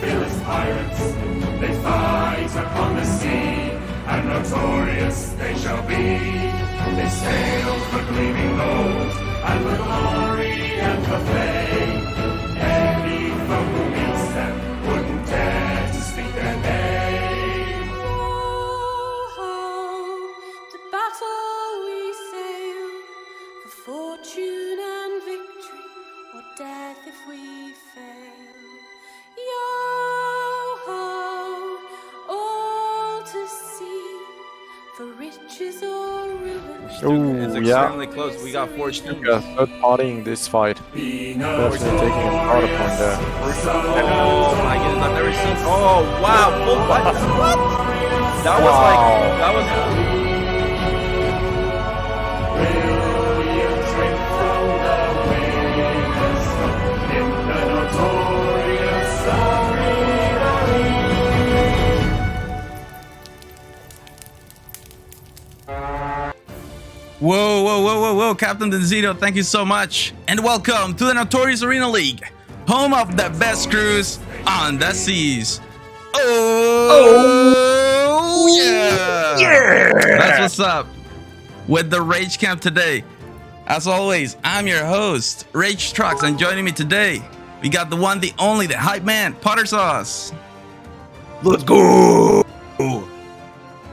fearless pirates. They fight upon the sea, and notorious they shall be. They sail for gleaming gold, and for glory and for fame. Any foe who meets them wouldn't dare to speak their name. Oh, to battle we sail, for fortune and victory, or death if we fail. Yo-ho, all to see, for riches or ruin. Ooh, It's yeah. extremely close. We got 4 teams. Yeah, third partying this fight. Definitely taking a hard upon there. Oh my goodness, I've never seen. Oh wow! What? That was like that was. Brilliant drink from the winners in the notorious Whoa, Captain Denzito, thank you so much. And welcome to the Notorious Arena League, home of the best crews on the seas. Oh yeah! That's what's up with the Rage Camp today. As always, I'm your host, Rage Trucks, and joining me today, we got the one, the only, the hype man, Potter Sauce. Let's go!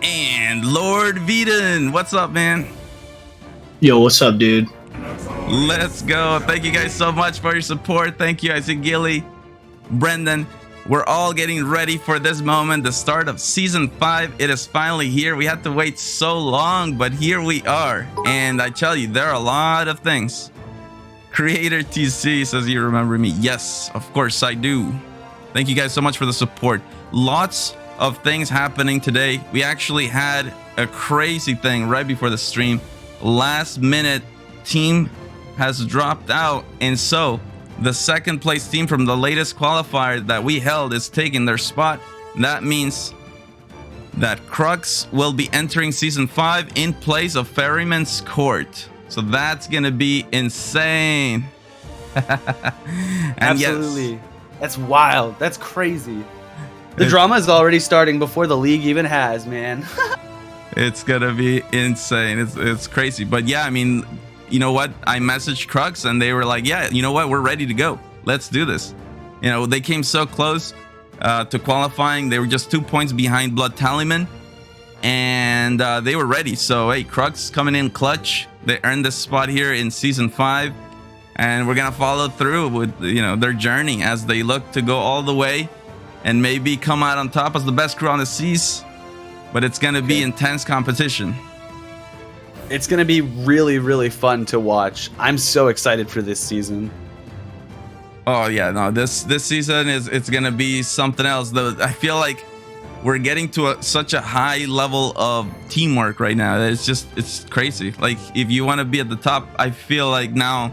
And Lord Veden. What's up, man? Yo, what's up, dude? Let's go. Thank you guys so much for your support. Thank you. I see Gilly, Brendan. We're all getting ready for this moment, the start of season 5. It is finally here. We had to wait so long, but here we are. And I tell you, there are a lot of things. Creator TC says you remember me. Yes, of course I do. Thank you guys so much for the support. Lots of things happening today. We actually had a crazy thing right before the stream. Last minute team has dropped out, and so the second place team from the latest qualifier that we held is taking their spot. That means that Crux will be entering season 5 in place of Ferryman's Court. So that's gonna be insane. And Absolutely. yes, That's wild. That's crazy. The drama is already starting before the league even has, man. it's gonna be insane. It's crazy. But yeah, I mean, you know what? I messaged Crux and they were like, yeah, you know what? We're ready to go. Let's do this. You know, they came so close to qualifying. They were just 2 points behind Blood Tallyman, and they were ready. So hey, Crux coming in clutch. They earned this spot here in season 5, and we're gonna follow through with, you know, their journey as they look to go all the way and maybe come out on top as the best crew on the seas. But it's gonna be intense competition. It's going to be really, really fun to watch. I'm so excited for this season. Oh yeah, no, this season it's gonna be something else. I feel like we're getting to such a high level of teamwork right now. It's crazy. Like, if you want to be at the top, I feel like now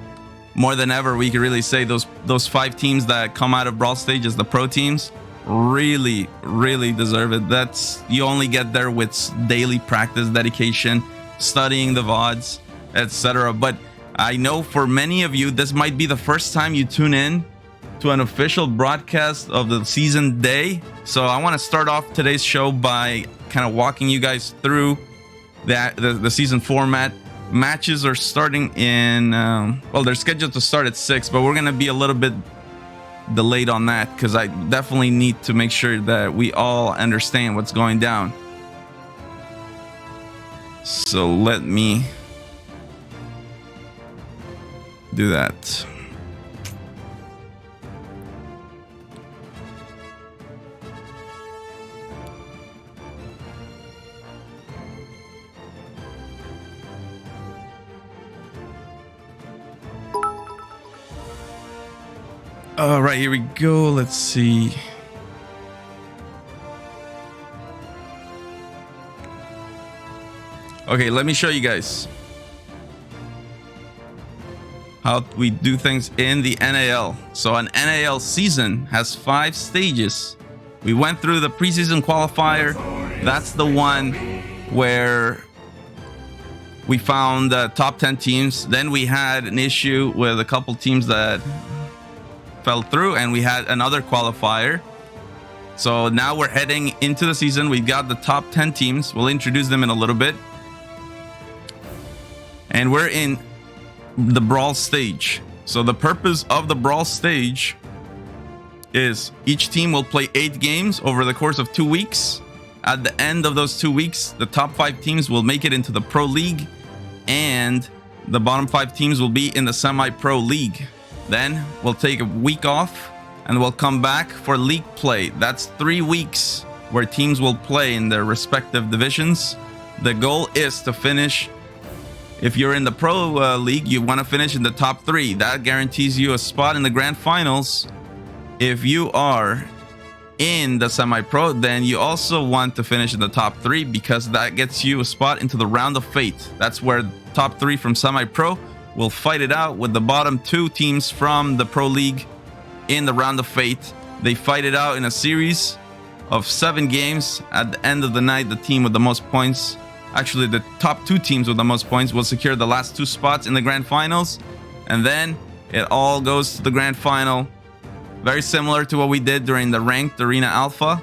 more than ever we can really say those 5 teams that come out of Brawl stages, the pro teams, really deserve it. That's, you only get there with daily practice, dedication, studying the VODs, etc. But I know for many of you, this might be the first time you tune in to an official broadcast of the season day. So I want to start off today's show by kind of walking you guys through the season format. Matches are starting in, well, they're scheduled to start at 6, but we're going to be a little bit delayed on that because I definitely need to make sure that we all understand what's going down. So let me do that. All right, here we go. Let's see. Okay, let me show you guys how we do things in the NAL. So an NAL season has 5 stages. We went through the preseason qualifier. That's the one where we found the top 10 teams. Then we had an issue with a couple teams that fell through, and we had another qualifier So now we're heading into the season. We've got the top 10 teams. We'll introduce them in a little bit. And we're in the Brawl stage. So the purpose of the Brawl stage is each team will play 8 games over the course of 2 weeks. At the end of those 2 weeks, the top 5 teams will make it into the Pro League, and the bottom 5 teams will be in the Semi-Pro League. Then we'll take a week off and we'll come back for league play. That's 3 weeks where teams will play in their respective divisions. The goal is to finish. If you're in the Pro League, you want to finish in the top 3. That guarantees you a spot in the grand finals. If you are in the Semi-Pro, then you also want to finish in the top 3 because that gets you a spot into the Round of Fate. That's where top 3 from Semi-Pro will fight it out with the bottom 2 teams from the Pro League in the Round of Fate. They fight it out in a series of 7 games. At the end of the night, the team with the most points, actually the top 2 teams with the most points, will secure the last 2 spots in the grand finals. And then it all goes to the grand final. Very similar to what we did during the Ranked Arena Alpha.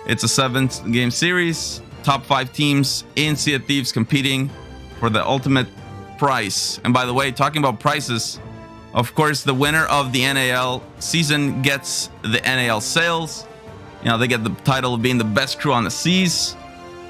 It's a 7-game series. Top 5 teams in Sea of Thieves competing for the ultimate prize. And by the way, talking about prizes, of course, the winner of the NAL season gets the NAL sales. You know, they get the title of being the best crew on the seas.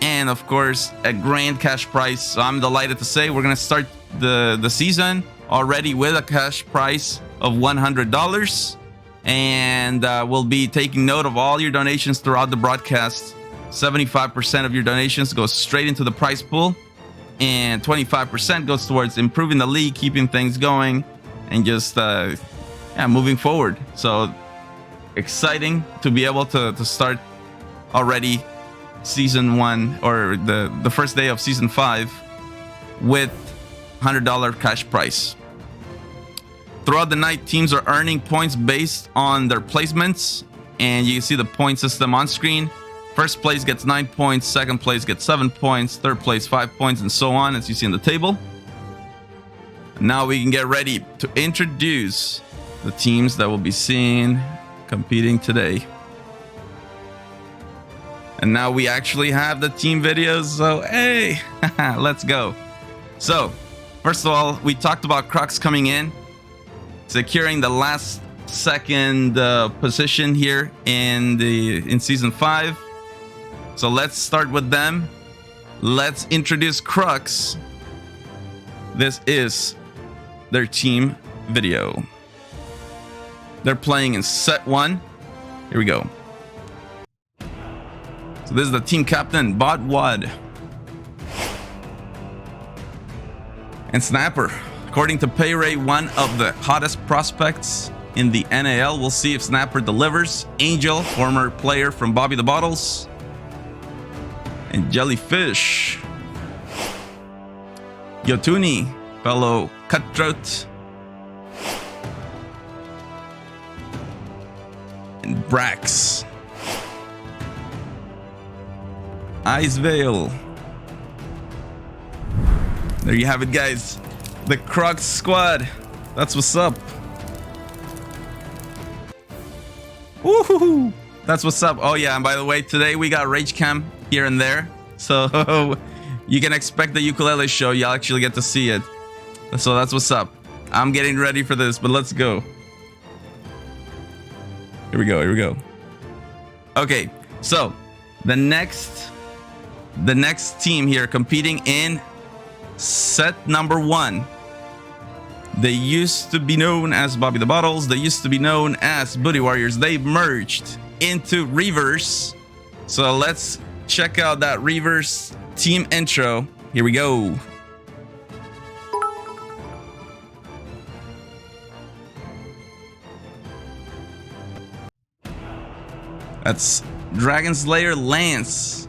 And of course, a grand cash prize. So I'm delighted to say we're going to start the season already with a cash prize of $100. And we'll be taking note of all your donations throughout the broadcast. 75% of your donations goes straight into the prize pool, and 25% goes towards improving the league, keeping things going, and just moving forward. So exciting to be able to start already season 1, or the first day of season 5, with $100 cash prize. Throughout the night, teams are earning points based on their placements, and you can see the point system on screen. First place gets 9 points, second place gets 7 points, third place 5 points, and so on, as you see in the table. Now we can get ready to introduce the teams that will be seen competing today. And now we actually have the team videos, so hey, let's go. So, first of all, we talked about Crux coming in, securing the last second position here in season 5. So let's start with them. Let's introduce Crux. This is their team video. They're playing in set 1. Here we go. So this is the team captain, Bot Wad. And Snapper. According to Payray, one of the hottest prospects in the NAL. We'll see if Snapper delivers. Angel, former player from Bobby the Bottles. And Jellyfish. Yotuni, fellow Cutthroat. And Brax. Icevale. There you have it, guys. The Crux squad. That's what's up. Woohoo! That's what's up. Oh yeah, and by the way, today we got Rage Cam here and there. So you can expect the ukulele show. You'll actually get to see it. So that's what's up. I'm getting ready for this, but let's go. Here we go. Here we go. Okay, so the next team here competing in set number 1. They used to be known as Bobby the Bottles. They used to be known as Booty Warriors. They merged into Reverse. So let's check out that Reverse team intro. Here we go. That's Dragon Slayer Lance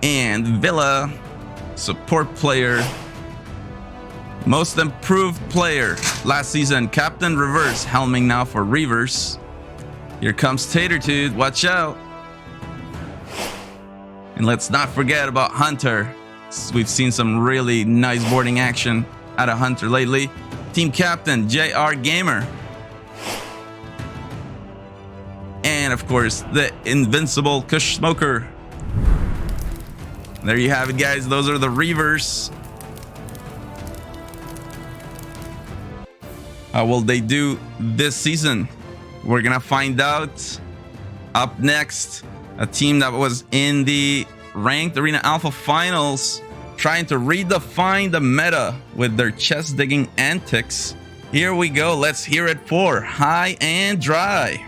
and Villa, support player. Most improved player last season, Captain Reverse, helming now for Reverse. Here comes Tatertude, watch out. And let's not forget about Hunter. We've seen some really nice boarding action out of Hunter lately. Team Captain, JR Gamer. and of course the invincible Kush Smoker. There you have it, guys. Those are the Reavers. How will they do this season? We're gonna find out. Up next, a team that was in the Ranked Arena Alpha Finals, trying to redefine the meta with their chest digging antics. Here we go. Let's hear it for High and Dry.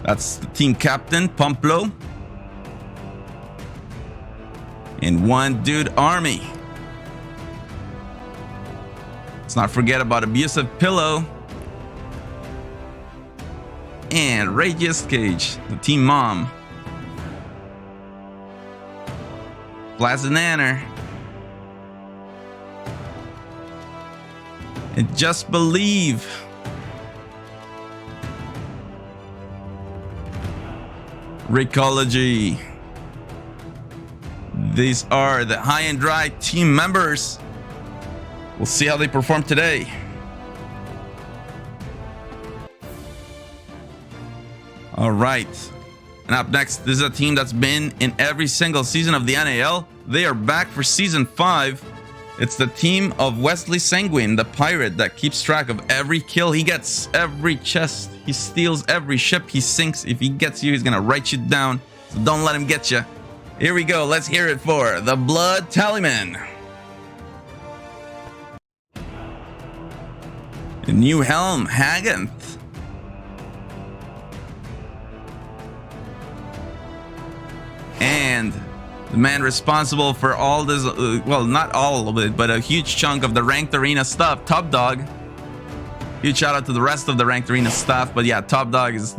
That's the team captain, Pumplo. And One Dude Army. Let's not forget about Abusive Pillow. And Rageous Cage, the team mom. Blazinaner. And Just Believe. Recology. These are the High and Dry team members. We'll see how they perform today. All right. And up next, this is a team that's been in every single season of the NAL. They are back for season 5. It's the team of Wesley Sanguine, the pirate that keeps track of every kill he gets, every chest. He steals every ship he sinks. If he gets you, he's gonna write you down. So don't let him get you. Here we go. Let's hear it for the Blood Tallyman. New Helm, Haganth. And the man responsible for all this, well, not all of it, but a huge chunk of the Ranked Arena stuff, Top Dog. Huge shout out to the rest of the Ranked Arena staff, but yeah, Top Dog is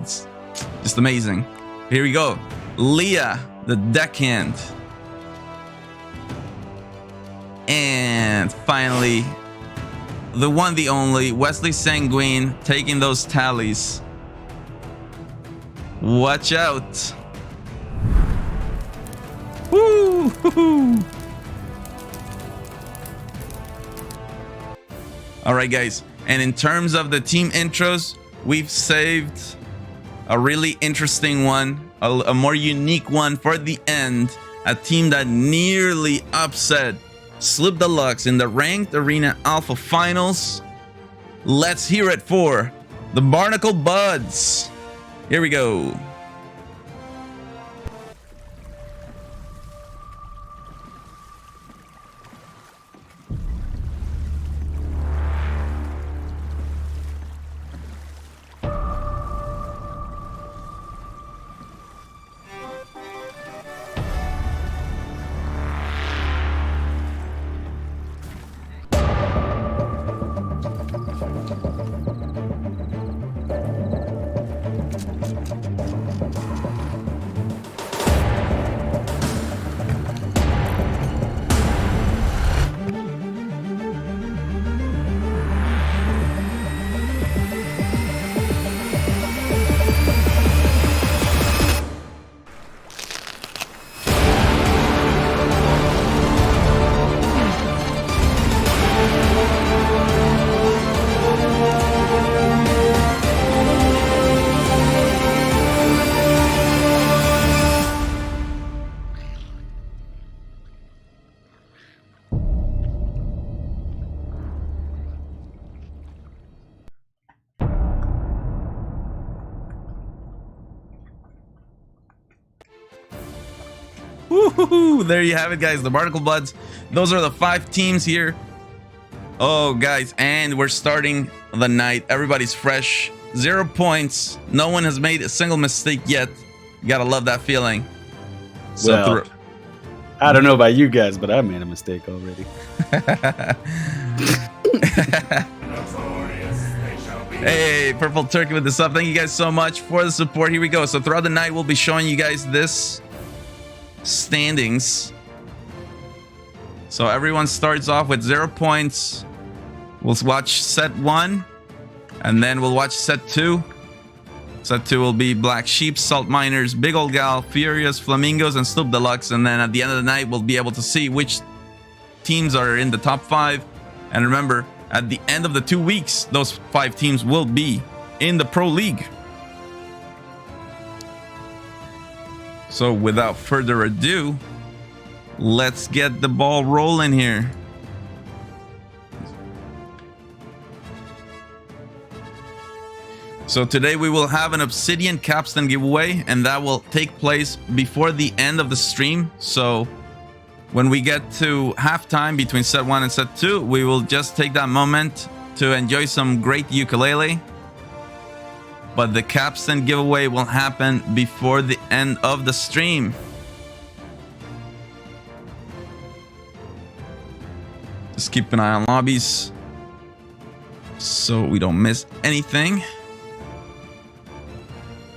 just amazing. Here we go. Leah, the Deckhand. And finally, the one, the only, Wesley Sanguine, taking those tallies. Watch out. Woo! All right, guys. And in terms of the team intros, we've saved a really interesting one, a more unique one for the end. A team that nearly upset Slip Deluxe in the Ranked Arena Alpha Finals. Let's hear it for the Barnacle Buds. Here we go. Woohoo! There you have it, guys. The Barnacle Buds. Those are the 5 teams here. Oh, guys, and we're starting the night. Everybody's fresh. 0 points. No one has made a single mistake yet. You gotta love that feeling. So Well, I don't know about you guys, but I made a mistake already. Hey, Purple Turkey with the sub. Thank you guys so much for the support. Here we go. So throughout the night, we'll be showing you guys this standings. So everyone starts off with 0 points. We'll watch set 1, and then we'll watch set 2. Set 2 will be Black Sheep, Salt Miners, Big Old Gal, Furious, Flamingos, and Snoop Deluxe. And then at the end of the night, we'll be able to see which teams are in the top 5. And remember, at the end of the 2 weeks, those 5 teams will be in the Pro League. So without further ado, let's get the ball rolling here. So today we will have an Obsidian capstan giveaway, and that will take place before the end of the stream. So when we get to halftime between set 1 and set 2, we will just take that moment to enjoy some great ukulele. But the capstan giveaway will happen before the end of the stream. Just keep an eye on lobbies so we don't miss anything.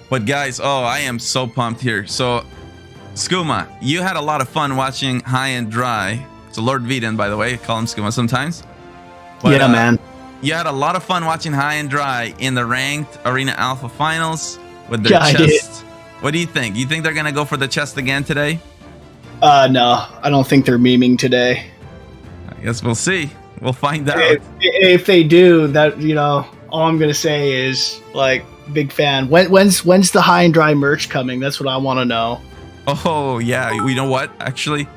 But guys, oh, I am so pumped here. So, Skooma, you had a lot of fun watching High and Dry. It's a Lord Veden, by the way. I call him Skooma sometimes. But, yeah, man. You had a lot of fun watching High and Dry in the ranked Arena Alpha finals with their chest. What do you think? You think they're going to go for the chest again today? No, I don't think they're memeing today. I guess we'll see. We'll find out. If they do, that, you know, all I'm going to say is, like, big fan. When's the High and Dry merch coming? That's what I want to know. Oh, yeah. You know what? Actually,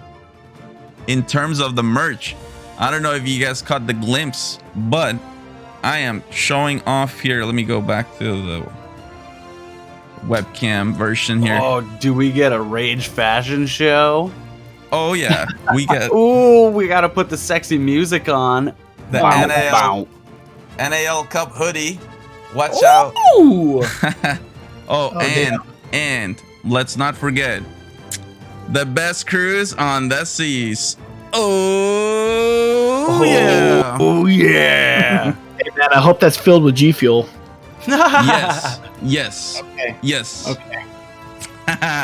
in terms of the merch, I don't know if you guys caught the glimpse, but I am showing off here. Let me go back to the webcam version here. Oh, do we get a Rage fashion show? Oh, yeah. We get Ooh, we got to put the sexy music on. the Bow. NAL Cup hoodie. Watch out. Ooh. And let's not forget the best cruise on the seas. Oh yeah. Oh yeah. Hey, man, I hope that's filled with G Fuel. Yes. Okay. Yes. Okay.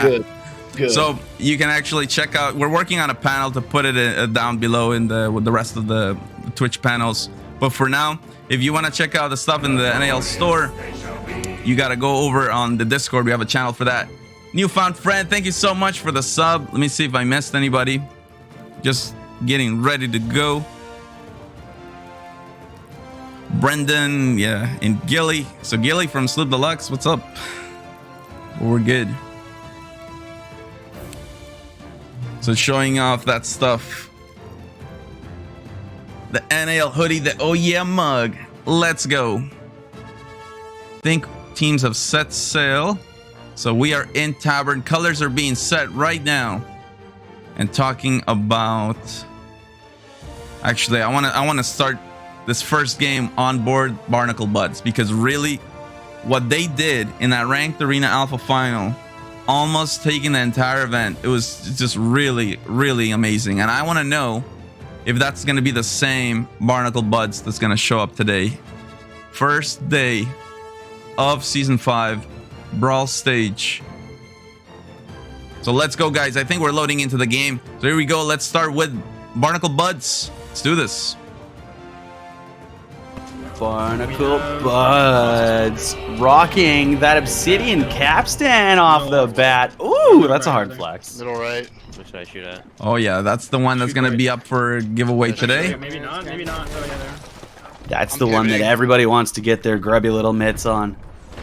Good. So you can actually check out. We're working on a panel to put it down below in with the rest of the Twitch panels. But for now, if you want to check out the stuff in the NAL store, you got to go over on the Discord. We have a channel for that. Newfound friend, thank you so much for the sub. Let me see if I missed anybody. Just getting ready to go. Brendan, yeah, and Gilly. So Gilly from Sloop Deluxe, what's up? We're good. So showing off that stuff. The NAL hoodie, the oh yeah mug. Let's go. Think teams have set sail. So we are in Tavern. Colors are being set right now. And talking about, actually, I want to start this first game on board Barnacle Buds, because really what they did in that ranked arena alpha final, almost taking the entire event, it was just really, really amazing. And I want to know if that's going to be the same Barnacle Buds that's going to show up today. First day of season 5 Brawl stage. So let's go, guys. I think we're loading into the game. So here we go. Let's start with Barnacle Buds. Let's do this. Barnacle Buds rocking that Obsidian capstan off the bat. Ooh, that's a hard flex. Middle right. What should I shoot at? Oh yeah, that's the one that's gonna be up for giveaway today. Maybe not. Maybe not. Oh, yeah, there. That's the one that everybody wants to get their grubby little mitts on.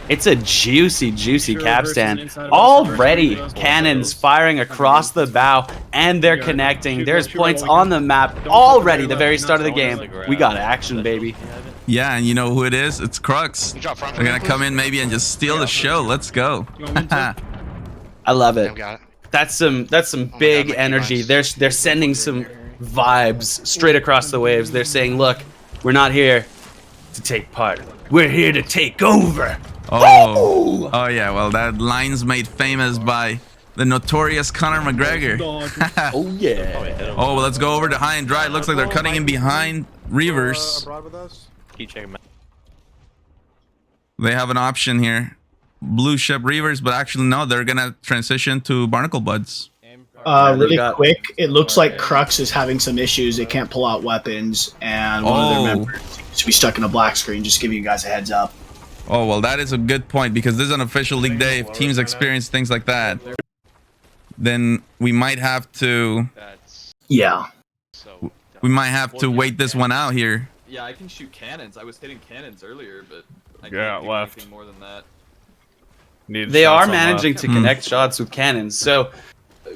It's a juicy, juicy capstan. Already, cannons firing across the bow, and they're connecting. There's points on the map already. The very start of the game. We got action, baby. Yeah, and you know who it is? It's Crux. They're gonna come in maybe and just steal the show. Let's go. I love it. Got it. That's some big energy. They're sending some vibes straight across the waves. They're saying, look, we're not here to take part. We're here to take over. Oh yeah, well that line's made famous by the notorious Conor McGregor. Oh yeah. Oh, well, let's go over to High and Dry. It looks like they're cutting in behind Reavers. Keep checking. They have an option here. Blue Ship Reavers, but actually no, they're gonna transition to Barnacle Buds. Really quick, it looks like Crux is having some issues. They can't pull out weapons, and one of their members seems to be stuck in a black screen. Just giving you guys a heads up. Oh, well, that is a good point, because this is an official league day. If teams experience things like that, then we might have to... Yeah. We might have to wait this one out here. Yeah, I can shoot cannons. I was hitting cannons earlier, but I Yeah, can't do left. anything more than that. They are managing to connect shots with cannons, so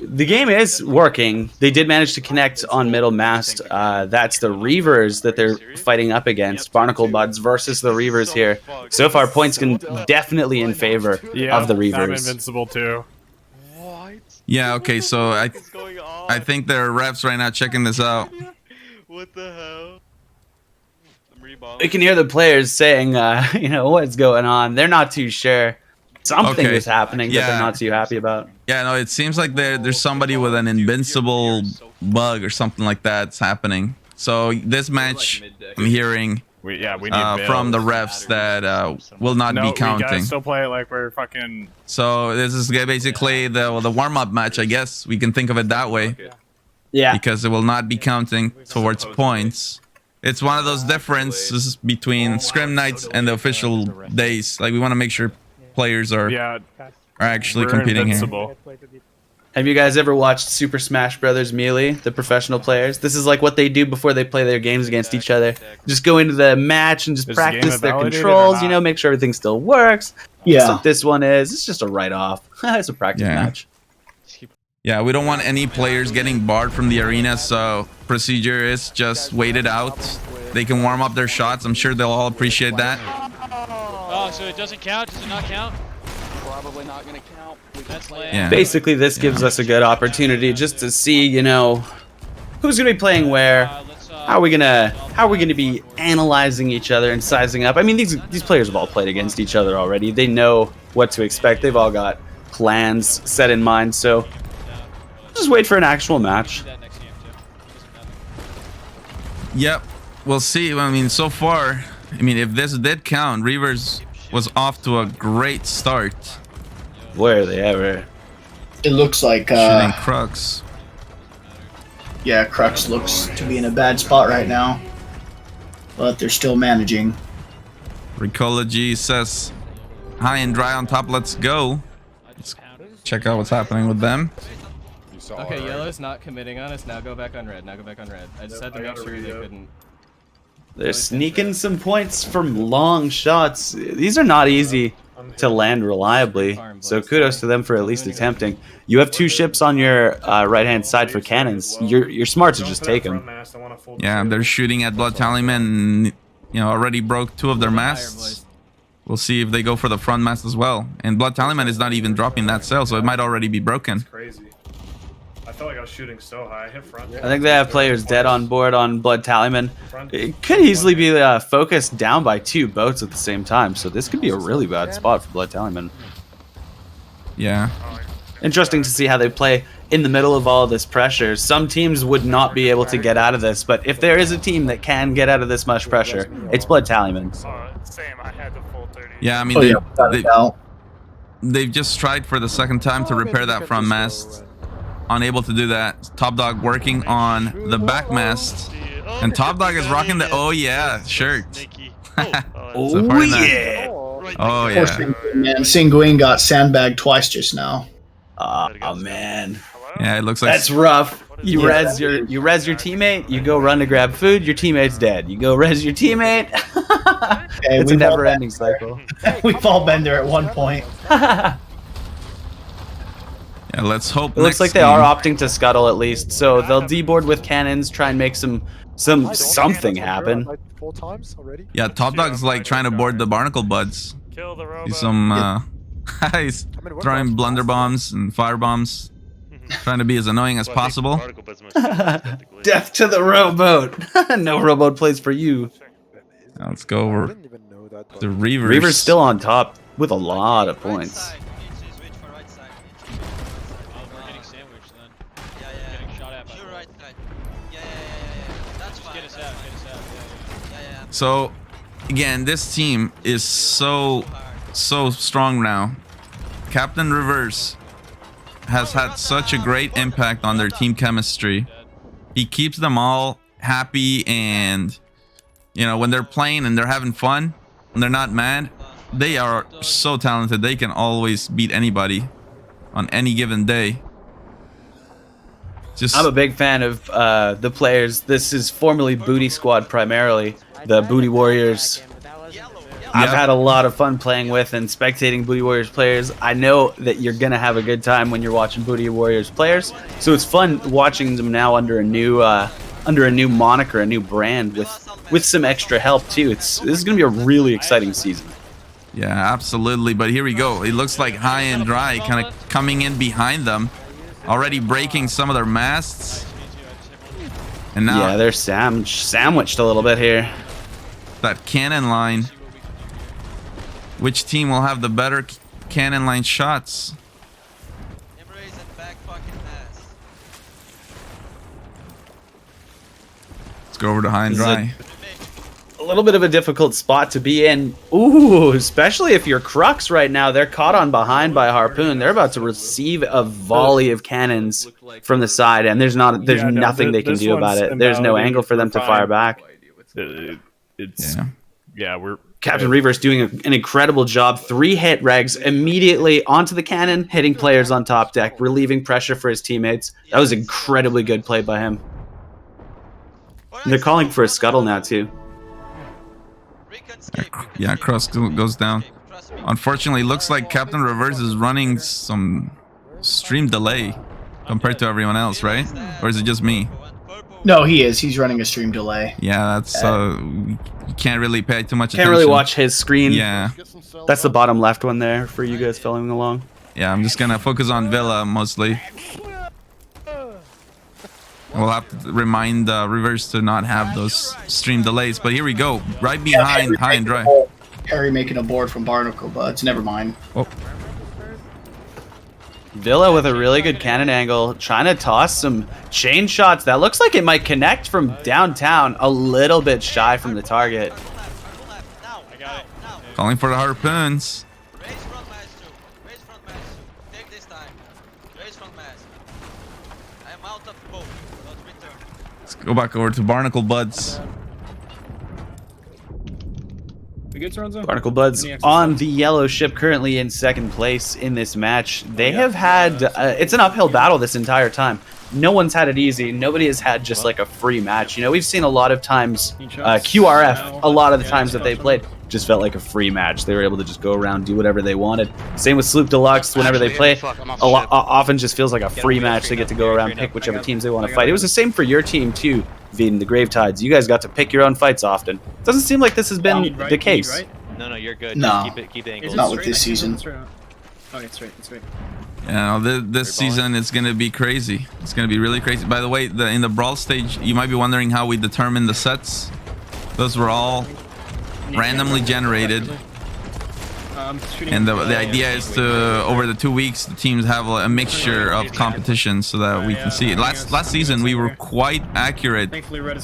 the game is working. They did manage to connect on middle mast. That's the Reavers that they're fighting up against. Barnacle Buds versus the Reavers here. So far, points can definitely in favor of the I'm Reavers. invincible too. Yeah, okay, so I think there are refs right now checking this out. What the hell? We can hear the players saying, you know, what's going on. They're not too sure. Something is happening that they're not too happy about. Yeah, no, it seems like there's somebody with an invincible bug or something like that's happening. So this match, I'm hearing we need from the refs that will not be we counting. gotta still play it like we're fucking. So this is basically the warm-up match, I guess. We can think of it that way. Yeah. Because it will not be counting towards points. It's one of those differences between scrim nights and the official days. Like, we want to make sure players are actually competing here. Have you guys ever watched Super Smash Brothers Melee, the professional players? This is like what they do before they play their games against each other. Just go into the match and just practice their controls, you know, make sure everything still works. Yeah. That's what this one is. It's just a write-off. It's a practice match. Yeah, we don't want any players getting barred from the arena, so procedure is just wait it out. They can warm up their shots. I'm sure they'll all appreciate that. Oh, so it doesn't count? Does it not count? Probably not gonna count. That's lame. Yeah. Basically, this gives us a good opportunity just to see, you know, who's gonna be playing where. How are we gonna be analyzing each other and sizing up? I mean, these players have all played against each other already. They know what to expect. They've all got plans set in mind. So just wait for an actual match. Yep, we'll see. I mean, so far, I mean, if this did count, Reavers was off to a great start. Where are they ever? It looks like shooting Crux. Yeah, Crux looks to be in a bad spot right now, but they're still managing. Recology says, high and dry on top, let's go. Let's check out what's happening with them. Okay, yellow's not committing on us. Now go back on red. Now go back on red. I just had to make sure they couldn't. They're sneaking some points from long shots. These are not easy to land reliably, so kudos to them for at least attempting. You have two ships on your right-hand side for cannons. You're smart to just take them. Yeah, they're shooting at Blood Tallyman and, you know, already broke two of their masts. We'll see if they go for the front mast as well. And Blood Tallyman is not even dropping that sail, so it might already be broken. Crazy. I felt like I was shooting so high. I hit front. I think they have players dead on board on Blood Tallyman. It could easily be focused down by two boats at the same time, so this could be a really bad spot for Blood Tallyman. Yeah. Interesting to see how they play in the middle of all of this pressure. Some teams would not be able to get out of this, but if there is a team that can get out of this much pressure, it's Blood Tallyman. Yeah, I mean, they've just tried for the second time to repair that front mast. Unable to do that. Top Dog working on the back mast. And Top Dog is rocking the shirt. Oh yeah. Oh yeah. Man, Sanguine got sandbagged twice just now. Oh man. Yeah, it looks like that's rough. You res your teammate, you go run to grab food, your teammate's dead. You go res your teammate. It's a never-ending cycle. We've all been there at one point. Yeah, let's hope. It looks like they are opting to scuttle at least, so they'll deboard with cannons, try and make something happen. Yeah, Top Dog's like trying to board the Barnacle Buds. He's he's throwing blunder bombs and fire bombs, trying to be as annoying as possible. Death to the rowboat. No rowboat plays for you. Now let's go over the Reavers. Reavers still on top with a lot of points. So, again, this team is so strong now. Captain Reverse has had such a great impact on their team chemistry. He keeps them all happy, and, you know, when they're playing and they're having fun, and they're not mad, they are so talented. They can always beat anybody on any given day. I'm a big fan of the players. This is formerly Booty Squad primarily. the Booty Warriors. I've had a lot of fun playing with and spectating Booty Warriors players. I know that you're gonna have a good time when you're watching Booty Warriors players. So it's fun watching them now under a new moniker, a new brand with some extra help too. This is gonna be a really exciting season. Yeah, absolutely. But here we go. It looks like High and Dry kind of coming in behind them, already breaking some of their masts. And now, yeah, they're sandwiched a little bit here. That cannon line. Which team will have the better cannon line shots? Let's go over to High and Dry. A little bit of a difficult spot to be in. Ooh, especially if you're Crux right now. They're caught on behind by Harpoon. They're about to receive a volley of cannons from the side, and there's nothing they can do about it. There's no angle for them to fire back. Captain Reaver's doing an incredible job. 3-hit regs immediately onto the cannon, hitting players on top deck, relieving pressure for his teammates. That was incredibly good play by him. And they're calling for a scuttle now too. Yeah, Cross goes down. Unfortunately, looks like Captain Reverse is running some stream delay compared to everyone else, right? Or is it just me? No, he is. He's running a stream delay. Yeah, that's you can't really pay too much attention. Can't really watch his screen. Yeah. That's the bottom left one there for you guys following along. Yeah, I'm just gonna focus on Villa mostly. We'll have to remind Reverse to not have those stream delays. But here we go, right behind High and Dry. Harry making a board from Barnacle Buds. Never mind. Oh. Villa with a really good cannon angle, trying to toss some chain shots. That looks like it might connect from downtown, a little bit shy from the target. Calling for the Harpoons. Let's go back over to Barnacle Buds. Barnacle Buds on the yellow ship, currently in second place in this match. They have had it's an uphill battle this entire time. No one's had it easy. Nobody has had just like a free match. You know, we've seen a lot of times QRF, a lot of the times that they played just felt like a free match. They were able to just go around, do whatever they wanted. Same with Sloop Deluxe. Whenever they play, often just feels like a free match. They get to go around, pick whichever teams they want to fight. It was the same for your team too, Veen, the Gravetides. You guys got to pick your own fights often. Doesn't seem like this has been the case. No, you're good. No, keep the angles. not with this season. Oh, it's right. Yeah, this season it's gonna be crazy. It's gonna be really crazy. By the way, in the Brawl stage, you might be wondering how we determine the sets. Those were all randomly generated. And the idea is to, over the 2 weeks, the teams have a mixture of competitions so that we can see it. Last season, we were quite accurate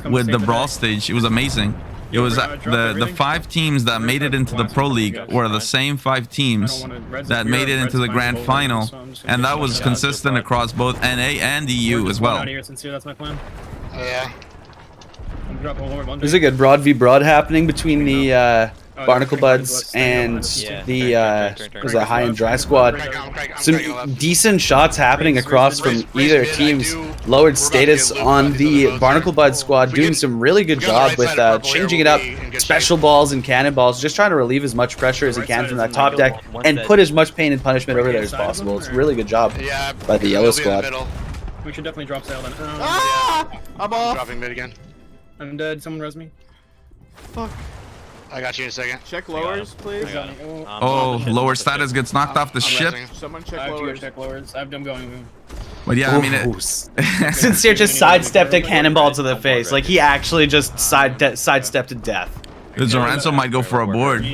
with the Brawl stage. It was amazing. It was the 5 teams that made it into the Pro League were the same 5 teams that made it into the Grand Final. And that was consistent across both NA and EU as well. Yeah. There's a good Broad v Broad happening between the Barnacle Buds and the was that High and Dry squad. Some decent shots happening across from either team's lowered status on the Barnacle Buds squad, doing some really good job with changing it up, special balls and cannonballs, just trying to relieve as much pressure as he can from that top deck and put as much pain and punishment over there as possible. It's a really good job by the yellow squad. We should definitely drop sail then. I'm off. Dropping mid again. I'm dead. Someone res me. Fuck. I got you in a second. Check lowers, please. Oh, lower status gets knocked off the ship. Someone check lowers. Check lowers. I'm going. But yeah, I mean, Sincere just sidestepped a cannonball to the face. Like he actually just sidestepped to death. Zoranzo might go for a board.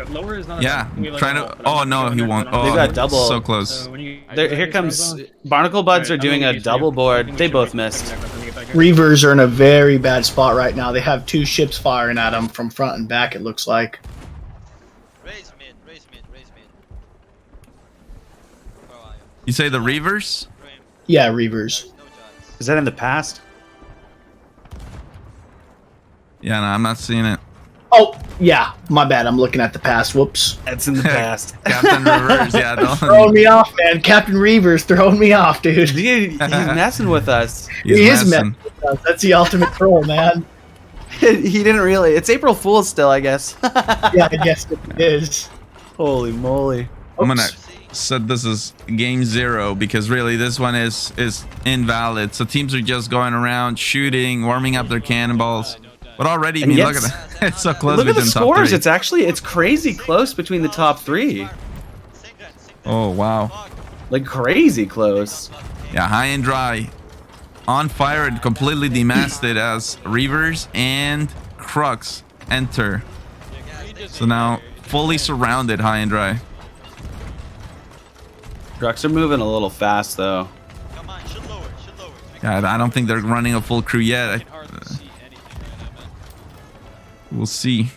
Lower is not. Yeah, trying to. Oh no, he won't. Oh, they got double. So close. Here comes Barnacle Buds are doing a double board. They both missed. Reavers are in a very bad spot right now. They have 2 ships firing at them from front and back, it looks like. Raise mid. You say the Reavers? Yeah, Reavers. Is that in the past? Yeah, no, I'm not seeing it. Oh, yeah, my bad. I'm looking at the past. Whoops. That's in the past. Captain Reavers, yeah. Don't. Throwing me off, man. Captain Reavers throwing me off, dude. He's messing with us. He is messing with us. That's the ultimate troll, man. He didn't really. It's April Fool's still, I guess. Yeah, I guess it is. Holy moly. I'm gonna set this as game 0 because really this one is invalid. So teams are just going around shooting, warming up their cannonballs. But already, I mean, look at that. It's so close. Look at the between top scores. 3. It's crazy close between the top 3. Oh wow. Like crazy close. Yeah, high and dry, on fire and completely demasted as Reavers and Crux enter. So now fully surrounded, high and dry. Trucks are moving a little fast though. Yeah, I don't think they're running a full crew yet. We'll see. You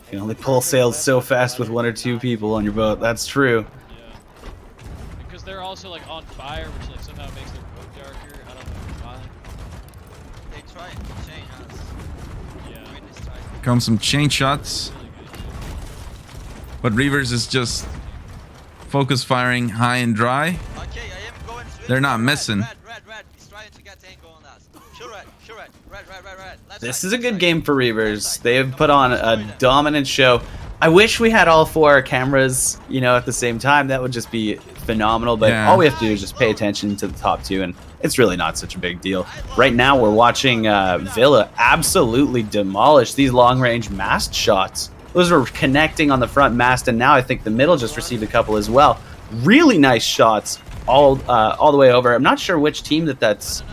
can only pull sails so fast with 1 or 2 people on your boat. That's true. Because they're also like on fire, which like somehow makes their boat darker. I don't know why. They try to chain us. Yeah. Come some chain shots. But Reavers is just focus firing high and dry. Okay, I am going through. They're not missing. Red. He's trying to get angle on us. Sure red. Red. This is a good game for Reavers. They have put on a dominant show. I wish we had all 4 cameras, you know, at the same time. That would just be phenomenal. But Yeah. all we have to do is just pay attention to the top 2, and it's really not such a big deal. Right now, we're watching Villa absolutely demolish these long-range mast shots. Those were connecting on the front mast, and now I think the middle just received a couple as well. Really nice shots all the way over. I'm not sure which team that's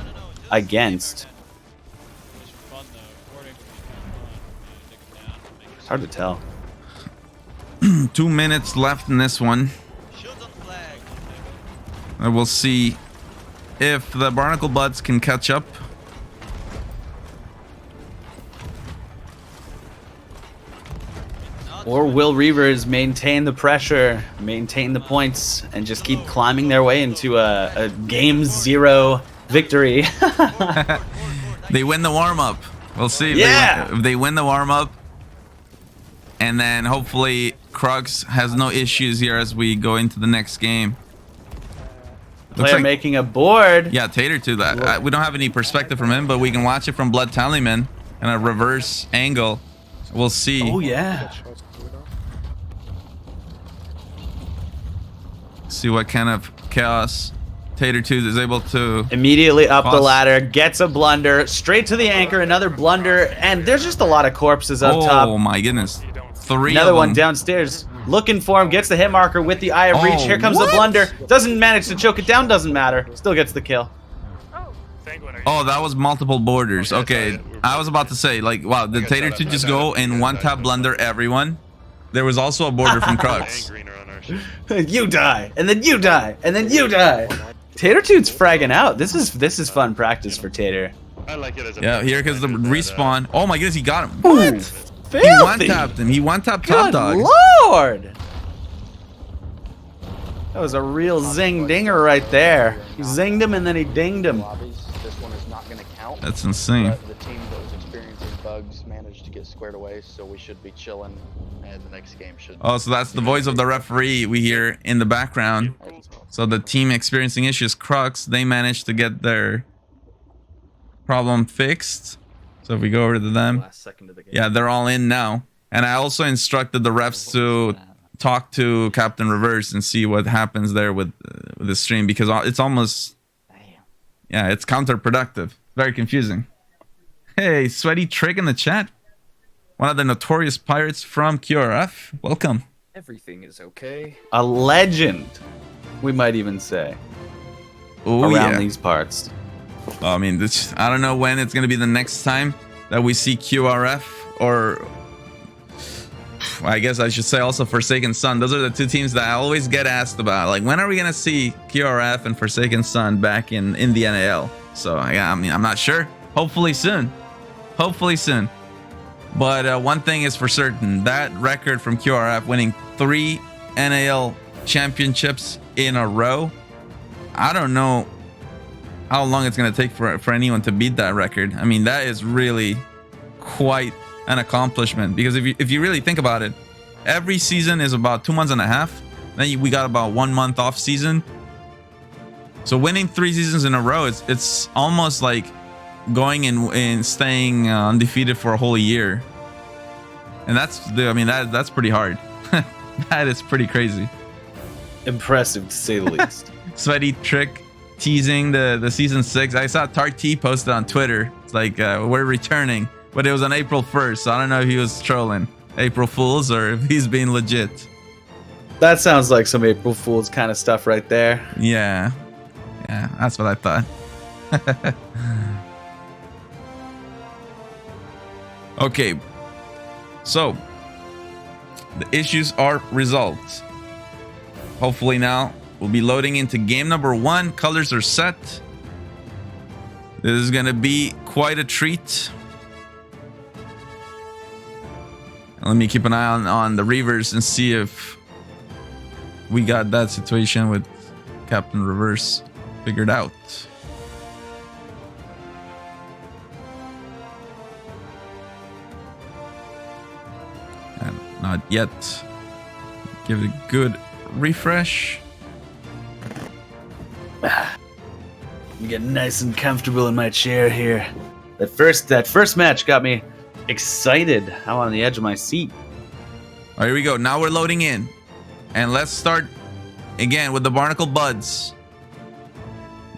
against. It's hard to tell. 2 minutes left in this one. And we'll see if the Barnacle Buds can catch up. Or will Reavers maintain the pressure, maintain the points, and just keep climbing their way into a game 0 victory? They win the warm-up. We'll see if they win the warm-up. And then hopefully Crux has no issues here as we go into the next game. Player making a board. Yeah, Tater to that. We don't have any perspective from him, but we can watch it from Blood Tallyman in a reverse angle. We'll see. Oh, yeah. See what kind of chaos Tater 2 is able to immediately up the cause. ladder, gets a blunder, straight to the anchor, another blunder, and there's just a lot of corpses up top. Oh my goodness. 3 Another of one them. downstairs. Looking for him, gets the hit marker with the Eye of Reach. Here comes the blunder. Doesn't manage to choke it down, doesn't matter. Still gets the kill. Oh, that was multiple borders. Okay, I was about to say, like, wow, did Tater 2 just go and one-tap blunder everyone? There was also a border from Crux. You die, and then you die, and then you die. Tater 2's fragging out. This is fun practice for Tater. I like it as a Yeah, here comes the respawn. Oh my goodness, he got him. What? He one-tapped him. He one-tapped Top Dog. Good lord! That was a real zing dinger right there. He zinged him and then he dinged him. This one is not going to count. That's insane. The team that was experiencing bugs managed to get squared away, so we should be chilling, and the next game should. Oh, so that's the voice of the referee we hear in the background. So the team experiencing issues, Crux, they managed to get their problem fixed. So if we go over to them, yeah, they're all in now. And I also instructed the refs to talk to Captain Reverse and see what happens there with the stream, because it's almost, yeah, it's counterproductive. Very confusing. Hey, Sweaty Trick in the chat. One of the notorious pirates from QRF. Welcome. Everything is okay. A legend, we might even say, around these parts. I mean, I don't know when it's going to be the next time that we see QRF, or I guess I should say also Forsaken Sun. Those are the 2 teams that I always get asked about. Like, when are we going to see QRF and Forsaken Sun back in the NAL? So, yeah, I mean, I'm not sure. Hopefully soon. Hopefully soon. But one thing is for certain. That record from QRF winning 3 NAL championships in a row, I don't know how long it's going to take for anyone to beat that record. I mean, that is really quite an accomplishment, because if you really think about it, every season is about 2 months and a half. Then we got about 1 month off season. So winning 3 seasons in a row, it's almost like going and staying undefeated for a whole year. And that's pretty hard. That is pretty crazy. Impressive to say the least. Sweaty Trick teasing the season 6. I saw Tart T posted on Twitter. It's like we're returning, but it was on April 1st. So I don't know if he was trolling April Fools or if he's being legit. That sounds like some April Fool's kind of stuff right there. Yeah, that's what I thought. Okay, so the issues are resolved. Hopefully now we'll be loading into game number 1. Colors are set. This is gonna be quite a treat. Let me keep an eye on the Reavers and see if we got that situation with Captain Reverse figured out. And not yet. Give it a good refresh. I'm getting nice and comfortable in my chair here. That first match got me excited. I'm on the edge of my seat. All right, here we go. Now we're loading in. And let's start again with the Barnacle Buds.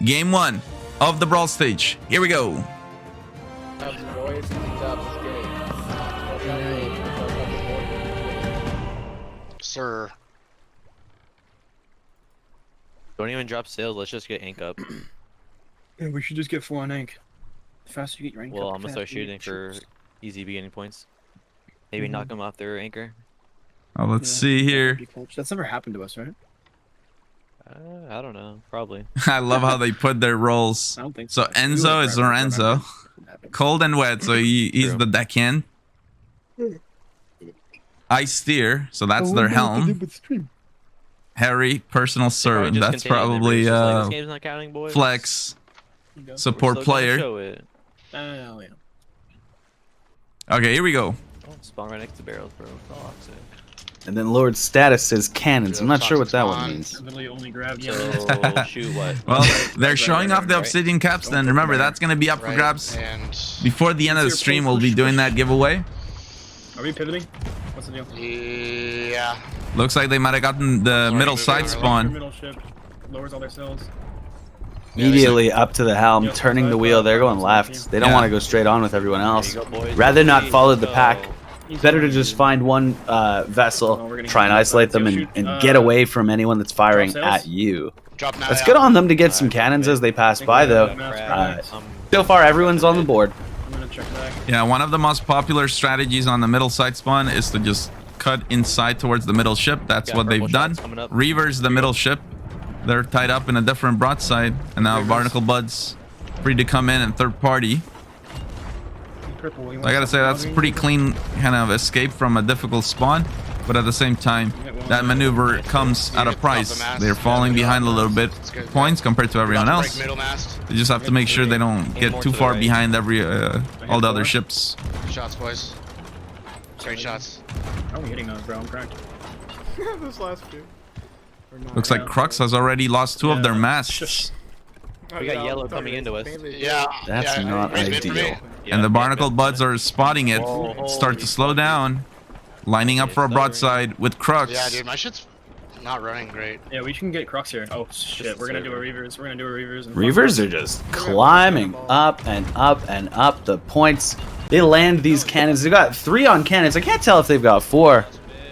Game 1 of the Brawl stage. Here we go. Sir. Don't even drop sales. Let's just get ink up. Yeah, we should just get full on ink. The faster you get your ink Well, up, I'm gonna start shooting for easy beginning points. Maybe knock them off their anchor. Oh, let's see here. That's never happened to us, right? I don't know. Probably. I love how they put their roles. I don't think so. Enzo is Lorenzo. Cold and wet, so he's the deckhand. Ice Steer, so that's their helm. Harry, personal servant. That's probably Flex, support player. Okay, here we go. Spawn right next to barrels, bro. And then Lord's status says cannons. I'm not sure what that one means. Literally only grabbed So shoot what? Well, they're showing off the Obsidian Capstan. Remember, that's going to be up for grabs before the end of the stream. We'll be doing that giveaway. Are we pivoting? What's the deal? Yeah. Looks like they might have gotten the middle side spawn. Middle ship lowers all their sails. Immediately up to the helm, turning the wheel. They're going left. They don't want to go straight on with everyone else. Rather not follow the pack. Better to just find one vessel, try and isolate them, and get away from anyone that's firing at you. It's good on them to get some cannons as they pass by, though. So far, everyone's on the board. Yeah, one of the most popular strategies on the middle side spawn is to just cut inside towards the middle ship. That's what they've done. Reavers the middle ship. They're tied up in a different broadside, and now Barnacle Bud's free to come in and third party. So I gotta say, that's a pretty clean kind of escape from a difficult spawn, but at the same time, that maneuver comes at a price. They're falling behind a little bit points compared to everyone else. They just have to make sure they don't get too far behind all the other ships. Shots, boys. Great shots. How are we hitting those, bro? I'm cracked. Those last two. Looks like Crux has already lost 2 of their masts. We got yellow coming into us. Yeah. That's not ideal. And the Barnacle Buds are spotting it. Start to slow down. Lining up for a broadside with Crux. Yeah, dude, my shit's not running great. Yeah, we can get Crux here. Oh shit, we're gonna do a Reavers. We're gonna do a Reavers. Reavers are just climbing up and up and up the points. They land these cannons. They've got 3 on cannons. I can't tell if they've got 4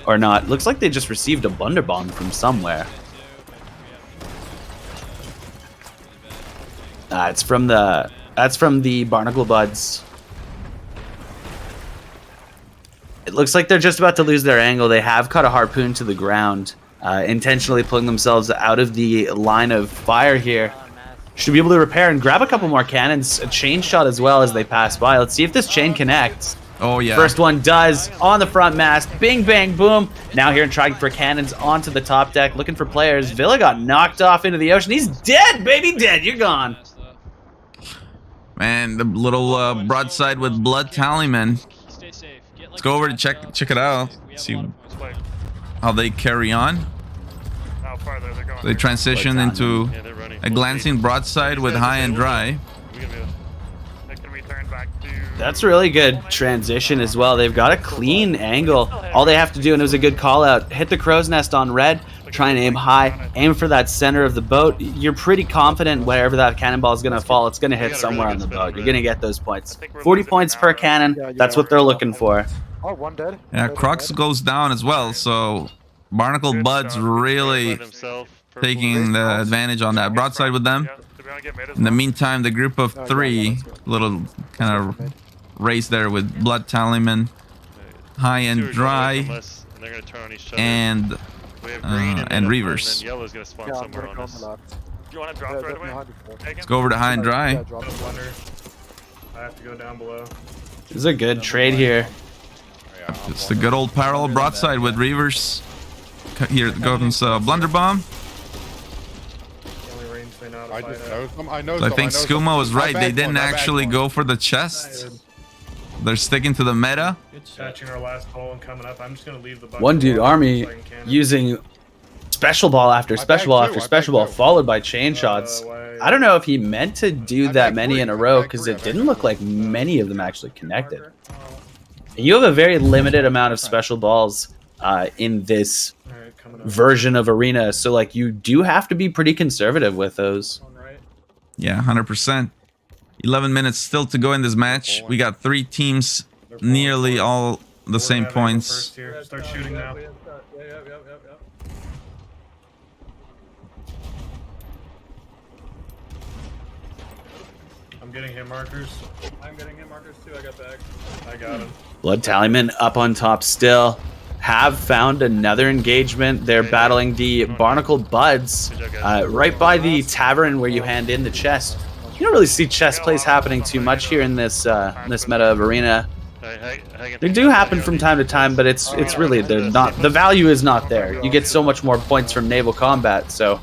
or not. Looks like they just received a Bunder Bomb from somewhere. That's from the Barnacle Buds. It looks like they're just about to lose their angle. They have cut a harpoon to the ground, intentionally pulling themselves out of the line of fire here. Should be able to repair and grab a couple more cannons, a chain shot as well as they pass by. Let's see if this chain connects. Oh yeah. First one does on the front mast. Bing, bang, boom. Now here trying for cannons onto the top deck, looking for players. Villa got knocked off into the ocean. He's dead, baby, dead. You're gone. Man, the little broadside with blood talisman. Let's go over to check it out. See how they carry on. They transition into a glancing broadside with high and dry. That's really good transition as well. They've got a clean angle. All they have to do, and it was a good call out, hit the crow's nest on red, try and aim high, aim for that center of the boat. You're pretty confident wherever that cannonball is going to fall, it's going to hit somewhere on the boat. You're going to get those points. 40 points per cannon, that's what they're looking for. Oh, one dead. Yeah, Crux goes down as well, so Barnacle Bud's really taking the advantage on that broadside with them. In the meantime, the group of three, little kind of race there with Blood Tallyman, High and Dry, and Reavers. Yellow's gonna spawn somewhere on us. Do you want to drop right away? Let's go over to High and Dry. I have to go down below. This is a good trade here. It's the good old parallel broadside with Reavers. Here goes Blunderbomb. I think Skooma was right. They didn't actually go for the chest. They're sticking to the meta. Catching our last hole and coming up. I'm just gonna leave the One dude army using special ball after special ball after special ball, followed by chain shots. I don't know if he meant to do that many in a row because it didn't look like many of them actually connected. You have a very limited amount of special balls in this version of Arena, so like you do have to be pretty conservative with those. Yeah, 100%. 11 minutes still to go in this match. We got 3 teams, nearly all the same points. Start shooting now. I'm getting hit markers. I'm getting hit markers too. I got back. I got him. Blood Tallyman up on top still. Have found another engagement. They're battling the Barnacle Buds right by the tavern where you hand in the chest. You don't really see chest plays happening too much here in this meta of Arena. They do happen from time to time, but it's really they're not. The value is not there. You get so much more points from naval combat. So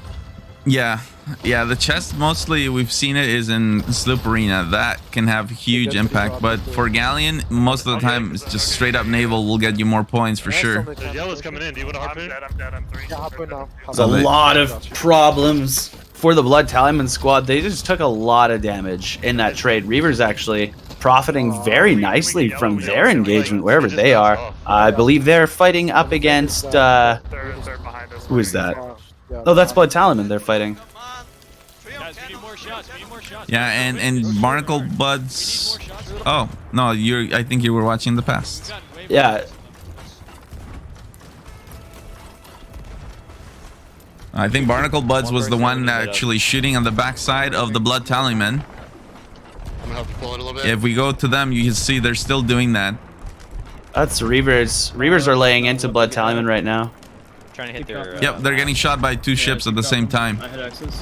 yeah, the chest mostly we've seen it is in Sloop Arena. That can have huge impact, but for Galleon, most of the time it's just straight up naval will get you more points for sure. The yellow's coming in. Do you want to harpoon? I'm dead. I'm 3. Yeah, harpoon now. There's a lot of problems for the Blood Tallyman squad. They just took a lot of damage in that trade. Reavers actually profiting very nicely from their engagement wherever they are. I believe they're fighting up against who is that? Oh, that's Blood Tallyman they're fighting. Yeah, and Barnacle Buds. Oh no, I think you were watching the past. Yeah. I think Barnacle Buds was the one actually shooting on the backside of the Blood Tallyman. If we go to them, you can see they're still doing that. That's Reavers. Reavers are laying into Blood Tallyman right now. Trying to hit their. Yep, they're getting shot by 2 ships at the same time.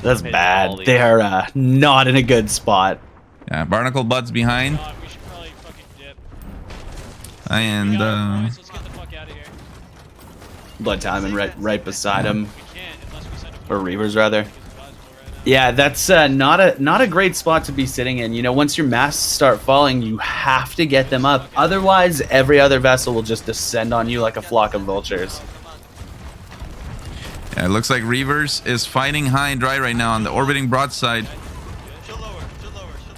That's bad. They are not in a good spot. Yeah, Barnacle Buds behind. We should probably fucking dip. And Let's get the fuck out of here. Blood Tallyman right beside him. Or Reavers rather. Yeah, that's not a great spot to be sitting in. You know, once your masts start falling, you have to get them up. Otherwise, every other vessel will just descend on you like a flock of vultures. yeah, it looks like Reavers is fighting High and Dry right now on the orbiting broadside.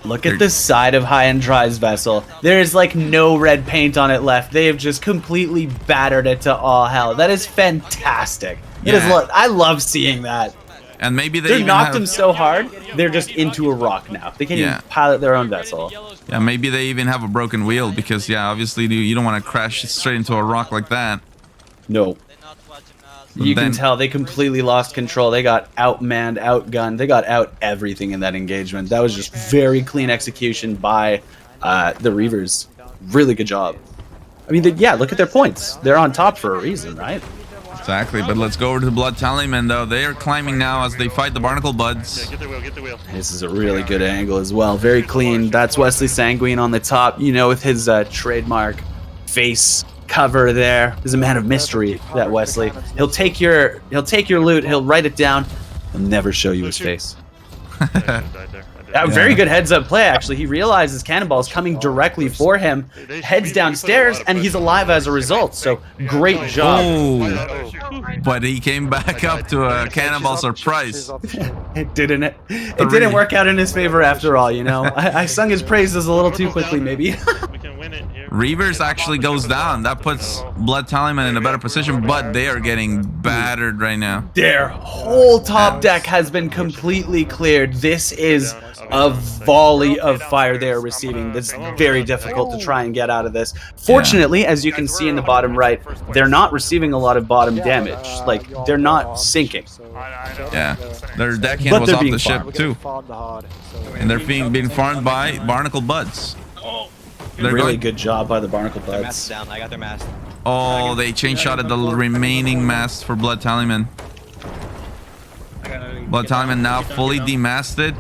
Look at the side of High and Dry's vessel. There is like no red paint on it left. They have just completely battered it to all hell. That is fantastic. It is. I love seeing that. And maybe they knocked them so hard, they're just into a rock now. They can't even pilot their own vessel. Yeah, maybe they even have a broken wheel because, yeah, obviously you don't want to crash straight into a rock like that. No. You can tell they completely lost control. They got outmanned, outgunned. They got out everything in that engagement. That was just very clean execution by the Reavers. Really good job. I mean, yeah, look at their points. They're on top for a reason, right? Exactly, but let's go over to the Blood Tallyman, though. They are climbing now as they fight the Barnacle Buds. Yeah, get the wheel. This is a really good angle as well. Very clean. That's Wesley Sanguine on the top, you know, with his trademark face cover there. He's a man of mystery, that Wesley. He'll take your loot, he'll write it down, he'll never show you his face. Very good heads up play, actually. He realizes Cannonball's coming directly for him, heads downstairs, and he's alive as a result. So great job. Oh, but he came back up to a Cannonball surprise. It didn't work out in his favor after all, you know. I sung his praises a little too quickly, maybe. Reavers actually goes down. That puts Blood Tallyman in a better position, but they are getting battered right now. Their whole top deck has been completely cleared. This is a volley of fire they are receiving. It's very difficult to try and get out of this. Fortunately, as you can see in the bottom right, they're not receiving a lot of bottom damage. Like, they're not sinking. Yeah, their deckhand was off the ship too. And they're being farmed by Barnacle Buds. They're really good job by the Barnacle Buds. Down. I got their mast. Oh, they chain shotted the remaining mast for Blood Tallyman. Blood Tallyman now fully demasted.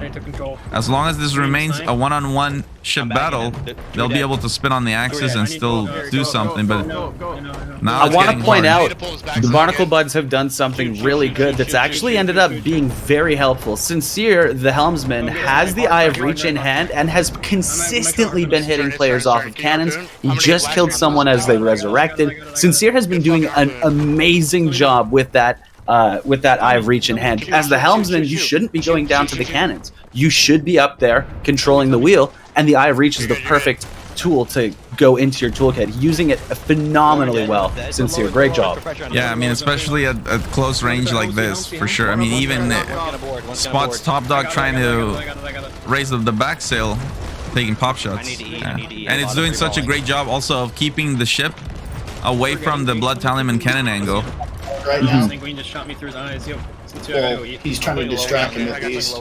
As long as this remains a one-on-one ship battle, they'll be able to spin on the axis and still do something. But now I want to point out the Barnacle Buds have done something really good that's actually ended up being very helpful. Sincere, the helmsman, has the Eye of Reach in hand and has consistently been hitting players off of cannons. He just killed someone as they resurrected. Sincere has been doing an amazing job with that Eye of Reach in hand. As the helmsman, you shouldn't be going down to the cannons. You should be up there controlling the wheel, and the Eye of Reach is the perfect tool to go into your toolkit, using it phenomenally well. Sincere, great job. Yeah, I mean, especially at close range like this, for sure. I mean, even Spot's top dog trying to raise the back sail, taking pop shots. Yeah. And it's doing such a great job also of keeping the ship away from the Blood Tallyman cannon angle. Right now. Just shot me through his eyes. Well, he's trying to distract him at least.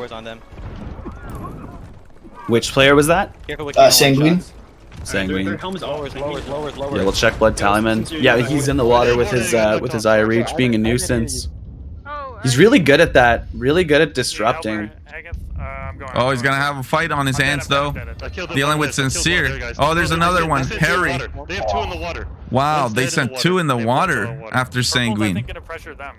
Which player was that? Sanguine. Sanguine. Yeah, we'll check Blood Tallyman. Yeah, he's in the water with his Eye of Reach, being a nuisance. He's really good at that. Really good at disrupting. Oh, he's gonna have a fight on his hands though. Dealing with Sincere. Oh, there's another one. Harry. They have 2 in the water. Wow, they sent 2 in the water after Sanguine.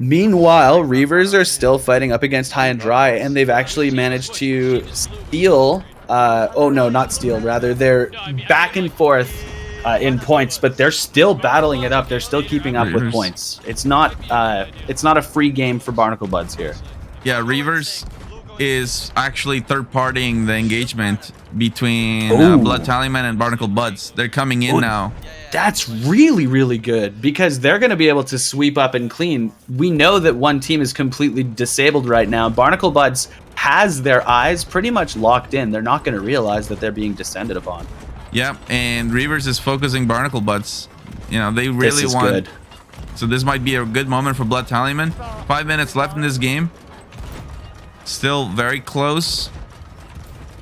Meanwhile, Reavers are still fighting up against High and Dry, and they've actually managed to steal. Oh no, not steal. Rather, they're back and forth in points, but they're still battling it up. They're still keeping up with points. It's not a free game for Barnacle Buds here. Yeah, Reavers is actually third-partying the engagement between Blood Tallyman and Barnacle Buds. They're coming in now. That's really, really good, because they're going to be able to sweep up and clean. We know that one team is completely disabled right now. Barnacle Buds has their eyes pretty much locked in. They're not going to realize that they're being descended upon. Yeah, and Reavers is focusing Barnacle Buds. You know, they really want... Good. So this might be a good moment for Blood Tallyman. 5 minutes left in this game. Still very close.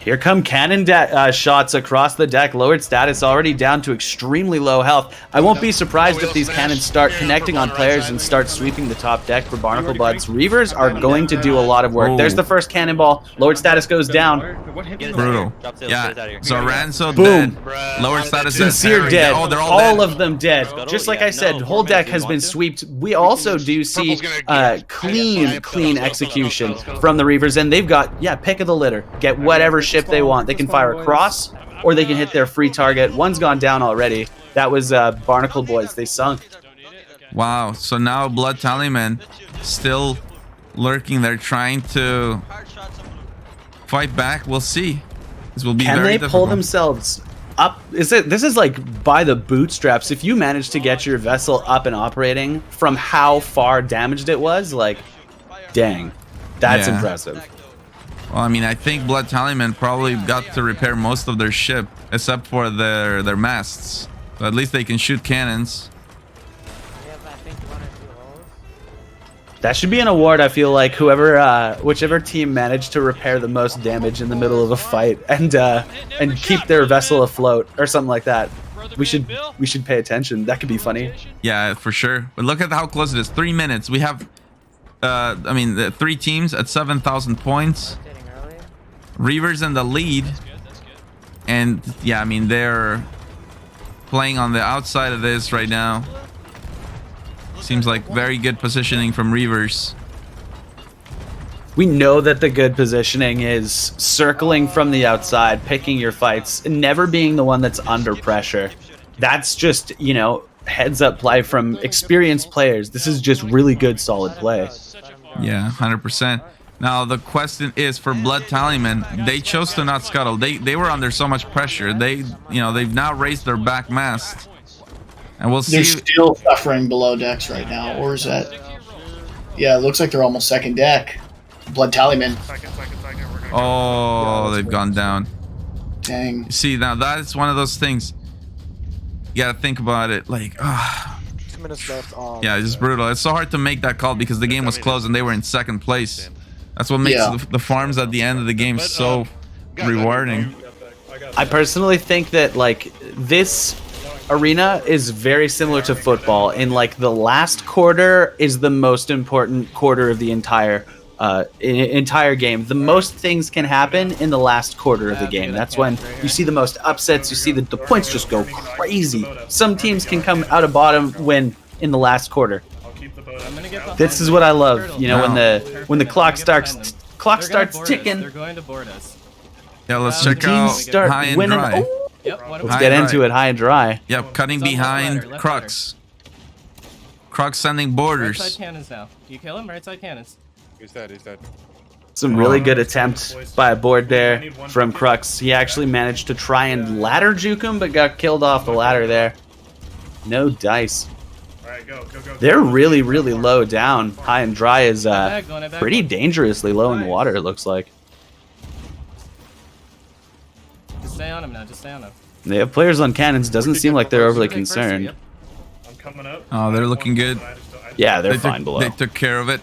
Here come cannon shots across the deck. Lowered status, already down to extremely low health. I won't be surprised if these cannons start connecting on players and start sweeping the top deck for Barnacle Buds. Reavers are going to do a lot of work. There's the first cannonball. Lowered status goes down. Brutal. Yeah. So Ranso dead. Lowered status Sincere dead. Oh, they're all of them dead. Just like I said, whole deck has been swept. We also do see clean execution from the Reavers, and they've got pick of the litter. Get whatever ship they want. They can fire across, or they can hit their free target. One's gone down already. That was Barnacle Boys. They sunk. Wow. So now Blood Tallyman still lurking there, trying to fight back. We'll see. This will be very difficult. Can they pull themselves up? This is like by the bootstraps. If you manage to get your vessel up and operating from how far damaged it was, like, dang, that's impressive. Well, I mean, I think Blood Tallyman probably got to repair most of their ship, except for their masts. So at least they can shoot cannons. That should be an award, I feel like. Whichever team managed to repair the most damage in the middle of a fight and keep their vessel afloat or something like that. We should pay attention. That could be funny. Yeah, for sure. But look at how close it is. 3 minutes. We have, the 3 teams at 7,000 points. Reavers in the lead, and yeah, I mean, they're playing on the outside of this right now. Seems like very good positioning from Reavers. We know that the good positioning is circling from the outside, picking your fights, and never being the one that's under pressure. That's just, you know, heads up play from experienced players. This is just really good, solid play. Yeah, 100%. Now the question is for Blood Tallyman. They chose to not scuttle. They were under so much pressure. They've now raised their back mast, and we'll see. They're still suffering below decks right now, or is that? Yeah, it looks like they're almost second deck. Blood Tallyman. Oh, they've gone down. Dang. See, now that's one of those things. You gotta think about it. Like, 2 minutes left. yeah, it's just brutal. It's so hard to make that call because the game was closed and they were in second place. That's what makes the farms at the end of the game so rewarding. I personally think that like this arena is very similar to football in like the last quarter is the most important quarter of the entire game. The most things can happen in the last quarter of the game. That's when you see the most upsets. You see the points just go crazy. Some teams can come out of bottom when in the last quarter. This is what I love. You know, when the clock starts ticking. They're going to board us. Yeah, let's check out high and dry. Let's get into it. High and dry. Yep, cutting behind Crux. Crux sending borders. Right side cannons now. You kill him. Right side cannons. He's dead. He's dead. Some really good attempt by a board there from Crux. He actually managed to try and ladder juke him, but got killed off the ladder there. No dice. They're really, really low down. High and dry is pretty dangerously low in the water, it looks like. Just stay on him now. Just stay on him. They have players on cannons. Doesn't seem like they're overly concerned. Oh, they're looking good. Yeah, they're fine below. They took care of it.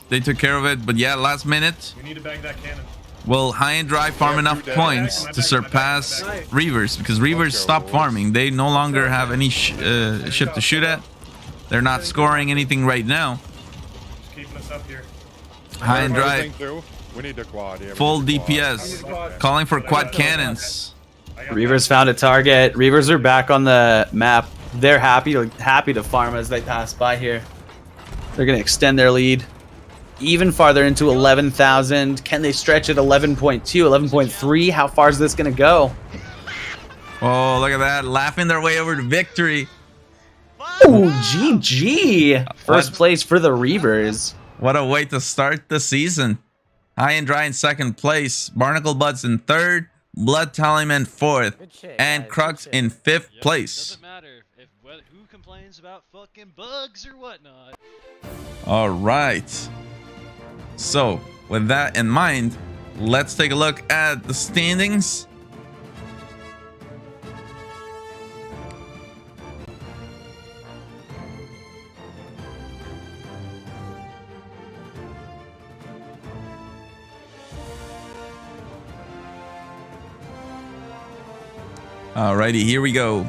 They took care of it, but yeah, last minute. We need to bag that cannon. Will high and dry farm enough points to surpass Reavers? Because Reavers stopped farming. They no longer have any ship to shoot at. They're not scoring anything right now. Just keeping us up here. High and dry. We need the quad. Yeah, Full DPS. Calling for quad cannons. Reavers found a target. Reavers are back on the map. They're happy to farm as they pass by here. They're going to extend their lead even farther into 11,000. Can they stretch at 11.2, 11.3? How far is this going to go? Oh, look at that. Laughing their way over to victory. Oh, GG. First place for the Reavers. What a way to start the season. High and dry in second place. Barnacle Buds in third. Blood Tallyman fourth. And Crux in fifth place. Doesn't matter who complains about fucking bugs or whatnot. All right. So, with that in mind, let's take a look at the standings. Alrighty, here we go.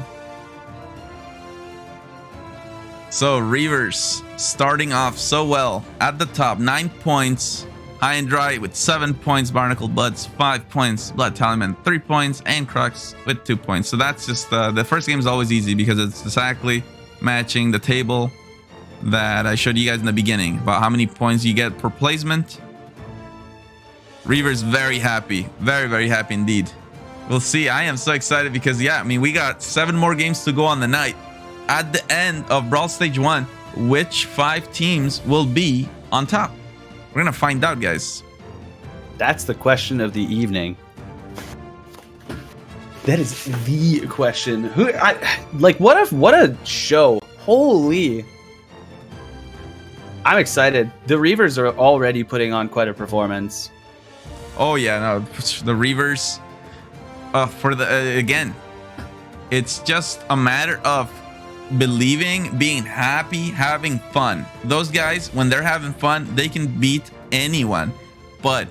So Reavers starting off so well at the top, 9 points. High and dry with 7 points. Barnacle Buds 5 points. Blood Tallyman 3 points, and Crux with 2 points. So that's just the first game is always easy because it's exactly matching the table that I showed you guys in the beginning about how many points you get per placement. Reavers very happy, very happy indeed. We'll see. I am so excited because yeah, I mean we got 7 more games to go on the night. At the end of Brawl Stage 1, which 5 teams will be on top? We're gonna find out, guys. That's the question of the evening. That is the question. What a show. Holy. I'm excited. The Reavers are already putting on quite a performance. Oh yeah, no, the Reavers again, it's just a matter of believing, being happy, having fun. Those guys, when they're having fun, they can beat anyone. But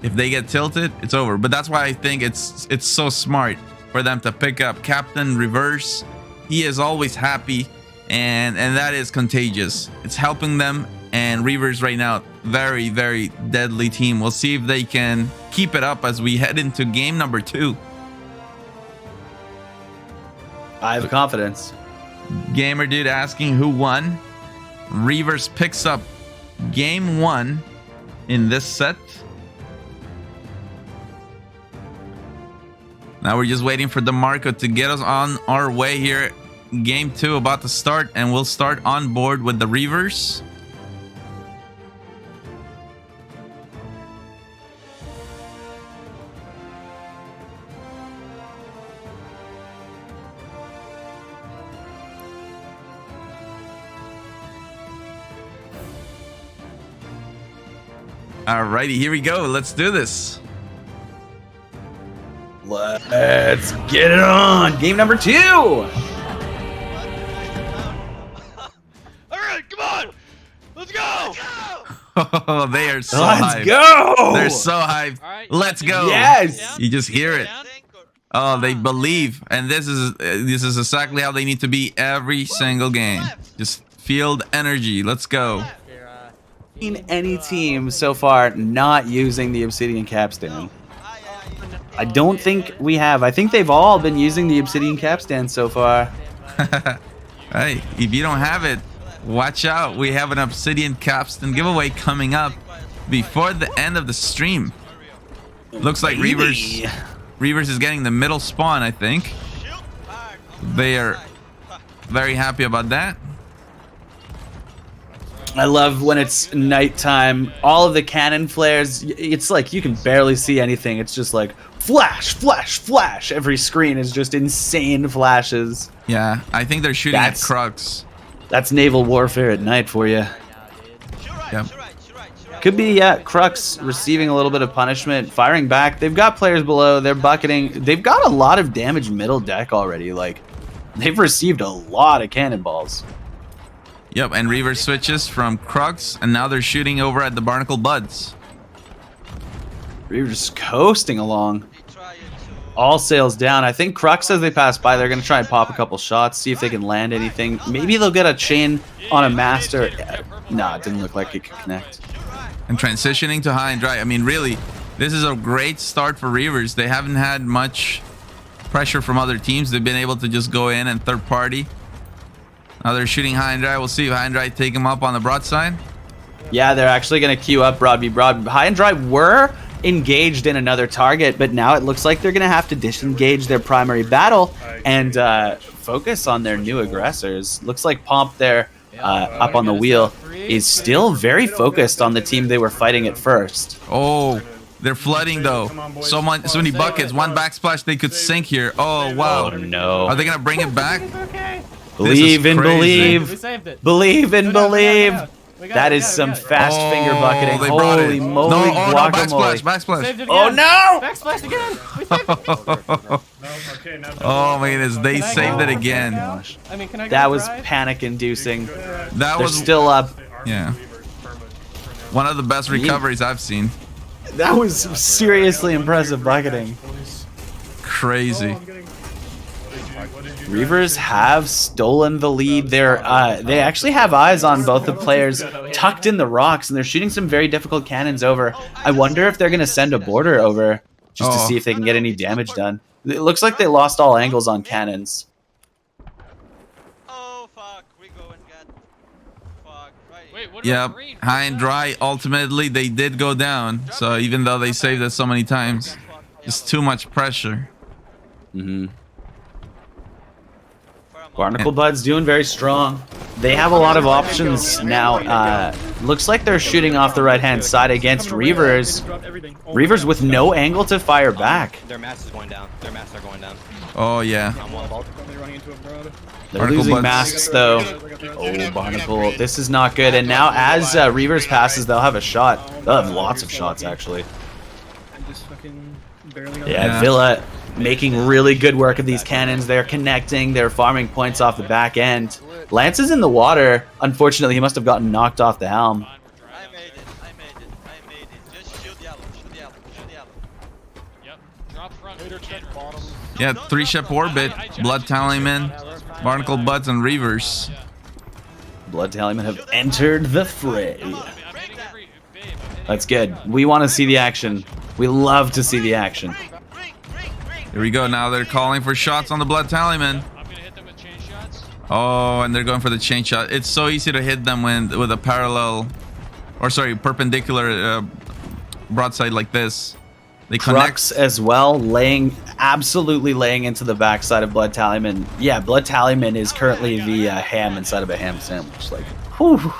if they get tilted, it's over. But that's why I think it's so smart for them to pick up Captain Reverse. He is always happy, and that is contagious. It's helping them. And Reavers right now, very deadly team. We'll see if they can keep it up as we head into game number 2. I have confidence. Gamer Dude asking who won. Reavers picks up game 1 in this set. Now we're just waiting for DeMarco to get us on our way here. Game 2 about to start, and we'll start on board with the Reavers. Alrighty, here we go. Let's do this. Let's get it on. Game number 2. All right, come on. Let's go. Oh, they are so Let's hyped. go. They're so hyped. All right, Let's go. Yes. You just hear it. Oh, they believe, and this is exactly how they need to be every single game. Just field energy. Let's go. Seen any team so far not using the Obsidian Capstan? I don't think we have. I think they've all been using the Obsidian Capstan so far. Hey, if you don't have it, watch out. We have an Obsidian Capstan giveaway coming up before the end of the stream. Looks like Reavers is getting the middle spawn, I think. They are very happy about that. I love when it's nighttime. All of the cannon flares, it's like you can barely see anything. It's just like flash, flash, flash. Every screen is just insane flashes. Yeah, I think they're shooting at Crux. That's naval warfare at night for you. Yep. Could be, Crux receiving a little bit of punishment, firing back. They've got players below. They're bucketing. They've got a lot of damage middle deck already. Like, they've received a lot of cannonballs. Yep, and Reaver switches from Crux, and now they're shooting over at the Barnacle Buds. Reaver just coasting along. All sails down. I think Crux, as they pass by, they're going to try and pop a couple shots, see if they can land anything. Maybe they'll get a chain on a master. Nah, it didn't look like it could connect. And transitioning to high and dry. I mean, really, this is a great start for Reavers. They haven't had much pressure from other teams. They've been able to just go in and third party. Now they're shooting high and dry. We'll see if high and dry take them up on the broadside. Yeah, they're actually going to queue up broad. High and dry were engaged in another target, but now it looks like they're going to have to disengage their primary battle and focus on their new aggressors. Looks like Pomp there up on the wheel is still very focused on the team they were fighting at first. Oh, they're flooding though. So many buckets. One backsplash they could sink here. Oh, wow. Oh, no. Are they going to bring it back? Believe and believe. We saved it. Believe and believe. That is some got it. fast finger bucketing. They brought Holy it. moly, No, guacamole. backsplash. Saved it again. Oh, no! Backsplash again. We saved it. Oh my goodness, they Can I saved go? it again. I mean, can I go That was drive? panic-inducing. That They're was still up. Yeah. One of the best recoveries I've seen. That was seriously impressive bucketing. Crazy. Reavers have stolen the lead. They actually have eyes on both the players tucked in the rocks, and they're shooting some very difficult cannons over. I wonder if they're going to send a border over just to see if they can get any damage done. It looks like they lost all angles on cannons. Oh fuck, we go and get fuck. Right. Wait, what Yep, about green? high and dry. Ultimately, they did go down. So even though they saved us so many times, just too much pressure. Barnacle Bud's doing very strong. They have a lot of options now. Looks like they're shooting off the right-hand side against Reavers. Reavers with no angle to fire back. Their mass is going down. Their mass are going down. Oh yeah. They're Barnacle losing Buds. masks though. Oh, Barnacle. This is not good. And now as Reavers passes, they'll have a shot. They'll have lots of shots, actually. Yeah, Villa making really good work of these cannons. They're connecting. They're farming points off the back end. Lance is in the water. Unfortunately, he must have gotten knocked off the helm. I made it. Just shoot the yellow. Yep. Drop front. Yeah, 3-ship orbit, Blood Tallyman, Barnacle Buds, and Reavers. Blood Tallyman have entered the fray. That's good. We want to see the action. We love to see the action. Here we go. Now they're calling for shots on the Blood Tallyman. I'm gonna hit them with chain shots. Oh, and they're going for the chain shot. It's so easy to hit them with a parallel, or sorry, perpendicular broadside like this. They Crux connect as well, absolutely laying into the backside of Blood Tallyman. Yeah, Blood Tallyman is currently the ham inside of a ham sandwich. Like, whew.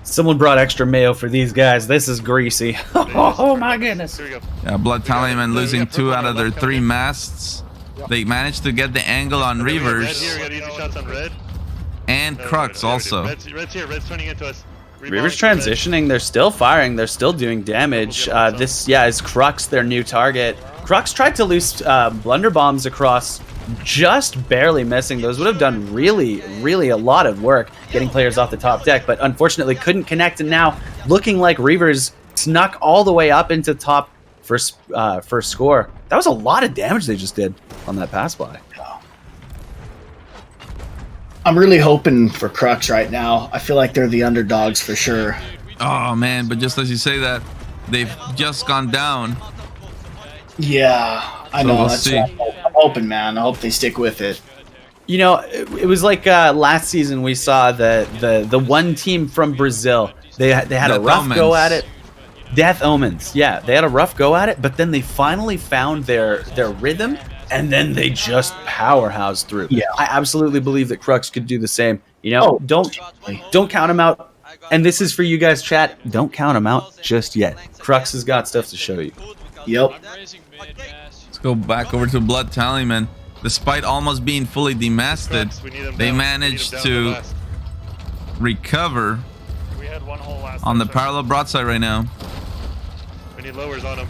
Someone brought extra mayo for these guys. This is greasy. Oh my goodness. Yeah, Blood Tallyman losing 2 out of their 3 masts. They managed to get the angle on Reavers. And Crux also. Red's here. Red's turning into us. Reavers transitioning. They're still firing. They're still doing damage. This is Crux, their new target. Crux tried to loose blunder bombs across, just barely missing. Those would have done really a lot of work getting players off the top deck, but unfortunately couldn't connect. And now looking like Reavers snuck all the way up into top for score. That was a lot of damage they just did on that pass by. I'm really hoping for Crux right now. I feel like they're the underdogs for sure. Oh man, but just as you say that, they've just gone down. Yeah, I know. We'll That's see. what I'm hoping, man. I hope they stick with it. You know, it was like last season we saw the one team from Brazil. They had a rough go at it. Death Omens. Yeah, they had a rough go at it, but then they finally found their rhythm. And then they just powerhouse through. Yeah, I absolutely believe that Crux could do the same. You know, don't count him out. And this is for you guys, chat. Don't count him out just yet. Crux has got stuff to show you. Yep. Let's go back over to Blood Tallyman. Despite almost being fully demasted, they managed to recover on the parallel broadside right now. We need lowers on them.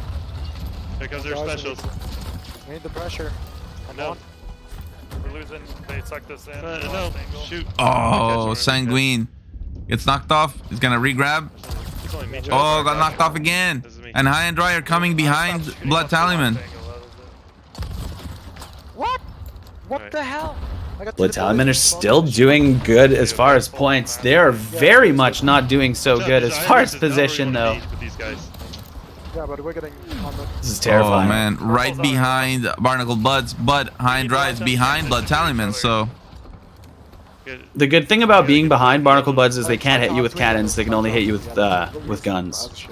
Here comes their specials. We need the pressure. No. We're losing. They sucked us in. No. Shoot. Oh, Sanguine gets knocked off. He's gonna re-grab. Oh, got knocked off again. And High and Dry are coming behind Blood Tallyman. What the hell? Blood Tallyman are still doing good as far as points. They are very much not doing so good as far as position, though. Yeah, but we're getting on the... This is terrifying. Oh man, right behind Barnacle Buds, but High and Dry is behind Blood Tallyman, so... The good thing about being behind Barnacle Buds is they can't hit you with cannons. They can only hit you with guns.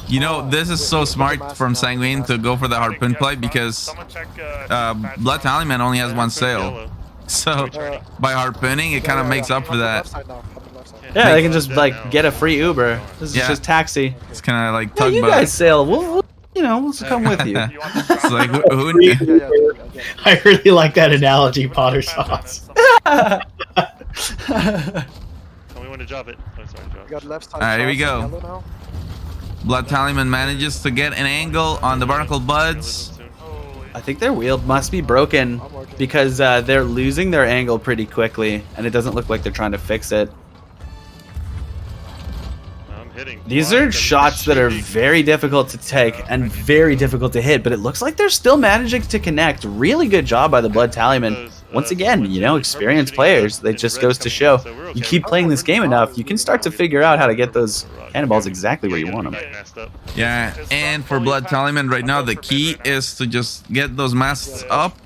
You know, this is so smart from Sanguine to go for the harpoon play because Blood Tallyman only has 1 sail. So by harpooning, it kind of makes up for that. Yeah, they can just like get a free Uber. This is just taxi. It's kind of like Yeah, tugboat. you guys sail. We'll come with you. It's like I really like that analogy, Potter Sauce. Tell me when to drop it. Oh, sorry, drop. We got left side. Alright, here we go. Blood Tallyman manages to get an angle on the Barnacle Buds. I think their wheel must be broken because they're losing their angle pretty quickly, and it doesn't look like they're trying to fix it. These are shots that are very difficult to take and very difficult to hit, but it looks like they're still managing to connect. Really good job by the Blood Tallyman. Once again, you know, experienced players, that just goes to show. You keep playing this game enough, you can start to figure out how to get those cannonballs exactly where you want them. Yeah, and for Blood Tallyman right now, the key is to just get those masts up,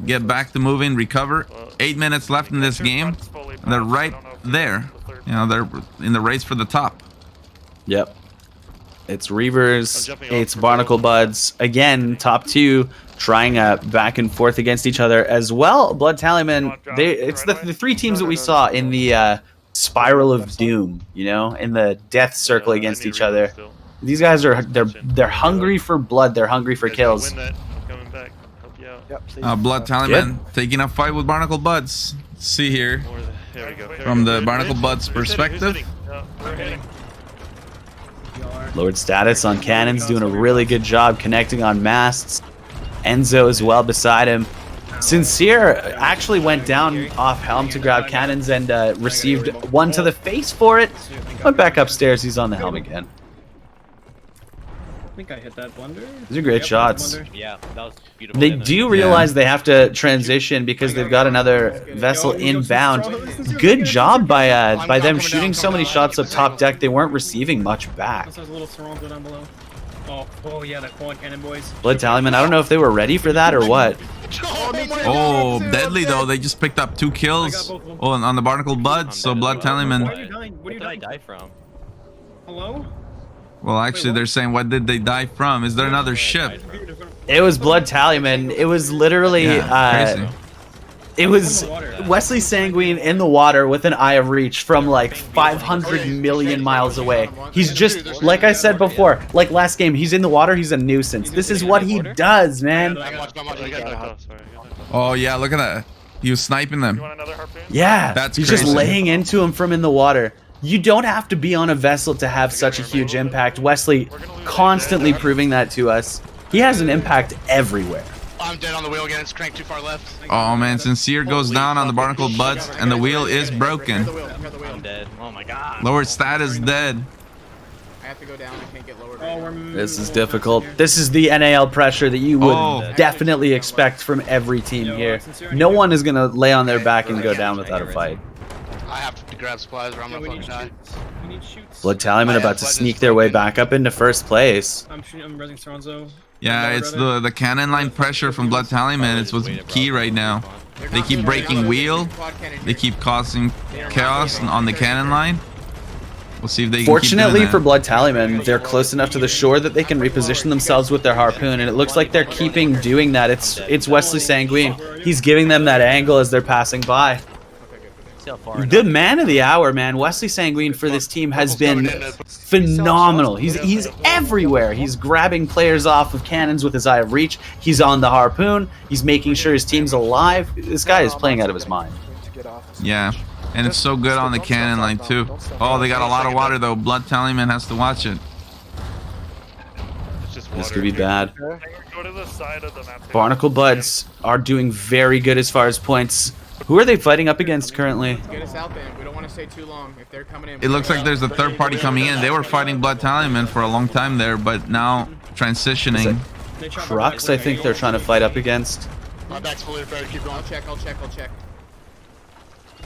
get back to moving, recover. 8 minutes left in this game, and they're right there. You know, they're in the race for the top. Yep. It's Reavers, it's Barnacle Buds. Again, top 2 trying back and forth against each other as well. Blood Tallyman, it's the 3 teams that we saw in the Spiral of Doom, you know, in the death circle against each other. These guys are they're hungry for blood, they're hungry for kills. Blood Tallyman taking a fight with Barnacle Buds. Let's see here from the Barnacle Buds perspective. Lord Status on cannons, doing a really good job connecting on masts. Enzo as well beside him. Sincere actually went down off helm to grab cannons and received 1 to the face for it. Went back upstairs, he's on the helm again. I think I hit that blunder. These are great shots. Yeah, that was beautiful. They do realize they have to transition because they've got another vessel inbound. Good job by them shooting so many shots up top deck. They weren't receiving much back. Oh yeah, the quad cannon boys. Blood Tallyman, I don't know if they were ready for that or what. Oh, deadly though. They just picked up 2 kills on the Barnacle Buds. So Blood Tallyman. Where did I die from? Hello? Well, actually, they're saying, what did they die from? Is there another ship? It was Blood Tallyman. It was literally, crazy. it was Wesley Sanguine in the water with an eye of reach from like 500 million miles away. He's just, like I said before, like last game, he's in the water, he's a nuisance. This is what he does, man. Oh, yeah, look at that. He was sniping them. Yeah, That's he's crazy. just laying into him from in the water. You don't have to be on a vessel to have such a huge impact. Wesley constantly proving that to us. He has an impact everywhere. I'm dead on the wheel again. It's cranked too far left. Oh, man, Sincere goes down on the barnacle butts, and the wheel is broken. I'm dead. Oh my god. Lower stat is dead. I have to go down. I can't get lowered. This is difficult. This is the NAL pressure that you would definitely expect from every team here. No one is going to lay on their back and go down without a fight. I have to grab supplies or I'm gonna fucking die. Blood Tallyman about to sneak their way back up into first place. I'm resing Stronzo. Yeah, it's the cannon line pressure from Blood Tallyman. It's what's key right now. They keep breaking wheel. They keep causing chaos on the cannon line. We'll see if they can Fortunately keep for doing Blood Tallyman, they're close enough to the shore that they can reposition themselves with their harpoon, and it looks like they're keeping doing that. It's Wesley Sanguine. He's giving them that angle as they're passing by. The man of the hour, man. Wesley Sanguine for this team has been phenomenal. He's everywhere. He's grabbing players off of cannons with his eye of reach. He's on the harpoon. He's making sure his team's alive. This guy is playing out of his mind. Yeah, and it's so good on the cannon line too. Oh, they got a lot of water though. Blood Tallyman has to watch it. This could be bad. Go to the side of the map. Barnacle Buds are doing very good as far as points. Who are they fighting up against currently? Get us out then. We don't want to stay too long. If they're coming in. It looks like there's a third party coming in. They were fighting Blood Tallyman for a long time there, but now transitioning. Crux, I think they're trying to fight up against. My back's fully repaired. Keep going. I'll check.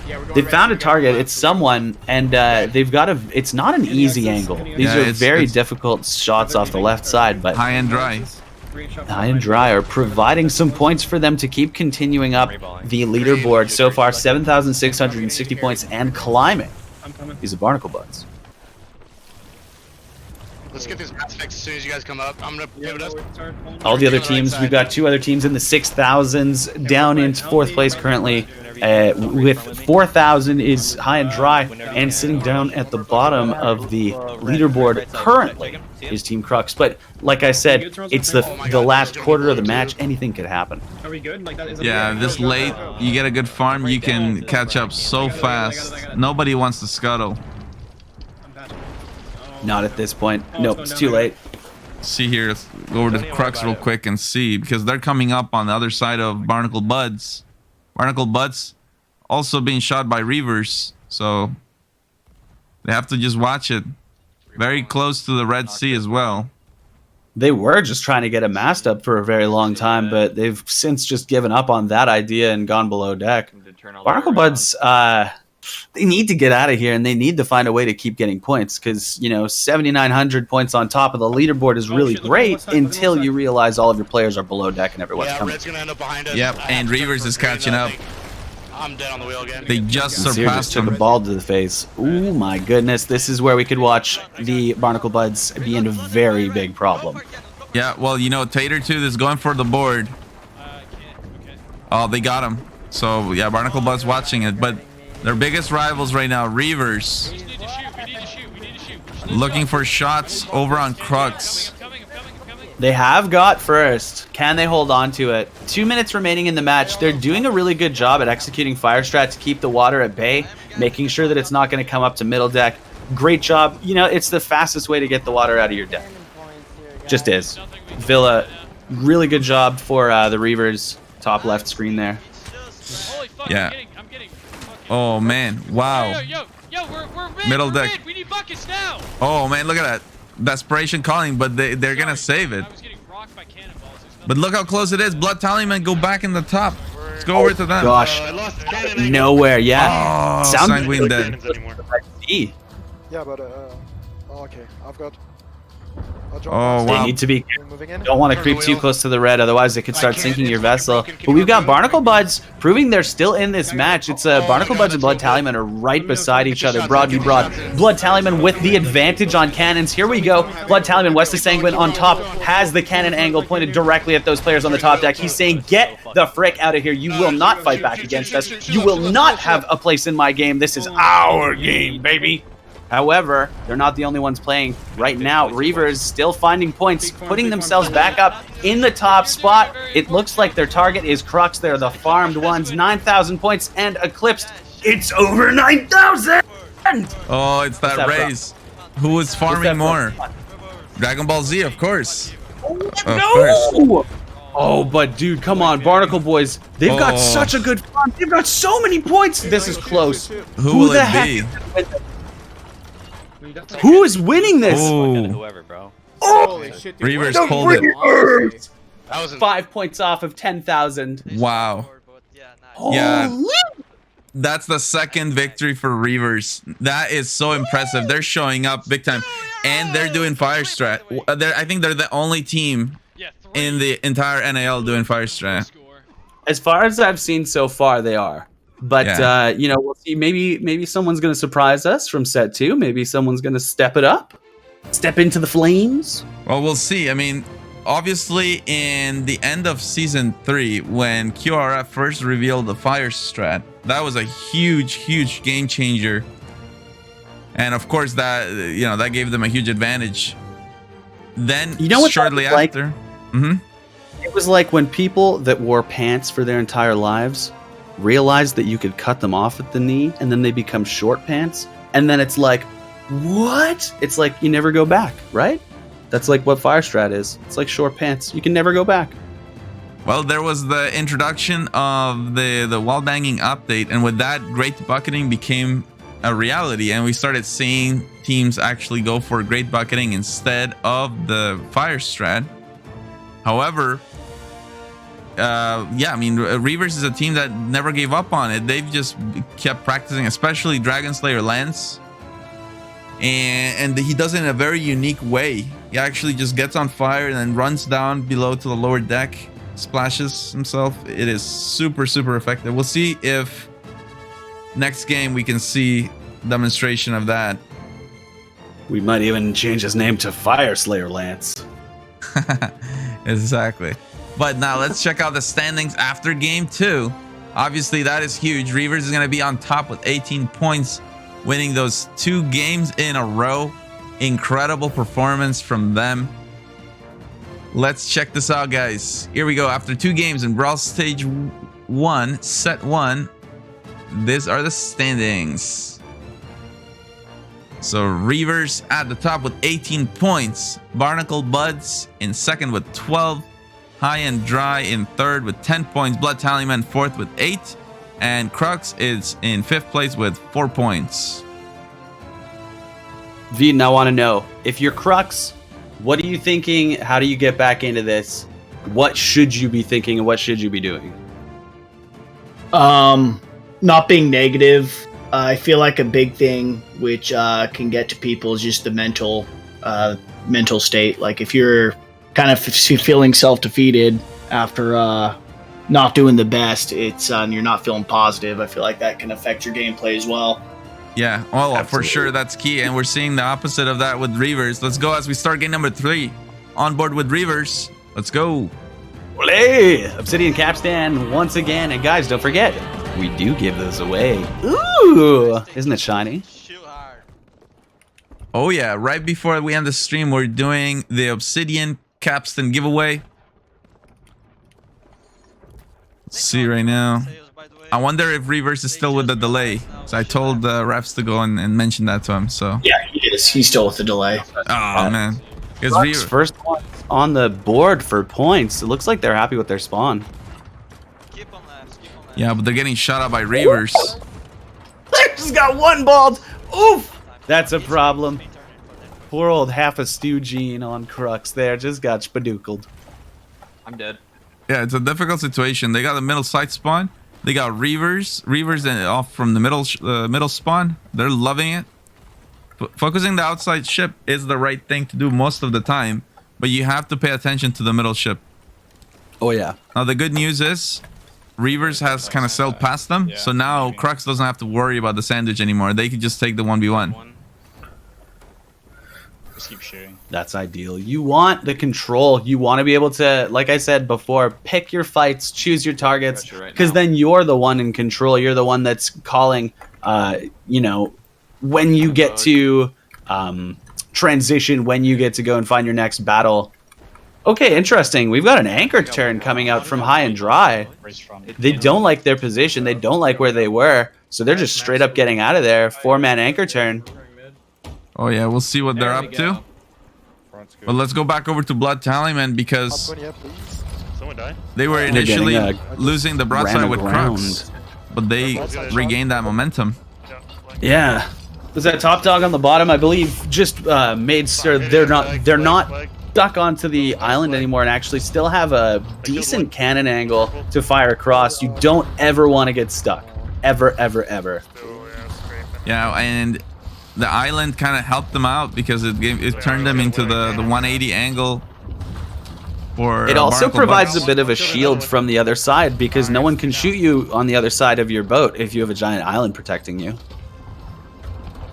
Yeah, we're going They right found a here. target. It's someone, and they've got a. It's not an easy angle. These are very difficult shots off the left side, but high and dry. High and Dry are providing some points for them to keep continuing up the leaderboard. So far, 7,660 points and climbing. These are Barnacle Buds. Let's get this match fixed as soon as you guys come up. I'm gonna pivot us. All the other teams, we've got two other teams in the 6,000s down in fourth place currently. With 4,000 is High and Dry, and sitting down at the bottom of the leaderboard currently is Team Crux. But like I said, it's the last quarter of the match. Anything could happen. Are we good? Like that is Yeah, this late, you get a good farm, you can catch up so fast. Nobody wants to scuttle. Not at this point. Nope, it's too late. See here, let's go over to Crux real quick and see, because they're coming up on the other side of Barnacle Buds. Barnacle Buds also being shot by Reavers, so they have to just watch it. Very close to the Red Sea as well. They were just trying to get it masked up for a very long time, but they've since just given up on that idea and gone below deck. Barnacle Buds, they need to get out of here, and they need to find a way to keep getting points, because, 7,900 points on top of the leaderboard is really great until you realize all of your players are below deck and everyone's coming. Red's gonna end up behind us. Yep, and Reavers is catching up. I'm dead on the wheel again. They just Sincere surpassed just took a them. ball to the face. Ooh, my goodness. This is where we could watch the Barnacle Buds be in a very big problem. Yeah, well, Tater Tooth is going for the board. Oh, they got him. So, yeah, Barnacle Bud's watching it, but their biggest rivals right now, Reavers. Looking for shots over on Crux. They have got first. Can they hold on to it? 2 minutes remaining in the match. They're doing a really good job at executing fire strat to keep the water at bay, making sure that it's not going to come up to middle deck. Great job. It's the fastest way to get the water out of your deck. Just is. Villa, really good job for the Reavers. Top left screen there. Yeah. Oh, man. Wow. Yo, we're Middle we're deck. mid. We need buckets now. Oh, man, look at that. Desperation calling, but they're going to save it. But look how close it is. Blood Tallyman go back in the top. Let's go over to them. Gosh. Nowhere, yeah. Oh, Sanguine dead. Yeah, but okay, I've got. Oh, They wow. need to be. Don't want to creep too close to the red, otherwise it could start sinking your vessel. But we've got Barnacle Buds proving they're still in this match. It's Barnacle Buds and Blood Tallyman are right beside each other, broad v broad. Blood Tallyman with the advantage on cannons. Here we go. Blood Tallyman, Wesley Sanguine on top, has the cannon angle pointed directly at those players on the top deck. He's saying, get the frick out of here. You will not fight back against us. You will not have a place in my game. This is our game, baby. However, they're not the only ones playing right now. Reavers still finding points, putting themselves back up in the top spot. It looks like their target is Crux. They're the farmed ones. 9,000 points and Eclipsed. It's over 9,000! Oh, it's that raise. Who is farming more? Dragon Ball Z, of course. No! Oh, but dude, come on, Barnacle Boys. They've got such a good farm. They've got so many points. This is close. Who will the it heck be? Who is winning this? Whoever, bro. Holy shit, dude. Reavers What? pulled it. Reavers! That was 5 points off of 10,000. Wow. Yeah. That's the second victory for Reavers. That is so impressive. They're showing up big time. And they're doing fire strat. I think they're the only team in the entire NAL doing fire strat. As far as I've seen so far, they are. But you know, we'll see. Maybe someone's gonna surprise us from set 2. Maybe someone's gonna step it up, step into the flames. Well, we'll see. I mean, obviously, in the end of season 3, when QRF first revealed the fire strat, that was a huge game changer. And of course, that that gave them a huge advantage. Then, shortly after, it was like when people that wore pants for their entire lives realized that you could cut them off at the knee and then they become short pants, and then it's like, what? It's like you never go back, right? That's like what fire strat is. It's like short pants. You can never go back. Well, there was the introduction of the wall banging update, and with that, great bucketing became a reality, and we started seeing teams actually go for great bucketing instead of the fire strat. However, I mean, Reavers is a team that never gave up on it. They've just kept practicing, especially Dragon Slayer Lance. And he does it in a very unique way. He actually just gets on fire and then runs down below to the lower deck, splashes himself. It is super effective. We'll see if next game we can see demonstration of that. We might even change his name to Fire Slayer Lance. Exactly. But now let's check out the standings after game 2. Obviously, that is huge. Reavers is going to be on top with 18 points, winning those 2 games in a row. Incredible performance from them. Let's check this out, guys. Here we go. After 2 games in Brawl Stage 1, Set 1, these are the standings. So Reavers at the top with 18 points. Barnacle Buds in second with 12. High and Dry in third with 10 points. Blood Tallyman fourth with 8. And Crux is in 5th place with 4 points. Veden, I want to know, if you're Crux, what are you thinking? How do you get back into this? What should you be thinking and what should you be doing? Not being negative. I feel like a big thing which can get to people is just the mental state. Like if you're kind of feeling self-defeated after not doing the best, it's you're not feeling positive. I feel like that can affect your gameplay as well. Yeah, well, for sure, that's key. And we're seeing the opposite of that with Reavers. Let's go as we start game number 3 on board with Reavers. Let's go. Olé! Obsidian Capstan once again. And guys, don't forget, we do give those away. Ooh! Isn't it shiny? Oh, yeah. Right before we end the stream, we're doing the Obsidian Capstan giveaway. Let's see right now. I wonder if Reavers is still with the delay. So I told the refs to go and mention that to him. So yeah, he is. He's still with the delay. Oh man, Crux first one on the board for points. It looks like they're happy with their spawn. Yeah, but they're getting shot out by Reavers. They just got one balled. Oof! That's a problem. Poor old half a stew gene on Crux there just got spadoodled. I'm dead. Yeah, it's a difficult situation. They got the middle side spawn. They got Reavers and off from the middle spawn. They're loving it. Focusing the outside ship is the right thing to do most of the time, but you have to pay attention to the middle ship. Oh yeah. Now the good news is Reavers has kind of sailed past them, so now Crux doesn't have to worry about the sandwich anymore. They can just take the 1v1. Just keep shooting. That's ideal. You want the control. You want to be able to, like I said before, pick your fights, choose your targets, because then you're the one in control. You're the one that's calling, you know, when you get to transition, when you get to go and find your next battle. Okay, interesting. We've got an anchor turn coming out from high and dry. They don't like their position. They don't like where they were. So they're just straight up getting out of there. 4-man anchor turn. Oh, yeah. We'll see what they're up to. But let's go back over to Blood Tallyman because they were initially losing the broadside with Crux. But they regained that momentum. Yeah. Was that top dog on the bottom? I believe just made sure they're not stuck onto the island anymore and actually still have a decent cannon angle to fire across. You don't ever want to get stuck. Ever, ever, ever. Yeah, and the island kind of helped them out because it turned them into the 180 angle. It also provides a bit of a shield from the other side because no one can shoot you on the other side of your boat if you have a giant island protecting you.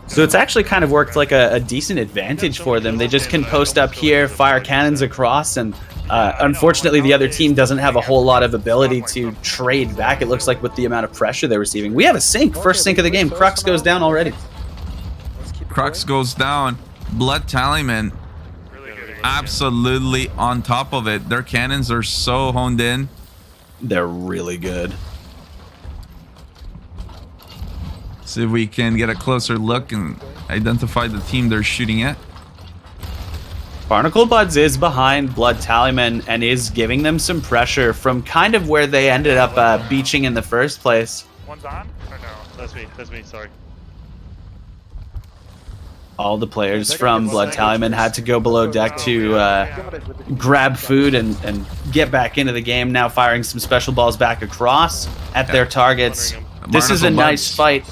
So it's actually kind of worked like a decent advantage for them. They just can post up here, fire cannons across, and unfortunately the other team doesn't have a whole lot of ability to trade back, it looks like, with the amount of pressure they're receiving. We have a sink, first sink of the game. Crux goes down already. Crux goes down. Blood Tallyman absolutely on top of it. Their cannons are so honed in. They're really good. See if we can get a closer look and identify the team they're shooting at. Barnacle Buds is behind Blood Tallyman and is giving them some pressure from kind of where they ended up beaching in the first place. One's on? Or no? That's me, sorry. All the players from Blood Tallyman had to go below deck to grab food and get back into the game. Now firing some special balls back across at their targets. This is a nice fight.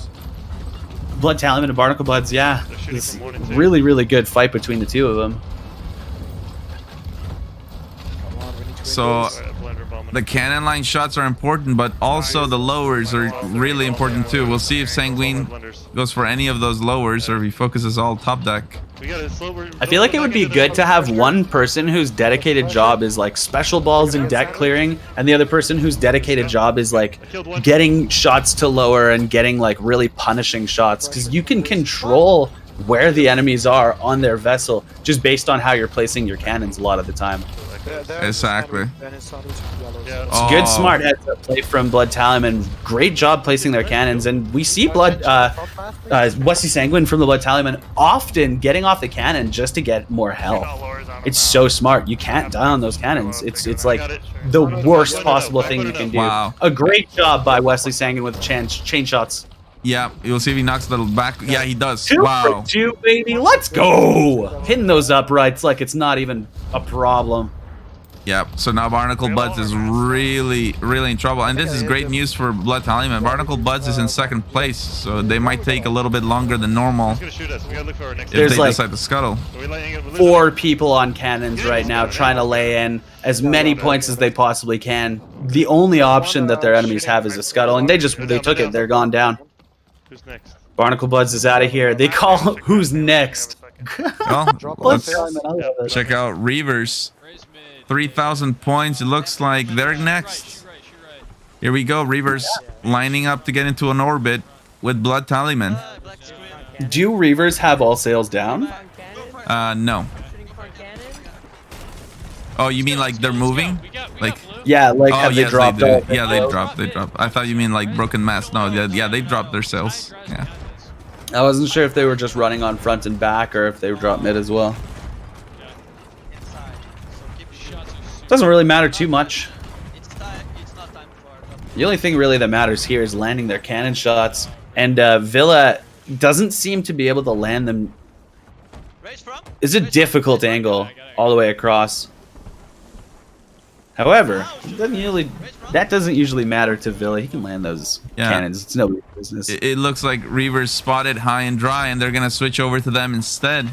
Blood Tallyman and Barnacle Buds, yeah. This is really, really good fight between the two of them. So the cannon line shots are important, but also the lowers are really important too. We'll see if Sanguine goes for any of those lowers or if he focuses all top deck. I feel like it would be good to have one person whose dedicated job is like special balls and deck clearing, and the other person whose dedicated job is like getting shots to lower and getting like really punishing shots, because you can control where the enemies are on their vessel just based on how you're placing your cannons a lot of the time. Exactly. It's good, smart heads up play from Blood Tallyman. Great job placing their cannons, and we see Wesley Sanguine from the Blood Tallyman often getting off the cannon just to get more health. It's so smart. You can't die on those cannons. It's like the worst possible thing you can do. Wow. A great job by Wesley Sanguine with chain shots. Yeah, you'll see if he knocks the back. Yeah, he does. 2 Wow. for 2, baby. Let's go. Hitting those uprights like it's not even a problem. Yep, so now Barnacle Buds is really, really in trouble. And this is great news for Blood Tallyman. Barnacle Buds is in second place, so they might take a little bit longer than normal if they decide to scuttle. 4 people on cannons right now trying to lay in as many points as they possibly can. The only option that their enemies have is a scuttle, and they took it. They're gone down. Who's next? Barnacle Buds is out of here. They call who's next. Well, let's check out Reavers. 3,000 points. It looks like they're next. Here we go. Reavers lining up to get into an orbit with Blood Tallyman. Do Reavers have all sails down? No. Oh, you mean like they're moving? Like yeah, like have they dropped? Yeah, they dropped. I thought you mean like broken mast. No, yeah, they dropped their sails. Yeah. I wasn't sure if they were just running on front and back or if they dropped mid as well. Doesn't really matter too much. The only thing really that matters here is landing their cannon shots, and Villa doesn't seem to be able to land them. It's a difficult angle all the way across. However, that doesn't usually matter to Villa. He can land those cannons. It's nobody's business. It looks like Reavers spotted high and dry, and they're gonna switch over to them instead.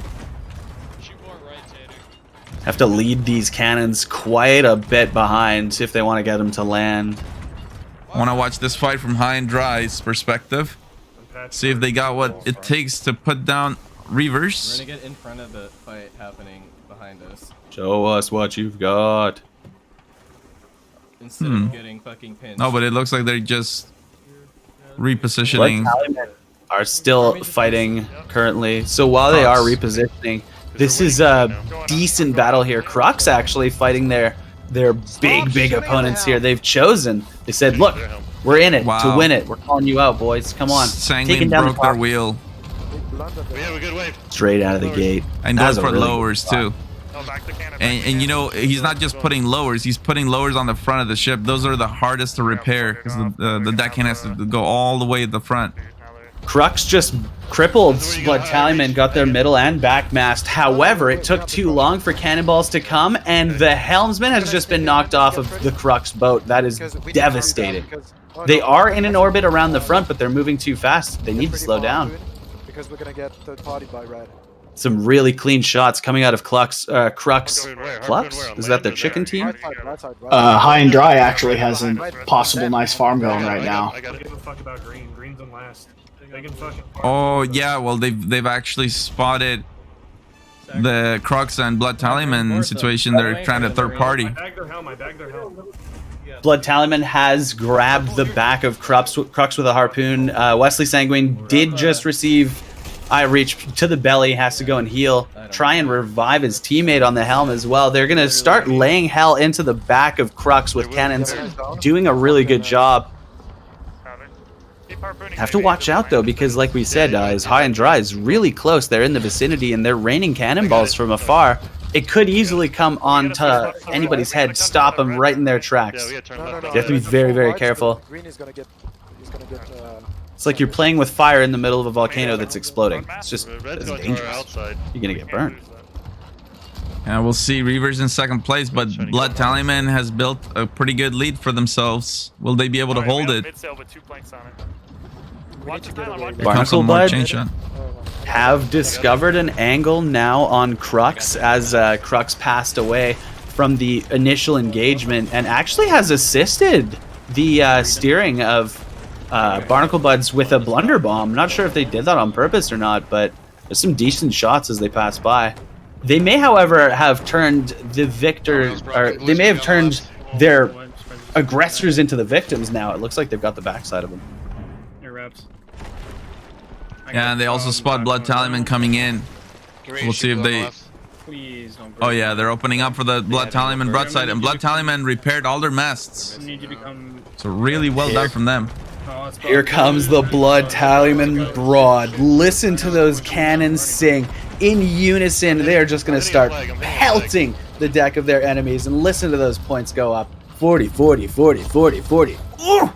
Have to lead these cannons quite a bit behind if they want to get them to land. Want to watch this fight from high and dry's perspective. See if they got what it takes to put down Reavers. We're gonna get in front of the fight happening behind us. Show us what you've got. Instead of getting fucking pinned. No, but it looks like they're just repositioning. Are still fighting currently. So while they are repositioning, this is a decent battle here. Crux actually fighting their big opponents here. They've chosen. They said, look, we're in it to win it. We're calling you out, boys. Come on. Sanguine broke their wheel. We have a good wave. Straight out of the gate. And goes for lowers too. And you know, he's not just putting lowers, he's putting lowers on the front of the ship. Those are the hardest to repair because the deckhand has to go all the way at the front. Crux just crippled Blood Tallyman, got their middle and back mast. However, it took too long for cannonballs to come, and the helmsman has just been knocked off of the Crux boat. That is devastating. They are in an orbit around the front, but they're moving too fast. They need to slow down. Because we're gonna get third-party by red. Some really clean shots coming out of Crux. Crux? Is that their chicken team? High and Dry actually has a possible nice farm going right now. I don't give a fuck about green. Green's in last. They can fucking Oh yeah, well they've actually spotted the Crux and Blood Tallyman situation. They're trying to third party. I bagged their helm. Blood Tallyman has grabbed the back of Crux with a harpoon. Wesley Sanguine did just receive eye reach to the belly, has to go and heal. Try and revive his teammate on the helm as well. They're going to start laying hell into the back of Crux with cannons, doing a really good job. Have to watch out though, because like we said, his high and dry is really close. They're in the vicinity and they're raining cannonballs from afar. It could easily come onto anybody's head, stop them right in their tracks. You have to be very careful. It's like you're playing with fire in the middle of a volcano that's exploding. It's just it's dangerous. You're gonna get burned. And we'll see Reavers in second place, but Blood Tallyman has built a pretty good lead for themselves. Will they be able to hold it? Barnacle Bud have discovered an angle now on Crux as Crux passed away from the initial engagement and actually has assisted the steering of Barnacle Buds with a blunder bomb. Not sure if they did that on purpose or not, but there's some decent shots as they pass by. They may, however, have turned the victor, or they may have turned their aggressors into the victims now. It looks like they've got the backside of them. Yeah, and they also spot Blood Tallyman coming in. We'll see if they... Oh yeah, they're opening up for the Blood Tallyman broadside, and Blood Tallyman repaired all their masts. So really well done from them. Here comes the Blood Tallyman broad. Listen to those cannons sing. In unison, they're just going to start pelting the deck of their enemies, and listen to those points go up. 40, 40, 40, 40, 40. Ooh!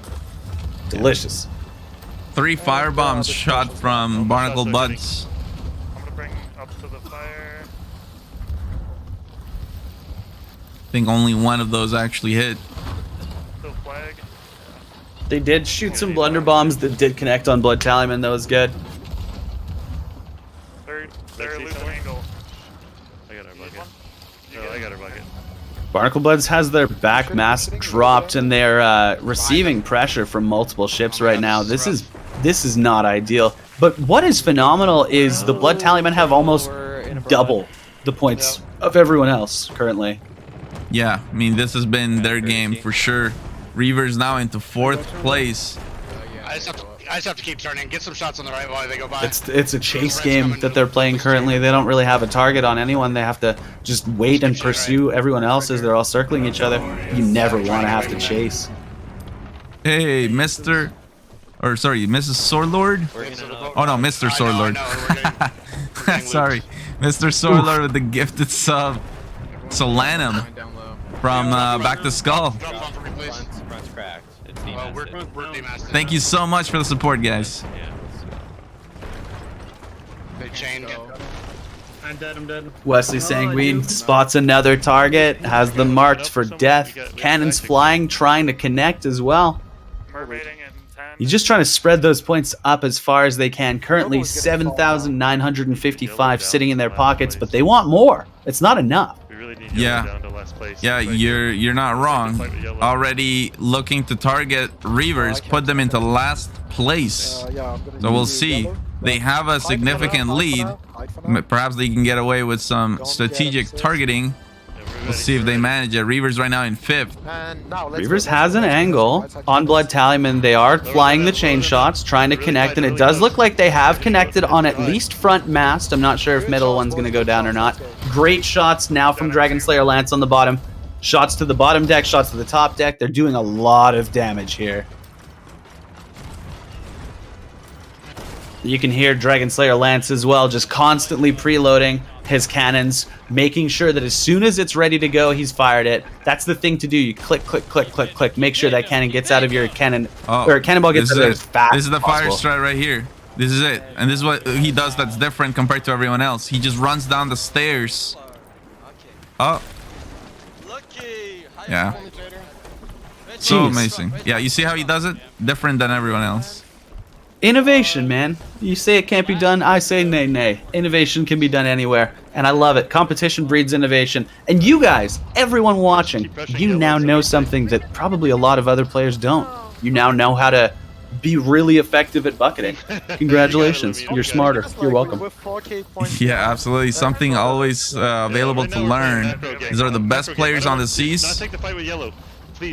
Delicious. 3 fire bombs shot from Barnacle Buds. I'm gonna bring up to the fire. I think only one of those actually hit. Still flag. They did shoot some blunder bombs that did connect on Blood Tallyman. That was good. They're losing angle. I got our bucket. No, I got our bucket. Barnacle Buds has their back mast dropped, and they're receiving pressure from multiple ships right now. This is not ideal. But what is phenomenal is the Blood Tallyman have almost double the points of everyone else currently. Yeah, I mean, this has been their game for sure. Reavers now into 4th place. I just have to keep turning, get some shots on the right while they go by. It's a chase game that they're playing currently. They don't really have a target on anyone. They have to just wait and pursue everyone else as they're all circling each other. You never want to have to chase. Hey, Mr. Or sorry, Mrs. Swordlord? Oh no, Mr. Swordlord. Sorry, Mr. Swordlord with the gifted sub. Solanum from Back to Skull. Thank you so much for the support, guys. They chained. I'm dead. Wesley Sanguine spots another target, has them marked for death. Cannons flying, trying to connect as well. He's just trying to spread those points up as far as they can. Currently 7,955 sitting in their pockets, but they want more. It's not enough. Yeah, you're not wrong. Already looking to target Reavers, put them into last place. So we'll see. They have a significant lead. Perhaps they can get away with some strategic targeting. We'll see if they manage it. Reavers right now in 5th. Reavers has an angle on Blood Tallyman. They are flying the chain shots, trying to connect, and it does look like they have connected on at least front mast. I'm not sure if middle one's going to go down or not. Great shots now from Dragon Slayer Lance on the bottom. Shots to the bottom deck, shots to the top deck. They're doing a lot of damage here. You can hear Dragon Slayer Lance as well, just constantly preloading his cannons, making sure that as soon as it's ready to go, he's fired it. That's the thing to do. You click, click, click, click, click. Make sure that cannon gets out of your cannon, or cannonball gets out of it as fast. This is the fire strike right here. This is it, and this is what he does that's different compared to everyone else. He just runs down the stairs. Oh, yeah, so amazing. Yeah, you see how he does it? Different than everyone else. Innovation, man. You say it can't be done, I say nay, nay. Innovation can be done anywhere, and I love it. Competition breeds innovation. And you guys, everyone watching, you now know something that probably a lot of other players don't. You now know how to be really effective at bucketing. Congratulations. You're smarter. You're welcome. Yeah, absolutely. Something always available to learn. These are the best players on the seas.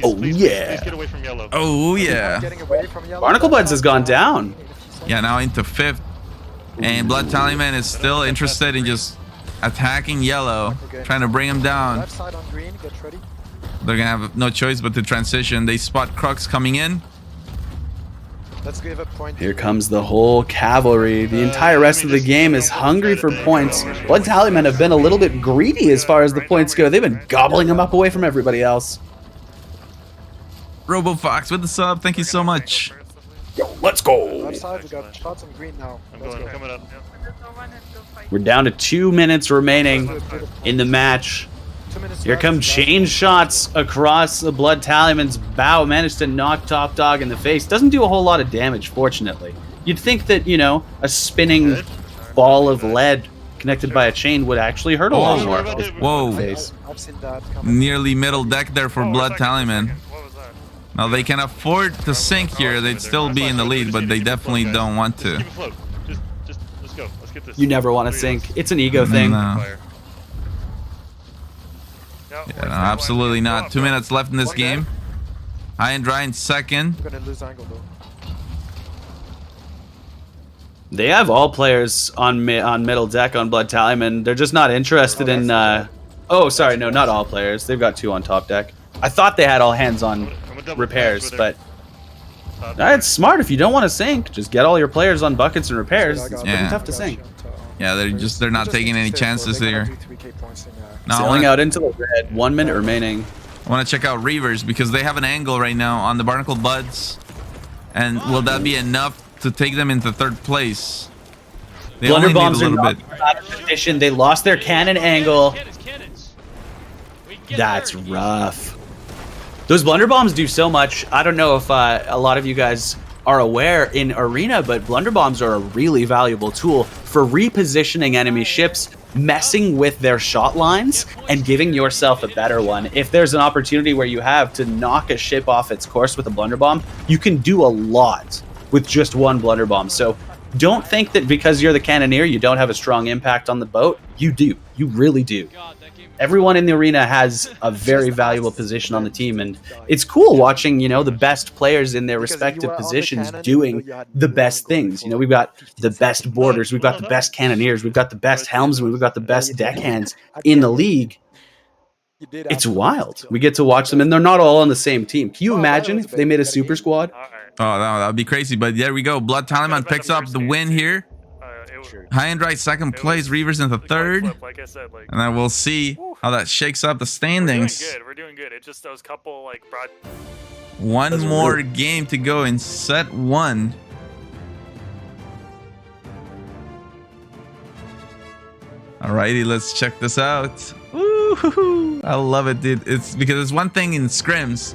Oh yeah. Oh yeah. Barnacle Buds has gone down. Yeah, now into 5th. And Blood Tallyman is still interested in just attacking yellow, trying to bring him down. They're gonna have no choice but to transition. They spot Crux coming in. Let's give a point. Here comes the whole cavalry. The entire rest of the game is hungry for points. Blood Tallyman have been a little bit greedy as far as the points go. They've been gobbling them up away from everybody else. RoboFox with the sub, thank you so much. Yo, let's go. Left side, we got shots on green now. Coming up. We're down to 2 minutes remaining in the match. Here come chain shots across the Blood Tallyman's bow. Managed to knock Top Dog in the face. Doesn't do a whole lot of damage, fortunately. You'd think that, you know, a spinning ball of lead connected by a chain would actually hurt a lot more. Whoa. I've seen that coming. Nearly middle deck there for Blood Tallyman. Now they can afford to sink here. They'd still be in the lead, but they definitely don't want to. Just let's go. Let's get this. You never want to sink. It's an ego thing. No. Yeah, no, absolutely not. 2 minutes left in this game. High and Dry in 2nd. We're gonna lose angle though. They have all players on middle deck on Blood Tallyman. They're just not interested in... oh, sorry. No, not all players. They've got 2 on top deck. I thought they had all hands on repairs, but... It's smart. If you don't want to sink, just get all your players on buckets and repairs. It's pretty tough to sink. Yeah, they're not taking any chances here. Now Sailing out into the red. 1 minute remaining. I want to check out Reavers because they have an angle right now on the Barnacle Buds. And will that be enough to take them into 3rd place? They only need a little bit. They lost their cannon angle. That's rough. Those blunder bombs do so much. I don't know if a lot of you guys are aware in Arena, but blunder bombs are a really valuable tool for repositioning enemy ships, messing with their shot lines, and giving yourself a better one. If there's an opportunity where you have to knock a ship off its course with a blunder bomb, you can do a lot with just one blunder bomb. So don't think that because you're the cannoneer, you don't have a strong impact on the boat. You do. You really do. Everyone in the arena has a very valuable position on the team, and it's cool watching, you know, the best players in their respective positions doing the best things. You know, we've got the best boarders, we've got the best cannoneers, we've got the best helmsmen, we've got the best deckhands in the league. It's wild. We get to watch them, and they're not all on the same team. Can you imagine if they made a super sguad? Oh, that would be crazy, but there we go. Blood Tallyman picks up the win here. High and Dry 2nd place, Reavers into 3rd, and then we'll see how that shakes up the standings. We're doing good. It's just those couple like broad. One more game to go in set 1. Alrighty, let's check this out. Woo-hoo-hoo. I love it, dude. It's because it's one thing in scrims,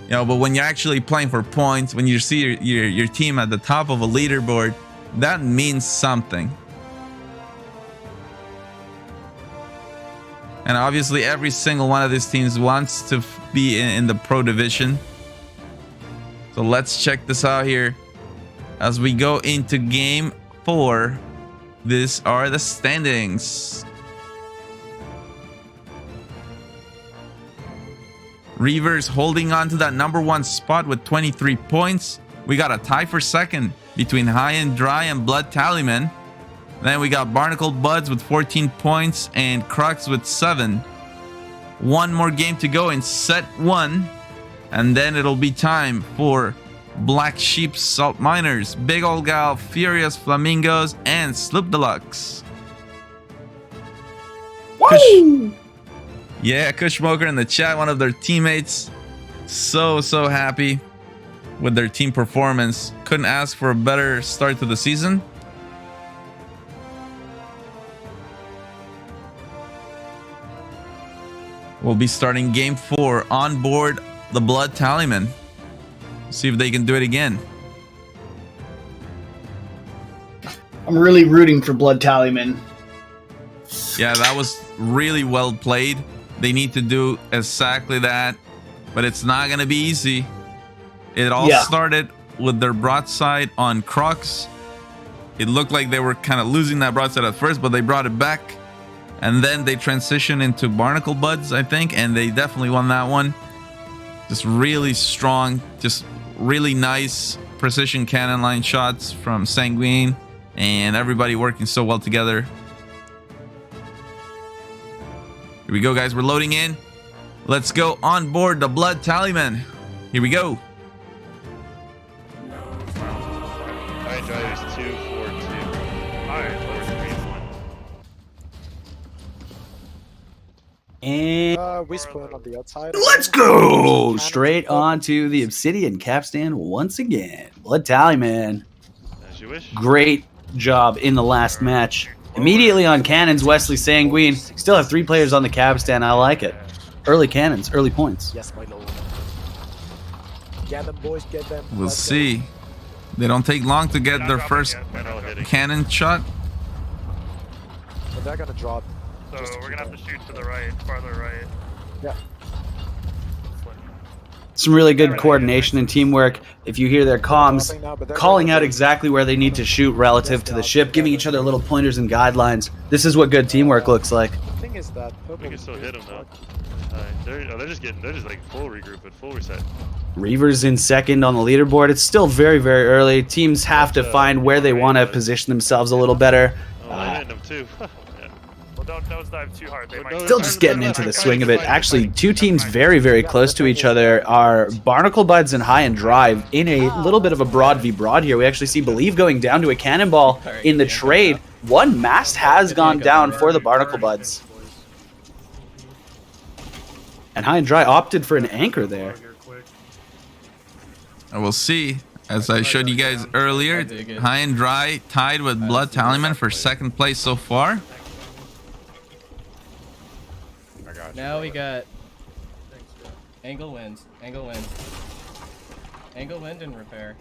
you know, but when you're actually playing for points, when you see your team at the top of a leaderboard, that means something. And obviously, every single one of these teams wants to be in the pro division. So let's check this out here as we go into game 4. These are the standings. Reavers holding on to that #1 spot with 23 points. We got a tie for second between High and Dry and Blood Tallyman. Then we got Barnacle Buds with 14 points and Crux with 7. One more game to go in set 1. And then it'll be time for Black Sheep Salt Miners, Big Ol' Gal, Furious Flamingos, and Sloop Deluxe. Woo! Yeah, Kushmoker in the chat, one of their teammates. So happy with their team performance. Couldn't ask for a better start to the season. We'll be starting game 4 on board the Blood Tallyman. See if they can do it again. I'm really rooting for Blood Tallyman. Yeah, that was really well played. They need to do exactly that, but it's not going to be easy. It all started with their broadside on Crux. It looked like they were kind of losing that broadside at first, but they brought it back. And then they transitioned into Barnacle Buds, I think, and they definitely won that one. Just really strong, just really nice precision cannon line shots from Sanguine, and everybody working so well together. Here we go, guys. We're loading in. Let's go on board the Blood Tallyman. Here we go. Alright, drivers 2, 4, 2. Alright, where's the green one? And we spawn on the outside. let's go straight on to the Obsidian capstan once again. Blood Tallyman. As you wish. Great job in the last match. Immediately on cannons, Wesley Sanguine. Still have 3 players on the capstan. I like it. Early cannons, early points. Yes, my lord. Get them, boys, get them. We'll see. They don't take long to get their first cannon shot. But they're gonna drop. So we're gonna have to shoot to the right, farther right. Yeah. Some really good coordination and teamwork. If you hear their comms calling out exactly where they need to shoot relative to the ship, giving each other little pointers and guidelines. This is what good teamwork looks like. The thing is that We can still hit them though. They're just like full regroup and full reset. Reavers in second on the leaderboard. It's still very, very early. Teams have to find where they want to position themselves a little better. I'm hitting them too. Well, don't nosedive too hard. They might Still just getting into the swing of it. Actually, 2 teams very, very close to each other are Barnacle Buds and High and Drive in a little bit of a broad v broad here. We actually see Believe going down to a cannonball in the trade. One mast has gone down for the Barnacle Buds. And High and Dry opted for an anchor there. And we'll see. As I showed you guys earlier, High and Dry tied with Blood Tallyman for second place so far. Now we got angle wind, angle wind, angle wind and repair.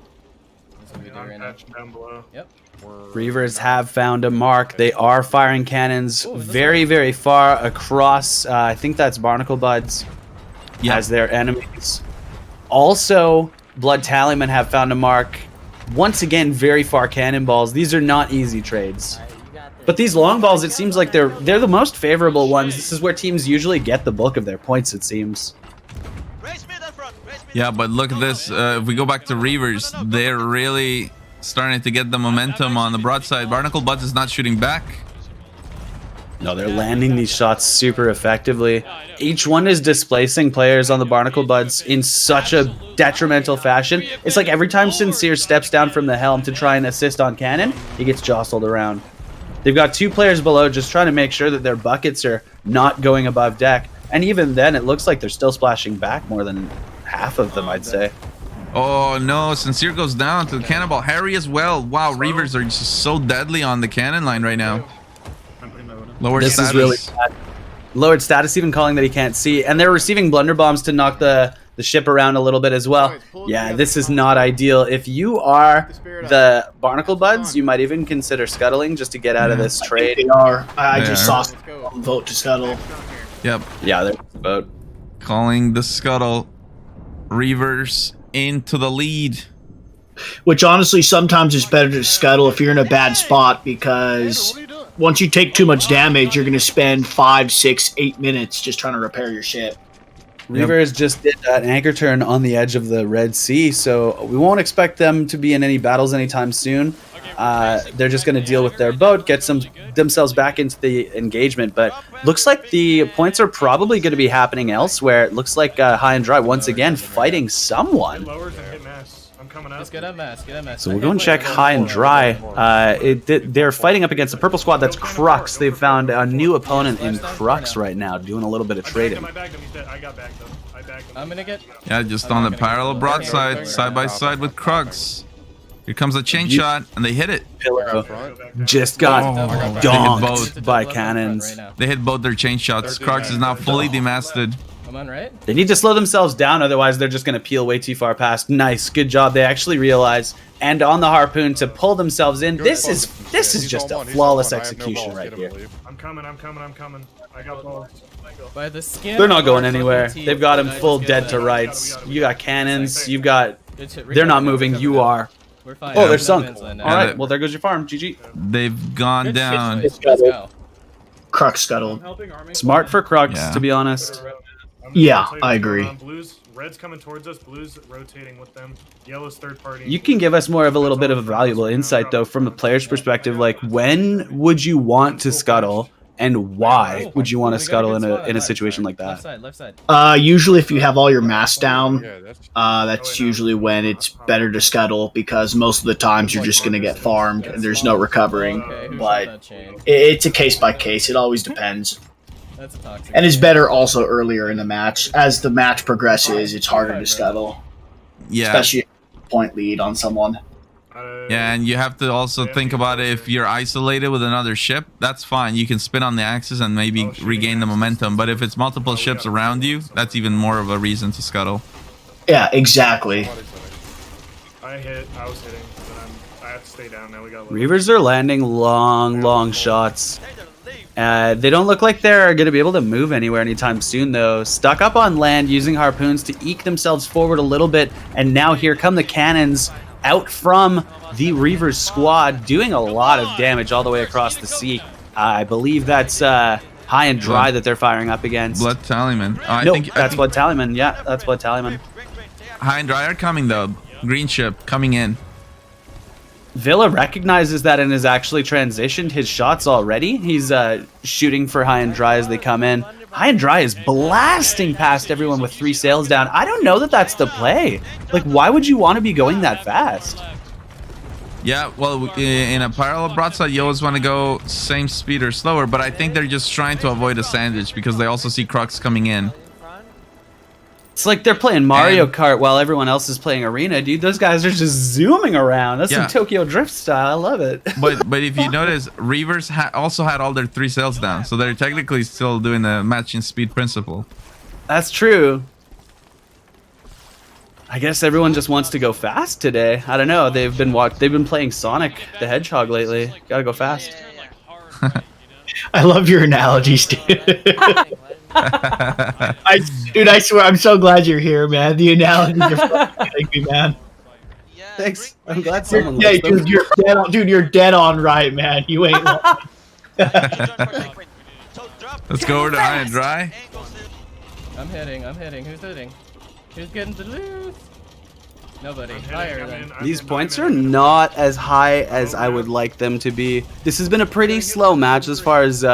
That's what we do right now. Down below. Yep. Reavers have found a mark. They are firing cannons very, very far across. I think that's Barnacle Buds as their enemies. Also, Blood Tallyman have found a mark. Once again, very far cannonballs. These are not easy trades. But these long balls, it seems like they're the most favorable ones. This is where teams usually get the bulk of their points, it seems. Yeah, but look at this. If we go back to Reavers, they're really starting to get the momentum on the broadside. Barnacle Buds is not shooting back. No, they're landing these shots super effectively. Each one is displacing players on the Barnacle Buds in such a detrimental fashion. It's like every time Sincere steps down from the helm to try and assist on cannon, he gets jostled around. They've got 2 players below just trying to make sure that their buckets are not going above deck. And even then, it looks like they're still splashing back more than half of them, I'd say. Oh no, Sincere goes down to the cannonball. Harry as well. Wow, Reavers are just so deadly on the cannon line right now. Lower this status. is really bad. Lowered status, even calling that he can't see, and they're receiving blunder bombs to knock the ship around a little bit as well. Yeah, this is not ideal. If you are the Barnacle Buds, you might even consider scuttling just to get out of this trade. They are. I just saw someone vote to scuttle. Yep. Yeah, they're boat. Calling the scuttle. Reavers into the lead. Which honestly, sometimes it's better to scuttle if you're in a bad spot, because once you take too much damage, you're going to spend 5, 6, 8 minutes just trying to repair your ship. Reavers just did an anchor turn on the edge of the Red Sea, so we won't expect them to be in any battles anytime soon. They're just going to deal with their boat, get themselves back into the engagement, but looks like the points are probably going to be happening elsewhere. It looks like High and Dry once again fighting someone. Just get a mask, get a mask. So we'll go and check High and Dry. They're fighting up against a purple squad that's Crux. They've found a new opponent in Crux right now, doing a little bit of trading. I'm gonna get. Yeah, just on the parallel broadside, side by side with Crux. Here comes a chain shot, and they hit it. Just got donked by cannons. They hit both their chain shots. Crux is now fully demasted. I'm on right. They need to slow themselves down, otherwise they're just going to peel way too far past. Nice, good job. They actually realize, and on the harpoon to pull themselves in. This is just a flawless execution right here. I'm coming. I got balls. By the skin. They're not going anywhere. They've got him full dead to rights. You got cannons. You've got. They're not moving. You are. We're fine. Oh, they're sunk. All right. Well, there goes your farm. GG. They've gone down. Crux scuttled. Smart for Crux, to be honest. Yeah, I agree. Blues, red's coming towards us. Blues rotating with them. Yellow's third party. You can give us more of a little bit of a valuable insight, though, from the player's perspective. Like, when would you want to scuttle, and why would you want to scuttle in a situation like that? Left side. Usually, if you have all your mass down, that's usually when it's better to scuttle, because most of the times you're just going to get farmed and there's no recovering. But it's a case by case. It always depends. That's toxic. And it's better also earlier in the match. As the match progresses, it's harder to scuttle. Yeah. Especially point lead on someone. Yeah, and you have to also think about it. If you're isolated with another ship, that's fine. You can spin on the axis and maybe regain the momentum. But if it's multiple ships around you, that's even more of a reason to scuttle. Yeah, exactly. I was hitting, but I have to stay down now. We got Reavers are landing long shots. They don't look like they're going to be able to move anywhere anytime soon, though. Stuck up on land, using harpoons to eke themselves forward a little bit. And now here come the cannons out from the Reavers squad, doing a lot of damage all the way across the sea. I believe that's High and Dry that they're firing up against. Blood Tallyman. That's Blood Tallyman. Yeah, that's Blood Tallyman. High and Dry are coming, though. Green ship coming in. Villa recognizes that and has actually transitioned his shots already. He's shooting for High and Dry as they come in. High and Dry is blasting past everyone with 3 sails down. I don't know that that's the play. Like, why would you want to be going that fast? Yeah, well, in a parallel broadside, you always want to go same speed or slower, but I think they're just trying to avoid a sandwich because they also see Crux coming in. It's like they're playing Mario Kart while everyone else is playing Arena, dude. Those guys are just zooming around. That's some Tokyo Drift style. I love it. But if you notice, Reavers also had all their 3 sails down, so they're technically still doing the matching speed principle. That's true. I guess everyone just wants to go fast today. I don't know. They've been playing Sonic the Hedgehog lately. Gotta go fast. I love your analogies, dude. Dude, I swear, I'm so glad you're here, man. The analogies are fucking making me, man. Thanks. I'm glad someone. Yeah, dude, you're dead on. Dude, you're dead on right, man. You ain't. Let's go over to High and Dry. I'm hitting. Who's hitting? Who's getting the loot? Nobody. Higher than. These points are not as high as I would like them to be. This has been a pretty slow match as far as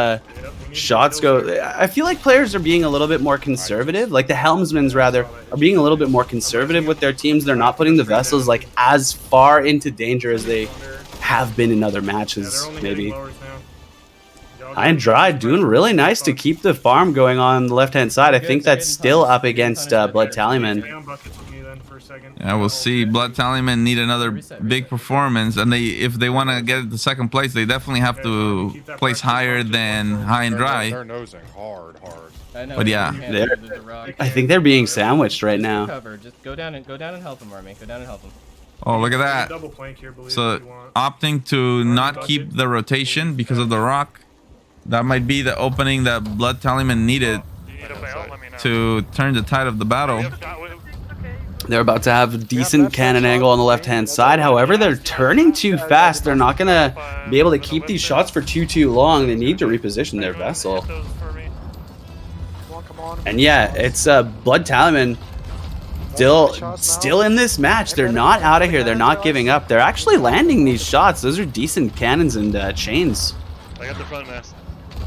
shots go. I feel like players are being a little bit more conservative. Like the helmsmen, rather, are being a little bit more conservative with their teams. They're not putting the vessels like as far into danger as they have been in other matches, maybe. High and Dry doing really nice to keep the farm going on the left-hand side. I think that's still up against Blood Tallyman. second. Yeah, we'll see. Blood Tallyman need another big performance, and if they want to get the second place, they definitely have to place higher than High and Dry. They're nosing hard. But yeah, I think they're being sandwiched right now. Just go down and help them, Army. Go down and help them. Oh, look at that. Double plank here, believe So if you want. opting to not keep the rotation because of the rock, that might be the opening that Blood Tallyman needed to turn the tide of the battle. They're about to have a decent cannon angle on the left-hand side. However, they're turning too fast. They're not going to be able to keep these shots for too long. They need to reposition their vessel. And yeah, it's Blood Tallyman still in this match. They're not out of here. They're not giving up. They're actually landing these shots. Those are decent cannons and chains. I got the front mast.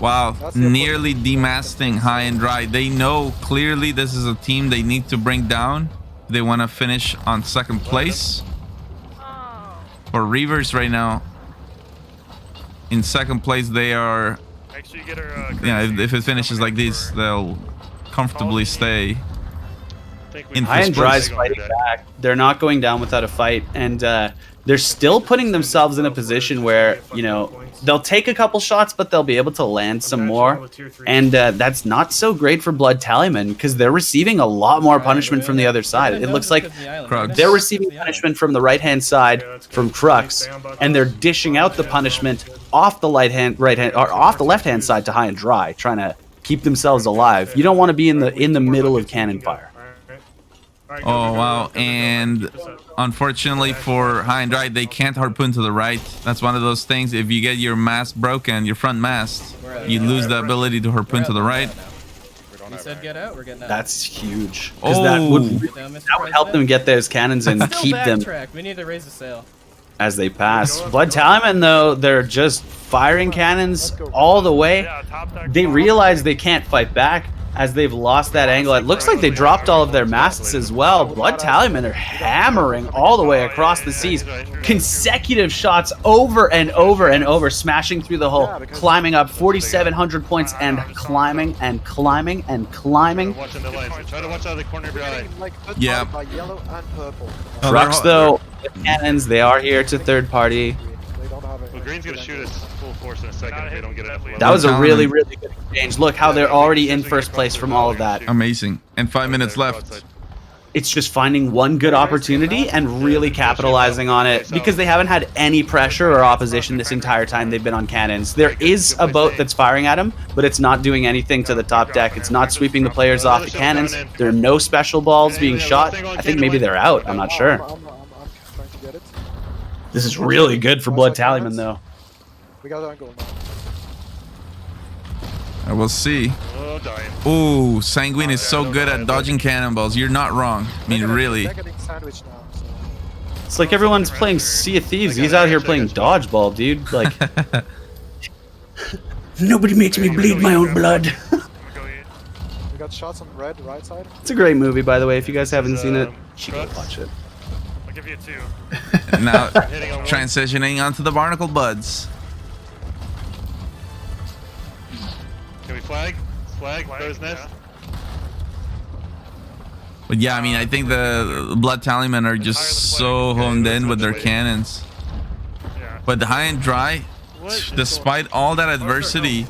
Wow, nearly demasting High and Dry. They know clearly this is a team they need to bring down. They want to finish on second place. For Reavers right now, in second place, they are. Make sure you get her. Yeah, if it finishes like this, they'll comfortably stay in High and first Dry's place. fighting back. They're not going down without a fight, and they're still putting themselves in a position where, you know, they'll take a couple shots, but they'll be able to land some more. And that's not so great for Blood Tallyman because they're receiving a lot more punishment from the other side. It looks like they're receiving punishment from the right-hand side from Crux, and they're dishing out the punishment off the off the left-hand side to High and Dry, trying to keep themselves alive. You don't want to be in the middle of cannon fire. Oh wow, and unfortunately for High and Dry, they can't harpoon to the right. That's one of those things. If you get your mast broken, your front mast, you lose the ability to harpoon to the right. You said get out, we're getting out. That's huge. Because that would help them get those cannons and keep them We need to raise the sail. as they pass. Blood Tallyman, though, they're just firing cannons all the way. They realize they can't fight back as they've lost that angle. It looks like they dropped all of their masts as well. Blood Tallyman are hammering all the way across the seas. Consecutive shots over and over and over, smashing through the hull, climbing up 4,700 points and climbing and climbing and climbing. Watching the lines. Try to watch out of the corner of your eye. Yeah. Yellow and purple. Crux, though, with cannons, they are here to third party. Well, Green's gonna shoot us full force in a second if they don't get enough level. That was a really, really good exchange. Look how they're already in first place from all of that. Amazing. And 5 minutes left. It's just finding one good opportunity and really capitalizing on it because they haven't had any pressure or opposition this entire time they've been on cannons. There is a boat that's firing at them, but it's not doing anything to the top deck. It's not sweeping the players off the cannons. There are no special balls being shot. I think maybe they're out. I'm not sure. This is really good for Blood Tallyman, though. We got angle now. I will see. Oh, dying. Ooh, Sanguine is so good at dodging cannonballs. You're not wrong. I mean, really. They're getting sandwiched now. So. It's like everyone's playing Sea of Thieves. He's out here playing dodgeball, dude. Like, nobody makes me bleed my own blood. We got shots on red, right side. It's a great movie, by the way. If you guys haven't seen it, you should go watch it. I'll give you a 2. Now, transitioning onto the Barnacle Buds. Can we flag? Flag? Crow's nest? But yeah, I mean, I think the Blood Tallyman are just so honed in with their cannons. But the High and Dry, despite all that adversity,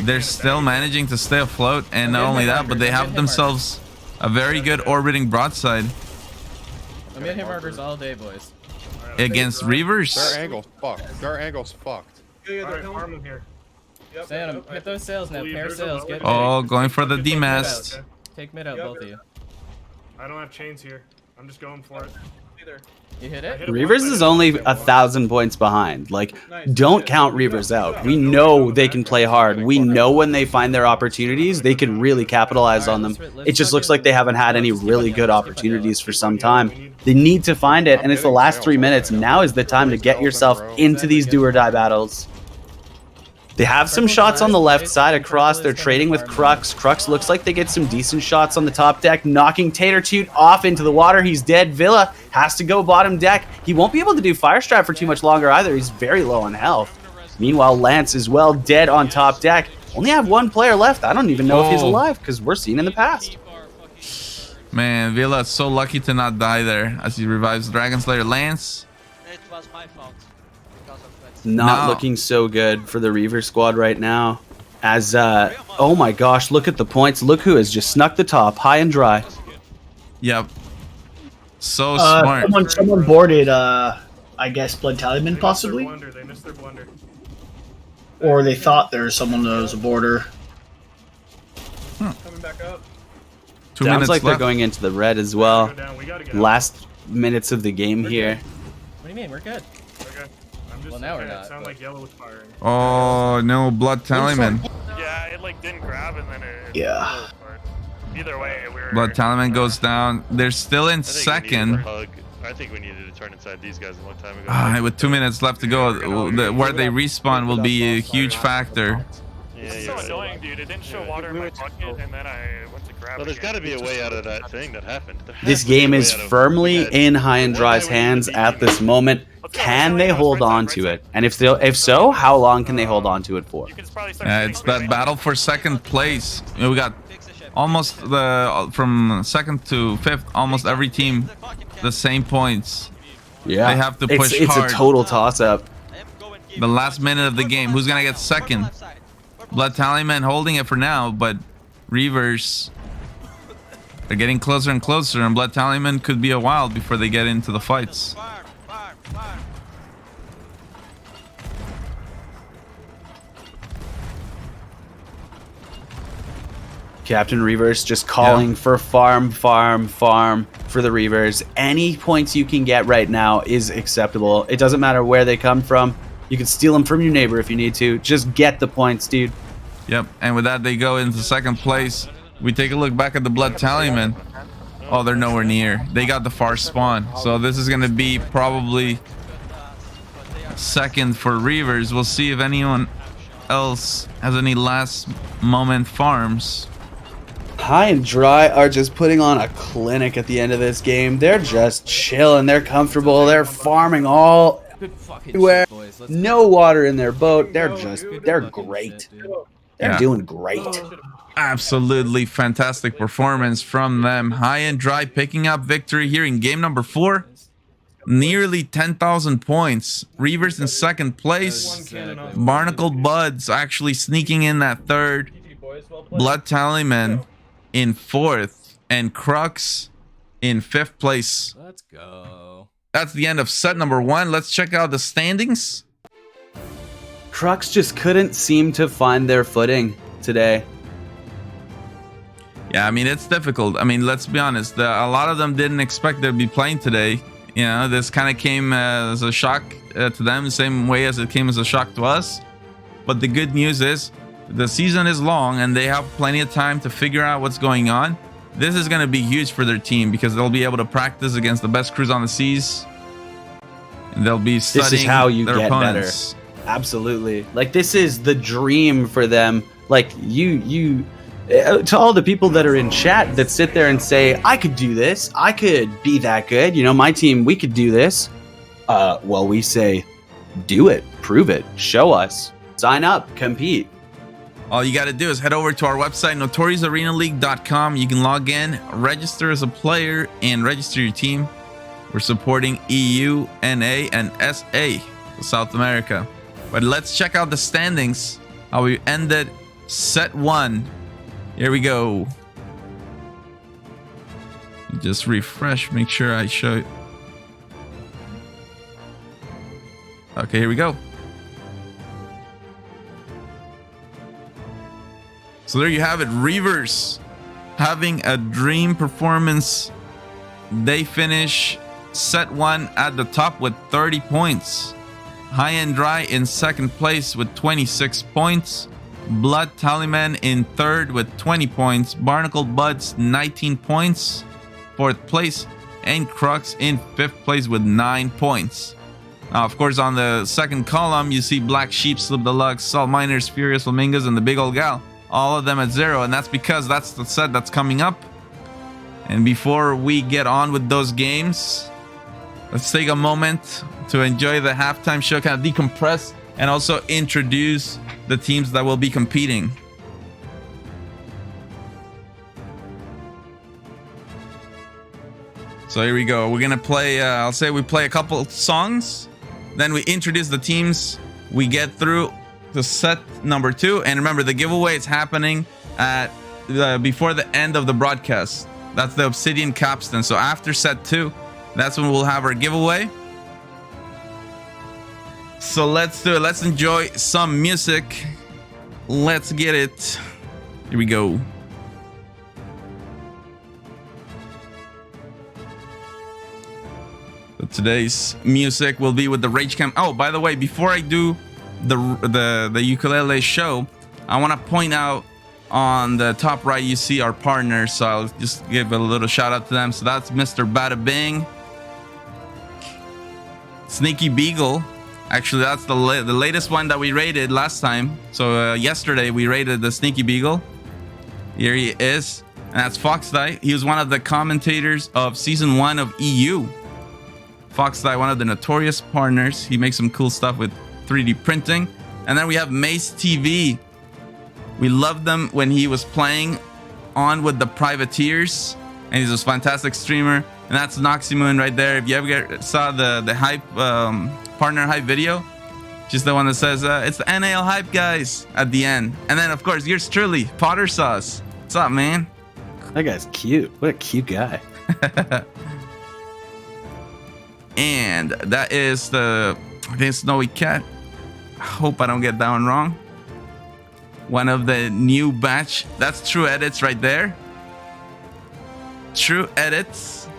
they're still managing to stay afloat. And not only that, but they have themselves a very good orbiting broadside. I'm in hit markers all day, boys. Against Reavers. Their angle's fucked. Their angle's fucked. Alright, farm them here. Sam, hit those sails now. Pair sails. Get Oh, going for the D-mast. Take mid out, both of you. I don't have chains here. I'm just going for it. You hit it? Reavers is only 1,000 points behind. Like, don't count Reavers out. We know they can play hard. We know when they find their opportunities, they can really capitalize on them. It just looks like they haven't had any really good opportunities for some time. They need to find it, and it's the last 3 minutes. Now is the time to get yourself into these do-or-die battles. They have some shots on the left side across. They're trading with Crux. Crux looks like they get some decent shots on the top deck, knocking Tater Toot off into the water. He's dead. Villa has to go bottom deck. He won't be able to do Fire Strap for too much longer either. He's very low on health. Meanwhile, Lance is well dead on top deck. Only have one player left. I don't even know if he's alive because we're seeing in the past. Man, Villa is so lucky to not die there as he revives Dragon Slayer. Lance. It was my fault. Because of that. Not looking so good for the Reaver squad right now. As, oh my gosh, look at the points. Look who has just snuck the top, high and dry. Yep. So smart. Someone boarded, I guess, Blood Tallyman, possibly? They missed their blunder. Or they thought there was someone that was a boarder. Coming back up. 2 Sounds minutes like they're left. going into the red as well. We gotta go. Last minutes of the game here. What do you mean? We're good. Okay. I'm just, Well, now we're okay, not, It sounded but- like yellow was firing. Oh, no. Blood Tallyman. Yeah, it like didn't grab and then it. Yeah. Either way, we were. Blood Tallyman goes down. They're still in I think we second. needed a hug. I think we needed to turn inside these guys a long time ago. With 2 minutes left to go, where they respawn will be a huge factor. Yeah, It's so annoying, dude. It didn't show water in my bucket, and then I went to grab Well, it. there's got to be a way out of that thing that happened. There has This to be a game way is out of- firmly we had- in High and Dry's hands at this moment. Can they hold on to it? And if so, how long can they hold on to it for? Yeah, it's that battle for second place. You know, we got almost from second to fifth, almost every team the same points. Yeah, they have to push it's hard. a total toss-up. The last minute of the game, who's gonna get second? Blood Tallyman holding it for now, but Reavers are getting closer and closer, and Blood Tallyman could be a while before they get into the fights. Captain Reavers just calling for farm for the Reavers. Any points you can get right now is acceptable. It doesn't matter where they come from. You can steal them from your neighbor if you need to. Just get the points, dude. Yep, and with that they go into second place. We take a look back at the Blood Tallyman. Oh, they're nowhere near. They got the far spawn. So this is gonna be probably second for Reavers. We'll see if anyone else has any last moment farms. High and Dry are just putting on a clinic at the end of this game. They're just chilling. They're comfortable. They're farming all everywhere. No water in their boat. They're great. They're doing great. Absolutely fantastic performance from them. High and Dry picking up victory here in game number 4. Nearly 10,000 points. Reavers in second place. Barnacle Buds actually sneaking in that third. Blood Tallyman in fourth. And Crux in fifth place. Let's go. That's the end of set number 1. Let's check out the standings. Crux just couldn't seem to find their footing today. Yeah, I mean, it's difficult. I mean, let's be honest. A lot of them didn't expect they'd be playing today. You know, this kind of came as a shock to them, the same way as it came as a shock to us. But the good news is the season is long and they have plenty of time to figure out what's going on. This is going to be huge for their team because they'll be able to practice against the best crews on the seas. And they'll be studying This is how you their get opponents. better. Absolutely. Like, this is the dream for them. Like, to all the people that are in chat that sit there and say, I could do this, I could be that good, you know, my team, we could do this. Well, we say, do it, prove it, show us, sign up, compete. All you got to do is head over to our website, notoriousarenaleague.com. You can log in, register as a player, and register your team. We're supporting EU, NA, and SA, South America. But let's check out the standings, how we ended set 1. Here we go. Just refresh, make sure I show it. Okay, here we go. So there you have it. Reavers having a dream performance. They finish set 1 at the top with 30 points. High and Dry in second place with 26 points. Blood Tallyman in third with 20 points. Barnacle Buds 19 points. Fourth place. And Crux in fifth place with 9 points. Now, of course, on the second column, you see Black Sheep, Slip Deluxe, Salt Miners, Furious Flamingos, and the Big Old Gal. All of them at 0. And that's because that's the set that's coming up. And before we get on with those games, let's take a moment to enjoy the halftime show, kind of decompress, and also introduce the teams that will be competing. So here we go. We're gonna play. I'll say we play a couple songs, then we introduce the teams. We get through to set number 2, and remember the giveaway is happening at before the end of the broadcast. That's the Obsidian capstan. So after set 2, that's when we'll have our giveaway. So let's do it. Let's enjoy some music. Let's get it. Here we go. So today's music will be with the Rage Cam. Oh, by the way, before I do the ukulele show, I want to point out on the top right you see our partners, so I'll just give a little shout out to them. So that's Mr. Bada Bing, Sneaky Beagle. Actually, that's the latest one that we rated last time. So yesterday we rated the Sneaky Beagle. Here he is, and that's Foxdie. He was one of the commentators of season 1 of EU. Foxdie, one of the notorious partners. He makes some cool stuff with 3D printing. And then we have Mace TV. We loved them when he was playing on with the Privateers, and he's a fantastic streamer. And that's Noxymoon right there. If you ever saw the hype partner hype video, just the one that says it's the NAL hype guys at the end. And then of course yours truly, Potter Sauce. What's up, man? That guy's cute. What a cute guy. And that is the, I think, Snowy Cat. I hope I don't get that one wrong. One of the new batch. That's True Edits right there. True Edits.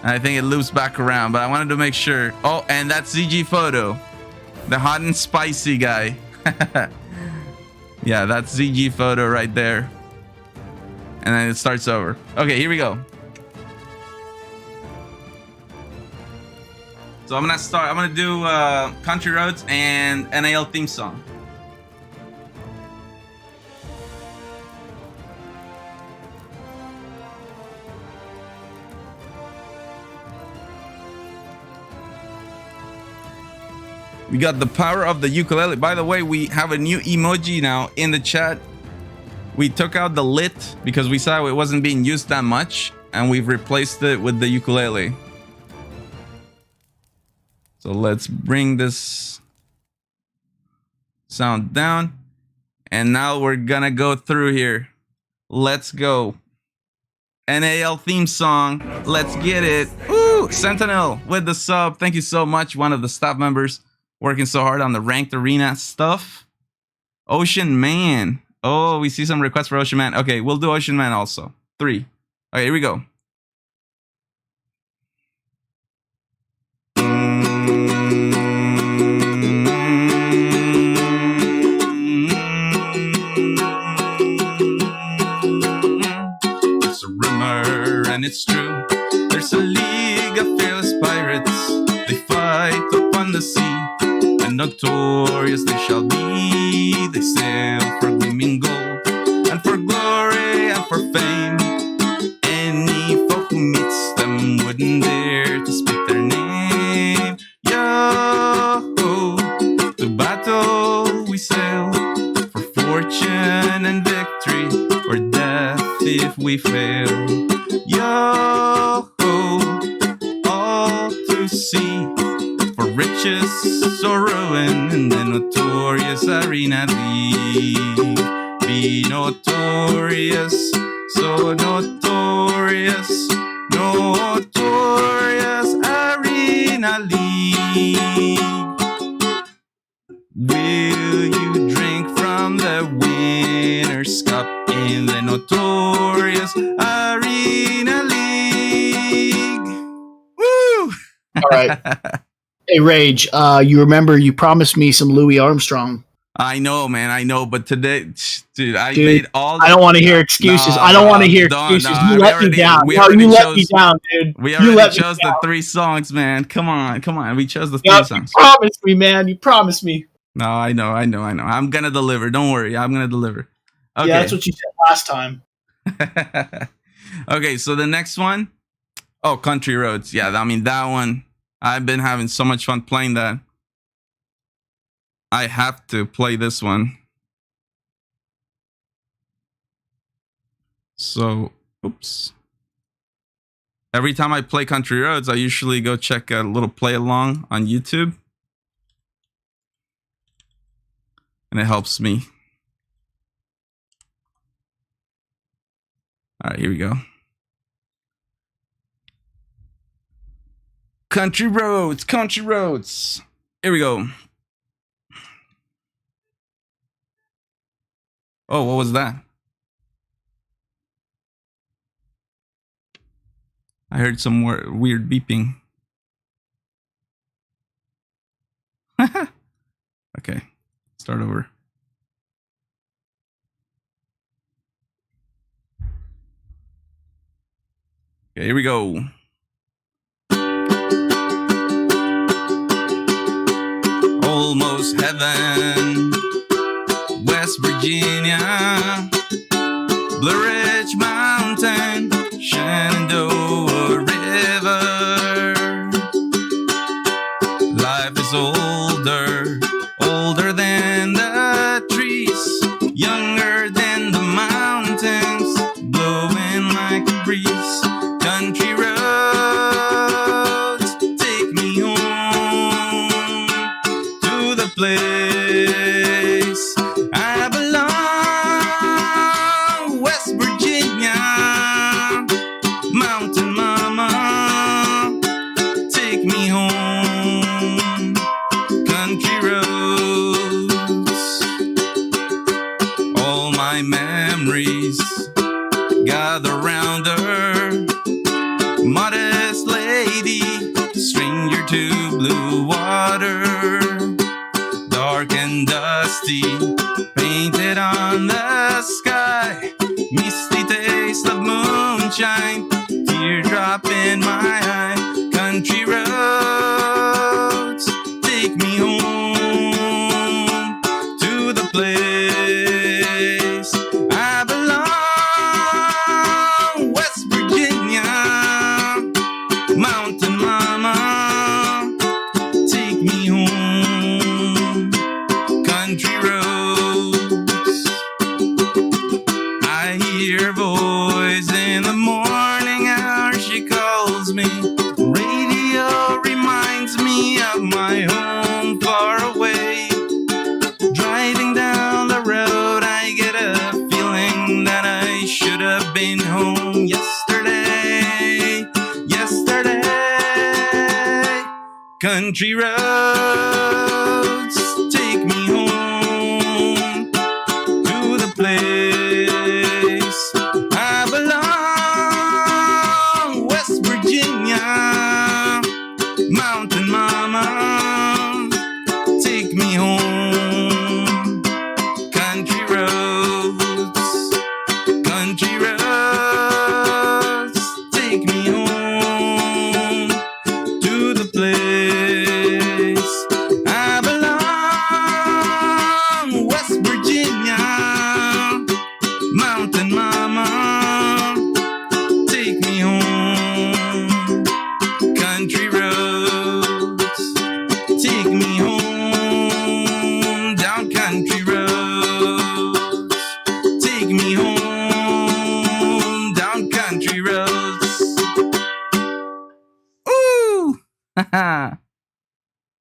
And I think it loops back around, but I wanted to make sure. Oh, and that's ZG Photo, the hot and spicy guy. Yeah, that's ZG Photo right there. And then it starts over. Okay, here we go. So I'm gonna do Country Roads and NAL theme song. We got the power of the ukulele. By the way, we have a new emoji now in the chat. We took out the lit because we saw it wasn't being used that much, and we've replaced it with the ukulele. So let's bring this sound down. And now we're gonna go through here. Let's go. NAL theme song. Let's get it. Ooh, Sentinel with the sub. Thank you so much. One of the staff members working so hard on the ranked arena stuff. Ocean Man. Oh, we see some requests for Ocean Man. Okay, we'll do Ocean Man also. 3. Okay, here we go. And it's true, there's a league of fearless pirates. They fight upon the sea, and notorious they shall be. They sail for gleaming gold, and for glory, and for fame. Any folk who meets them wouldn't dare to speak their name. Yo, to battle we sail, for fortune and victory, or death if we fail. Yo, all to see, for riches or ruin in the notorious arena league. Be notorious, so notorious, notorious arena league. Will you drink from the winner's cup in the notorious arena league? Woo! All right. Hey, Rage, you remember you promised me some Louis Armstrong. I know, man. I know, but today, dude, made all. I don't want to hear excuses. I don't want to hear excuses. You let me down. You let me down, dude. We already chose the 3 songs, man. Come on. We chose the 3 songs. You promised me, man. You promised me. No, I know. I'm gonna deliver. Don't worry. I'm gonna deliver. Okay. Yeah, that's what you said last time. Okay, so the next one. Oh, Country Roads. Yeah, I mean, that one. I've been having so much fun playing that. I have to play this one. So, oops. Every time I play Country Roads, I usually go check a little play along on YouTube. And it helps me. All right, here we go. Country Roads, Country Roads. Here we go. Oh, what was that? I heard some more weird beeping. Okay, start over. Okay, here we go. Almost heaven, West Virginia, Blue Ridge Mountain, Shenandoah River. Life is older, older than the trees, younger than the mountains, blowing like a breeze. Country roads, take me home to the place I belong. West Virginia, Mountain Mama, take me home. Country roads, all my memories gather round her. Modest lady, stranger to blue water, dark and dusty, painted on the sky, misty taste of moonshine, teardrop in my eye. Country roads, take me home to the place I belong. West Virginia, Mountain Mama, take me home. Country roads, I hear a voice in the morning hour, she calls me. Radio reminds me of my home far away. Driving down the road, I get a feeling that I should have been home yesterday. Yesterday, country roads, take me home to the place I belong. West Virginia, Mountain Mama, take me home. Country roads, country roads, take me home to the place I belong. West Virginia, Mountain Mama, take me home. Country roads, take me home. Down country roads, take me home. Down country roads. Ooh!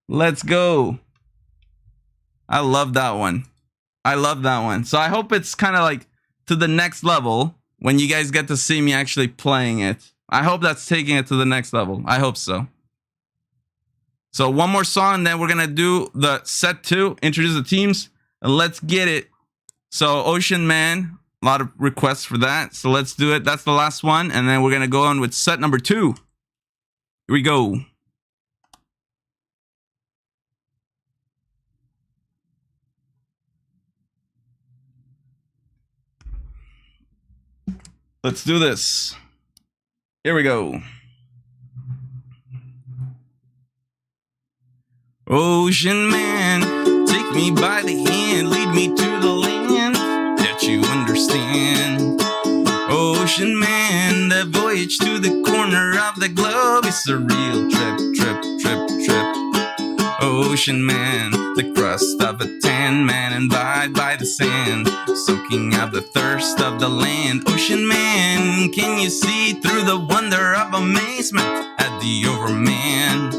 Let's go. I love that one. I love that one. So I hope it's kind of like to the next level when you guys get to see me actually playing it. I hope that's taking it to the next level. I hope so. So one more song, then we're going to do the set 2, introduce the teams, and let's get it. So Ocean Man, a lot of requests for that. So let's do it. That's the last one. And then we're going to go on with set number 2. Here we go. Let's do this. Here we go. Ocean man, take me by the hand, lead me to the land that you understand. Ocean man, that voyage to the corner of the globe is a real trip, trip, trip, trip. Ocean man, the crust of a tan man, and by the sand, soaking out the thirst of the land. Ocean man, can you see through the wonder of amazement at the overman?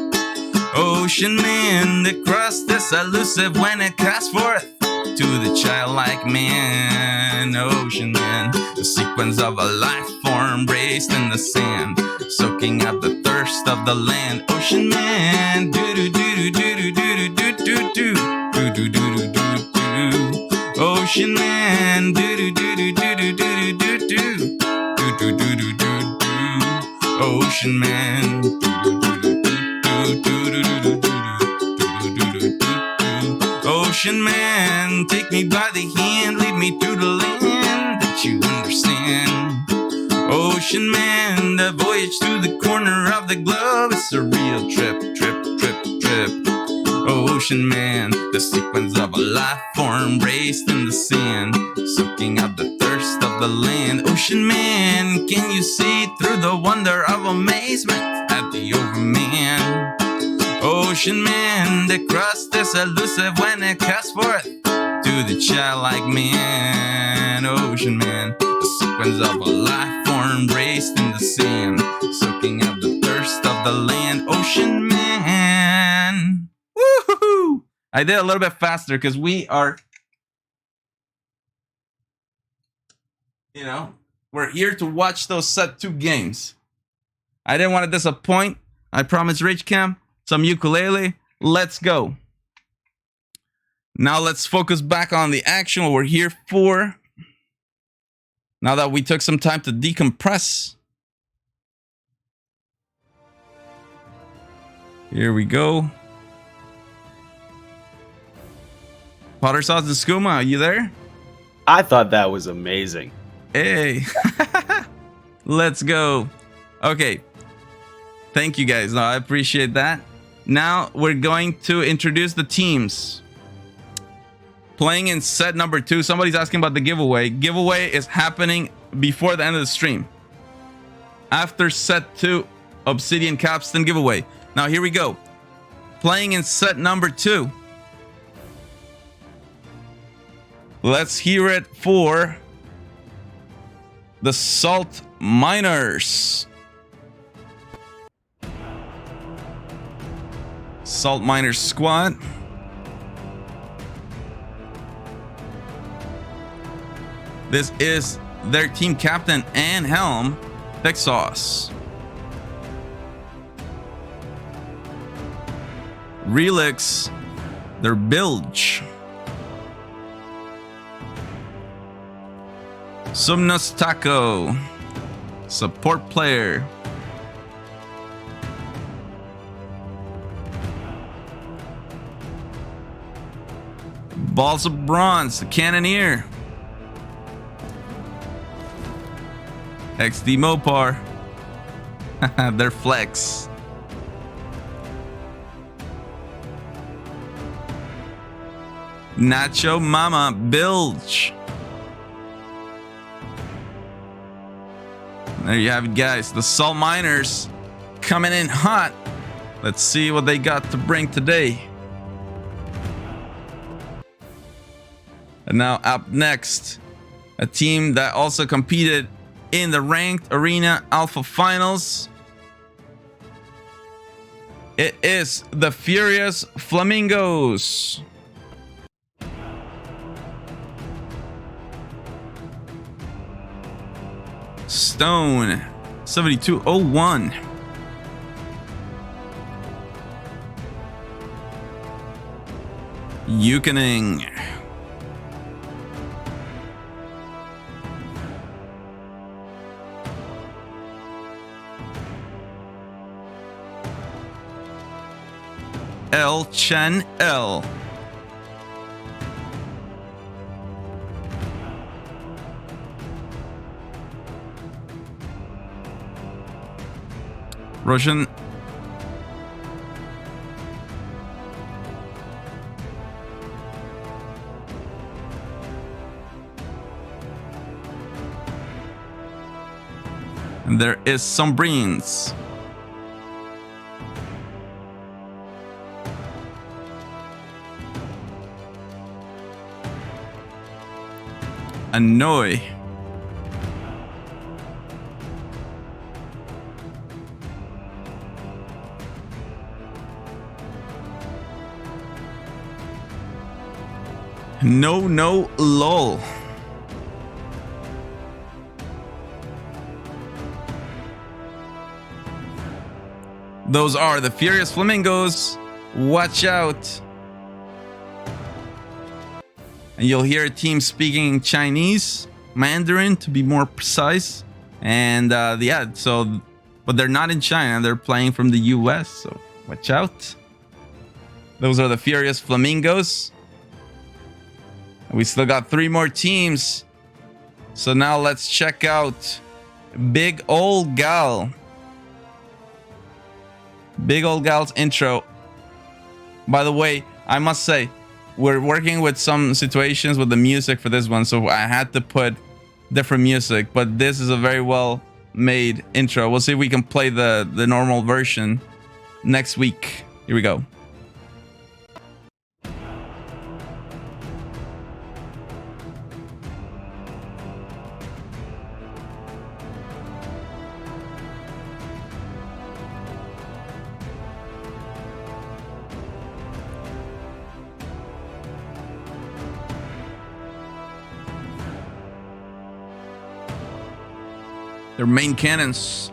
Ocean man, the crust is elusive when it casts forth to the childlike man. Ocean man, the sequence of a life form raised in the sand, soaking up the thirst of the land. Ocean man, do do do do do do do do do do do do do do. Ocean man, do do do do do do do do do do do do do do. Ocean man, do do do do do do do do do. Ocean man, take me by the hand, lead me through the land that you understand. Ocean man, the voyage to the corner of the globe, it's a real trip, trip, trip, trip. Ocean man, the sequence of a life form raised in the sand, soaking up the thirst of the land. Ocean man, can you see through the wonder of amazement at the overman? Ocean man, the crust is elusive when it casts forth to the childlike man. Ocean man, the sequence of a life form raised in the sand, soaking up the thirst of the land. Ocean man. Woohoo! I did a little bit faster because we are, we're here to watch those set 2 games. I didn't want to disappoint. I promised Rich Cam some ukulele. Let's go. Now let's focus back on the action, what we're here for. Now that we took some time to decompress. Here we go. Potter Sauce and Skooma, are you there? I thought that was amazing. Hey. Let's go. Okay. Thank you guys. No, I appreciate that. Now we're going to introduce the teams. Playing in set number 2. Somebody's asking about the giveaway. Giveaway is happening before the end of the stream. After set 2, Obsidian Capstan giveaway. Now here we go. Playing in set number 2. Let's hear it for the Salt Miners. Salt Miners squad. This is their team captain and helm, Texas. Relix, their bilge. Sumnus Taco, support player. Balls of Bronze, the Cannoneer. XD Mopar. They're flex. Nacho Mama Bilge. There you have it, guys. The Salt Miners coming in hot. Let's see what they got to bring today. And now up next, a team that also competed in the Ranked Arena Alpha Finals. It is the Furious Flamingos. Stone 7201. Yukoning. L Chen L. Russian. And there is some Sombrines. Annoy. No, no, lol. Those are the Furious Flamingos. Watch out. And you'll hear a team speaking Chinese, Mandarin to be more precise. And yeah, so, but they're not in China. They're playing from the US. So watch out. Those are the Furious Flamingos. We still got 3 more teams. So now let's check out Big Old Gal. Big Old Gal's intro. By the way, I must say, we're working with some situations with the music for this one, so I had to put different music, but this is a very well made intro. We'll see if we can play the normal version next week. Here we go. Their main cannons: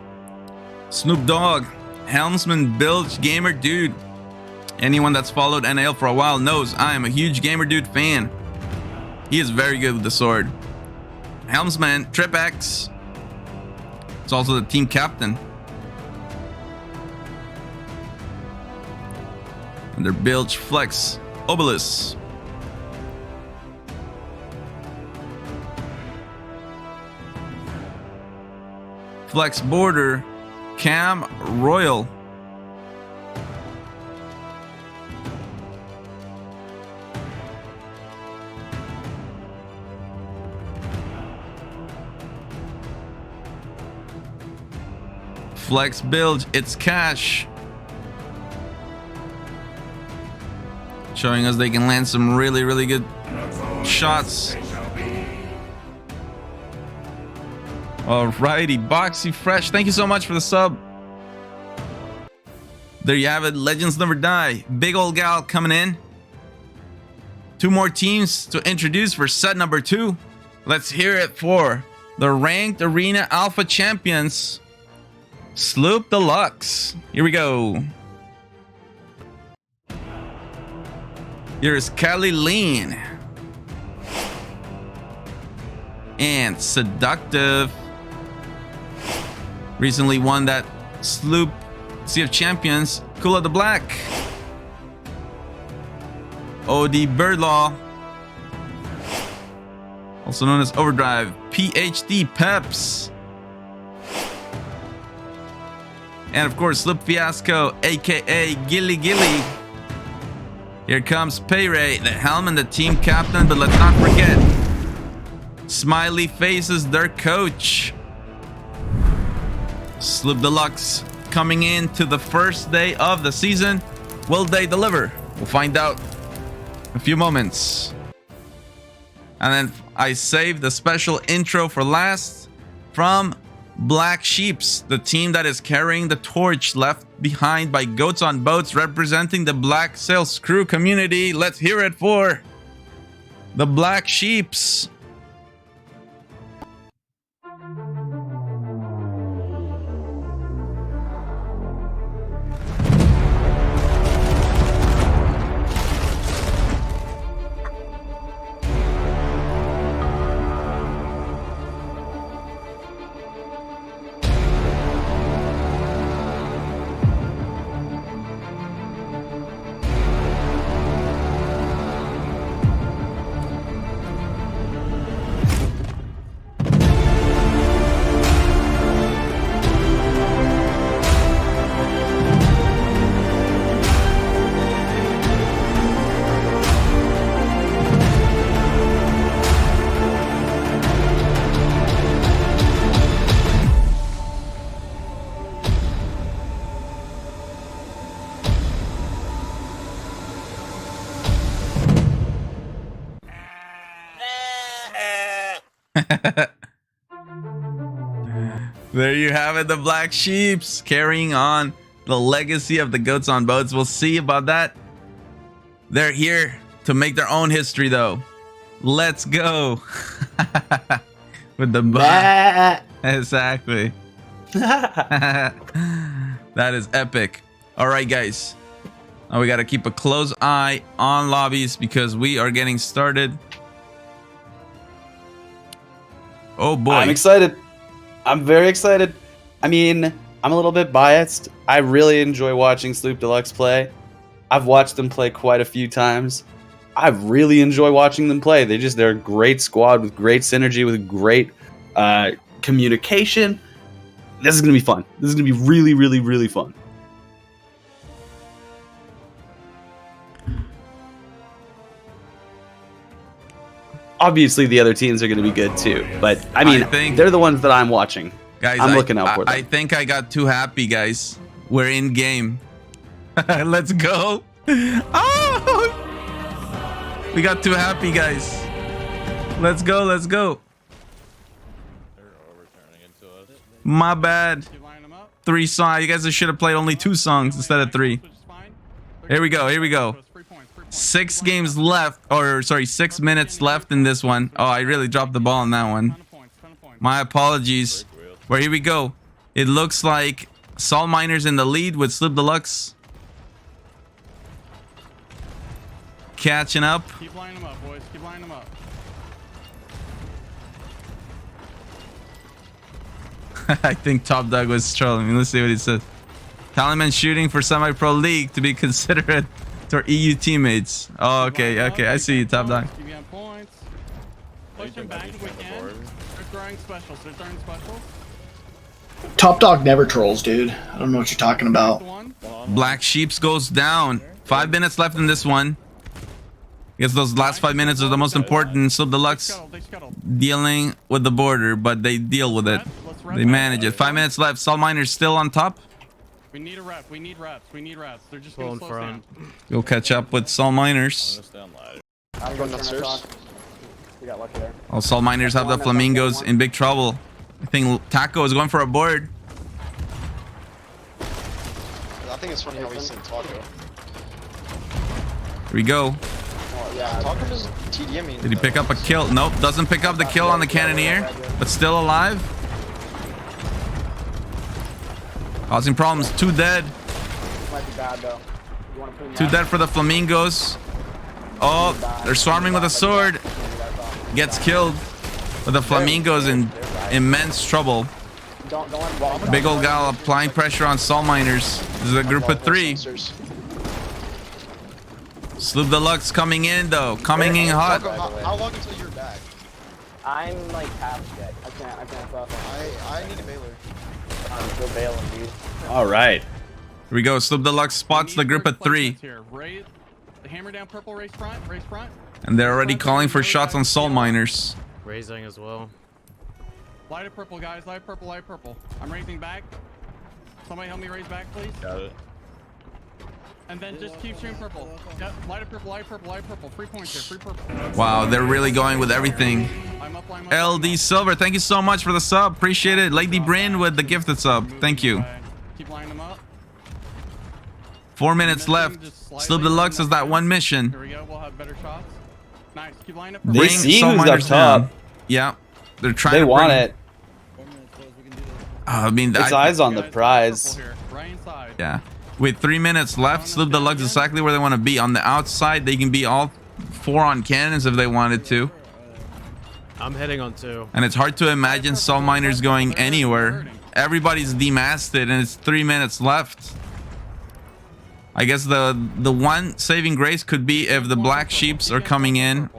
Snoop Dogg, Helmsman, Bilge, Gamer Dude. Anyone that's followed NAL for a while knows I am a huge Gamer Dude fan. He is very good with the sword. Helmsman, Trip X. It's also the team captain. And their Bilge, Flex, Obelisk. Flex Border, Cam Royal. Flex Build, it's Cash. Showing us they can land some really, really good shots. Alrighty, Boxy Fresh, thank you so much for the sub. There you have it, Legends Never Die. Big Old Gal coming in. 2 more teams to introduce for set number 2. Let's hear it for the Ranked Arena Alpha Champions, Sloop Deluxe. Here we go. Here's Cali Lean and Seductive. Recently won that Sloop Sea of Champions. Kula the Black. OD Birdlaw, also known as Overdrive. PhD Peps. And of course, Sloop Fiasco, aka Gilly Gilly. Here comes Payray, the helm and the team captain, but let's not forget Smiley Faces, their coach. Sloop Deluxe coming into the first day of the season. Will they deliver? We'll find out in a few moments. And then I saved the special intro for last from Black Sheeps, the team that is carrying the torch left behind by Goats on Boats, representing the Black Sails crew community. Let's hear it for the Black Sheeps. There you have it, the Black Sheeps carrying on the legacy of the Goats on Boats. We'll see about that. They're here to make their own history, though. Let's go. With the exactly. That is epic. All right, guys. Now we got to keep a close eye on lobbies because we are getting started. Oh boy. I'm excited. I'm very excited. I mean, I'm a little bit biased. I really enjoy watching Sloop Deluxe play. I've watched them play quite a few times. I really enjoy watching them play. They're a great squad with great synergy, with great communication. This is going to be fun. This is going to be really, really, really fun. Obviously, the other teams are going to be good too, but I mean, they're the ones that I'm watching. Guys, I'm looking out for them. I think I got too happy, guys. We're in game. Let's go. Oh! We got too happy, guys. Let's go. Let's go. My bad. 3 songs. You guys should have played only 2 songs instead of 3. Here we go. Here we go. 6 games left, or sorry, 6 minutes left in this one. Oh, I really dropped the ball on that one. My apologies. Well, here we go. It looks like Salt Miners in the lead with Sloop Deluxe catching up. Keep lining them up, boys. Keep lining them up. I think Top Dog was trolling. Let's see what he says. Talentman shooting for semi-pro league to be considerate to our EU teammates. Oh, okay, okay. I see you, Top Dog. Keep you on points. Push them back if we can. They're throwing specials. They're throwing specials. Top Dog never trolls, dude. I don't know what you're talking about. Black Sheeps goes down. 5 minutes left in this one. I guess those last 5 minutes are the most important. Sloop Deluxe dealing with the border, but they deal with it. They manage it. 5 minutes left. Salt Miners still on top. We need a rep. We need reps. We need reps. They're just going to slow us down. We'll catch up with Salt Miners. I'm going upstairs. We got lucky there. All Salt Miners have the Flamingos in big trouble. I think Taco is going for a board. I think it's funny how he's saying Taco. Here we go. Oh, yeah, Taco just TDMing. Did he pick up a kill? Nope, doesn't pick up the kill on the Cannoneer, but still alive. Causing problems. 2 dead. Might be bad though. 2 dead for the Flamingos. Oh, they're swarming with a sword. Gets killed. But the Flamingos in immense trouble. Big old gal applying pressure on Salt Miners. This is a group of 3. Sloop Deluxe coming in though. Coming in hot. How long until you're back? I'm like half dead. I can't I need a bailer. I'm still bailing, dude. All right. Here we go. Sloop Deluxe spots the group of 3. Raise the hammer down purple, raise front, raise front. And they're already calling for shots on Salt Miners. Raising as well. Light of purple, guys. Light purple, light purple. I'm raising back. Somebody help me raise back, please. Got it. And then just keep shooting purple. Yep, light of purple, light purple, light purple. 3 points here, 3 purple. Wow, they're really going with everything. I'm up. LD Silver, thank you so much for the sub. Appreciate it. Lady Bryn with the gifted sub. Thank you. Keep lining them up. 4 minutes left. Sloop Deluxe has that one mission. Here we go. We'll have better shots. Nice. Keep lining up. They see who's up top. Yeah, they're trying. They want it. I mean, it's eyes on the prize. Yeah. With 3 minutes left, Sloop Deluxe is exactly where they want to be. On the outside, they can be all 4 on cannons if they wanted to. I'm hitting on 2. And it's hard to imagine Salt Miners going anywhere. Everybody's demasted and it's 3 minutes left. I guess the one saving grace could be if the Black Sheeps are coming in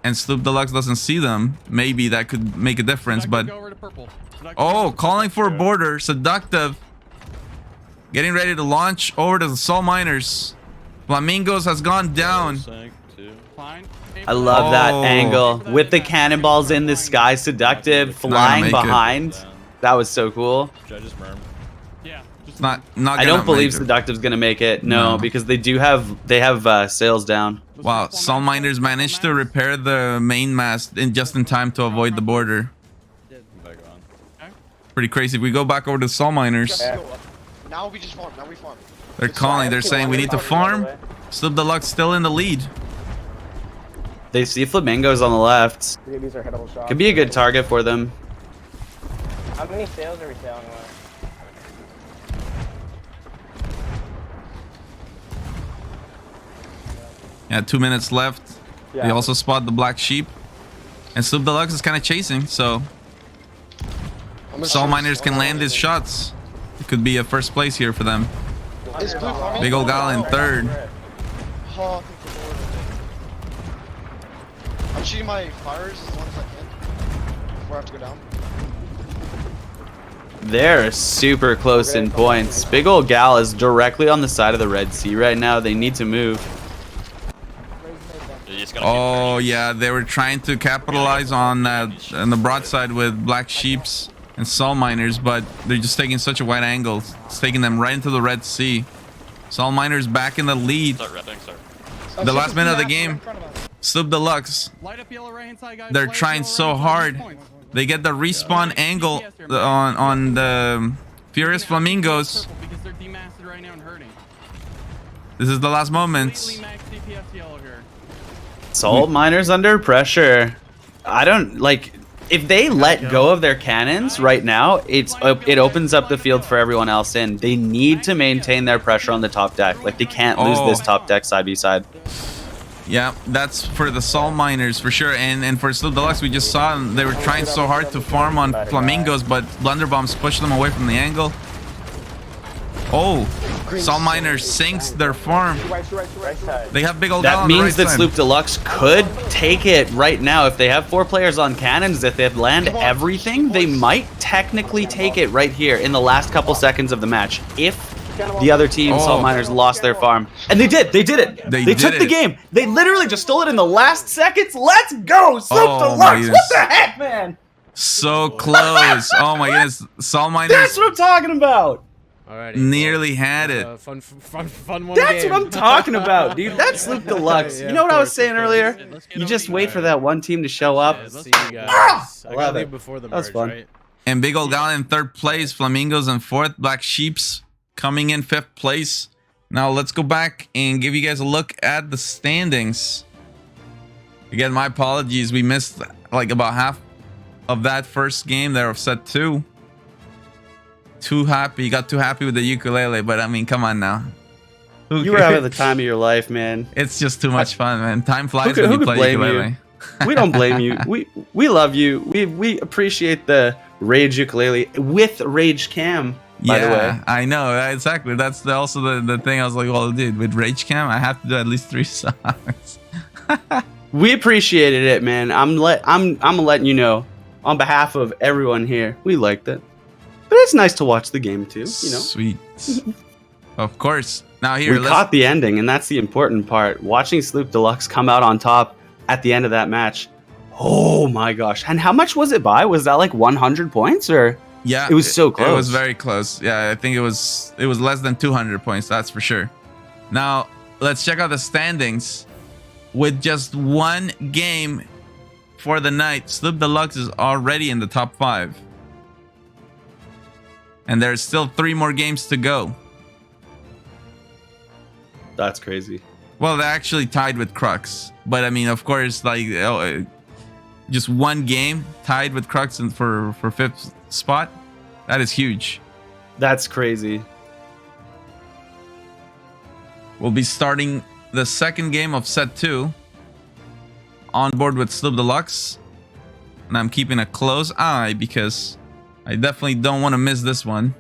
and Sloop Deluxe doesn't see them. Maybe that could make a difference, but... Oh, calling for a border. Seductive. Getting ready to launch over to the Salt Miners. Flamingos has gone down. I love that angle. With the cannonballs in the sky, Seductive flying behind. That was so cool. Yeah, It's not I don't believe major. Seductive's gonna make it. No, because they have sails down. Wow, Soul Miners managed to repair the main mast just in time to avoid the border. Pretty crazy. If we go back over to Soul Miners, Now we just farm. Now we farm. they're calling. They're saying we need to farm. Slip Deluxe still in the lead. They see flamingos on the left. These are hittable shots. Could be a good target for them. How many sales are we selling? Yeah, 2 minutes left. They also spot the black sheep. And Slip Deluxe is kind of chasing, so Soul Miners can land his shots. It could be a first place here for them. Big old gal in third. Oh, thank the Lord. I'm shooting my fires as long as I can before I have to go down. They're super close in points. Big old gal is directly on the side of the Red Sea right now. They need to move. Oh yeah, they were trying to capitalize on the broadside with black sheeps and Soul Miners, but they're just taking such a wide angle. It's taking them right into the Red Sea. Soul Miners back in the lead. The last minute of the game. Slip Deluxe. They're trying so hard. They get the respawn angle on the Furious Flamingos. This is the last moment. Soul Miners under pressure. I don't like if they let go of their cannons right now. It opens up the field for everyone else in. They need to maintain their pressure on the top deck. Like they can't lose this top deck side by side. Yeah, that's for the Soul Miners for sure. And for Slip Deluxe, we just saw them. They were trying so hard to farm on Flamingos, but Blunderbombs pushed them away from the angle. Oh, Soul Miners sinks their farm. They have big old gal on the right That means that side. Sloop Deluxe could take it right now. If they have 4 players on cannons, if they land everything, they might technically take it right here in the last couple seconds of the match. If the other team, Soul Miners, lost their farm. And they did. They did it. They took the game. They literally just stole it in the last seconds. Let's go, Sloop Deluxe. What the heck, man? So close. Oh my goodness. Soul Miners. That's what I'm talking about. Alrighty. Nearly had it. Fun one. That's what I'm talking about, dude. That's Sloop Deluxe. You know what I was saying earlier? You just wait for that one team to show up. Let's see you guys. I gotta leave before the That was merge, fun. right? And Big Old Gal in third place. Flamingos in fourth. Black Sheeps coming in fifth place. Now let's go back and give you guys a look at the standings. Again, my apologies. We missed like about half of that first game there of set 2. Got too happy with the ukulele, but I mean, come on now. You were having the time of your life, man. It's just too much fun, man. Time flies Who when you could play blame ukulele. you? We don't blame you. We love you. We appreciate the Rage ukulele with Rage Cam. By the way, I know exactly. That's also the thing. I was like, well, dude, with Rage Cam, I have to do at least 3 songs. we appreciated it, man. I'm letting you know on behalf of everyone here. We liked it. But it's nice to watch the game too, you know. Sweet. Of course. Now here, we caught the ending, and that's the important part. Watching Sloop Deluxe come out on top at the end of that match. Oh my gosh. And how much was it by? Was that like 100 points or? Yeah. It was so close. It was very close. Yeah, I think it was less than 200 points, that's for sure. Now, let's check out the standings. With just 1 game for the night, Sloop Deluxe is already in the top 5. And there's still 3 more games to go. That's crazy. Well, they're actually tied with Crux. But I mean, of course, like just 1 game tied with Crux and for 5th spot. That is huge. That's crazy. We'll be starting the second game of set 2 on board with Sloop Deluxe. And I'm keeping a close eye because I definitely don't want to miss this one.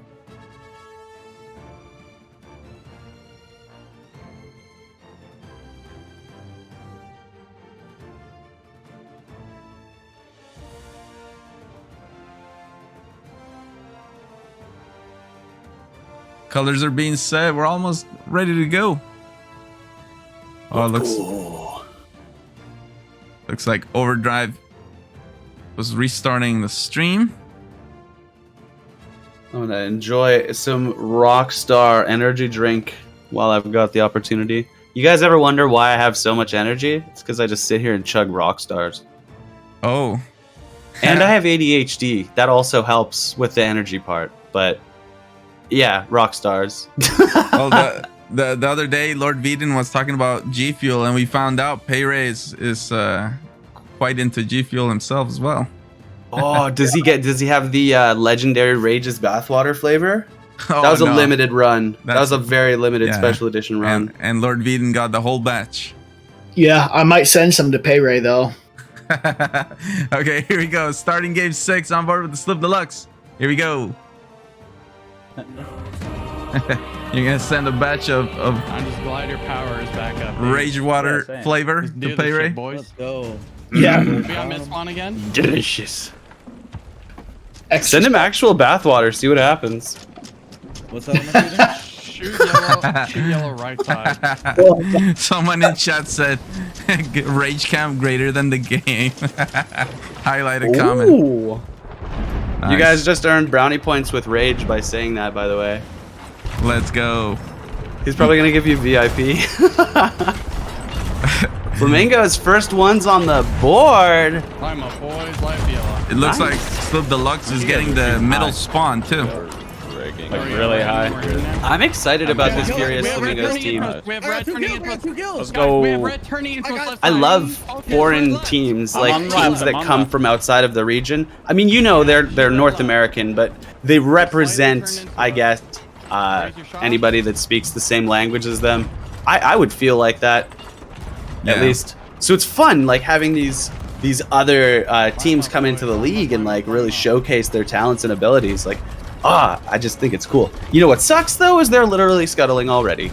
Colors are being set. We're almost ready to go. Oh, looks like Overdrive was restarting the stream. I'm gonna enjoy some Rockstar energy drink while I've got the opportunity. You guys ever wonder why I have so much energy? It's because I just sit here and chug Rockstars. Oh. And I have ADHD. That also helps with the energy part. But yeah, Rockstars. Well, the other day, Lord Veden was talking about G Fuel, and we found out Payray is quite into G Fuel himself as well. Oh, does he have the legendary Rage's bathwater flavor? Oh, that was a no. limited run. That That's- was a very limited yeah. special edition run. And Lord Veden got the whole batch. Yeah, I might send some to Payray though. Okay, here we go. Starting game 6 on board with the Slip Deluxe. Here we go. You're gonna send a batch of I'm just glad your power is back up. Rage Water flavor Let's to do this Payray. shit, boys. Let's go. Yeah. We got mid-spawn again? Delicious. Send him actual bathwater. See what happens. What's that? Shoot yellow right side. Someone in chat said Rage Cam greater than the game. Highlight a comment. Ooh. Nice. You guys just earned brownie points with Rage by saying that, by the way. Let's go. He's probably gonna give you VIP. Flamingo's first one's on the board. Climb up, boys. Life yellow. It looks like Slip Deluxe is getting the middle spawn too. Like really high. I'm excited about this Furious Flamingos team. We have red turning into us. Let's go. We have red turning into us. I love foreign teams, like on teams left, that I'm come on from outside of the region. I mean, you know, they're North American, but they represent, I guess, anybody that speaks the same language as them. I would feel like that, at least. So it's fun, like having these other teams come into the league and like really showcase their talents and abilities. Like, I just think it's cool. You know what sucks though is they're literally scuttling already.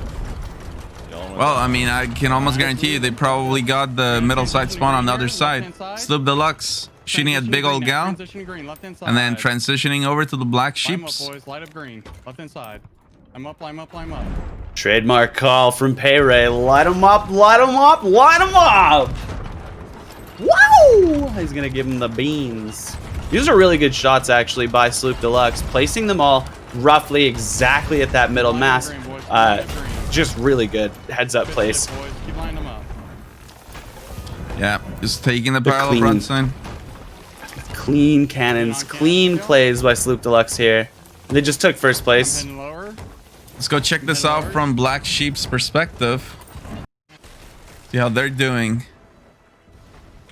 Well, I mean, I can almost guarantee you they probably got the middle side spawn on the other side. Slip Deluxe shooting at big old gal, and then transitioning over to the black sheeps. Boys, light up green. Left inside. I'm up, I'm up, I'm up. Trademark call from Payray. Light him up, light him up, light him up! Wow! He's gonna give him the beans. These are really good shots actually by Sloop Deluxe, placing them all roughly exactly at that middle mass. Just really good heads up place. Keep lining them up. Yeah, just taking the parallel front sign. Clean cannons, clean plays by Sloop Deluxe here. They just took first place. Let's go check this out from Black Sheep's perspective. See how they're doing.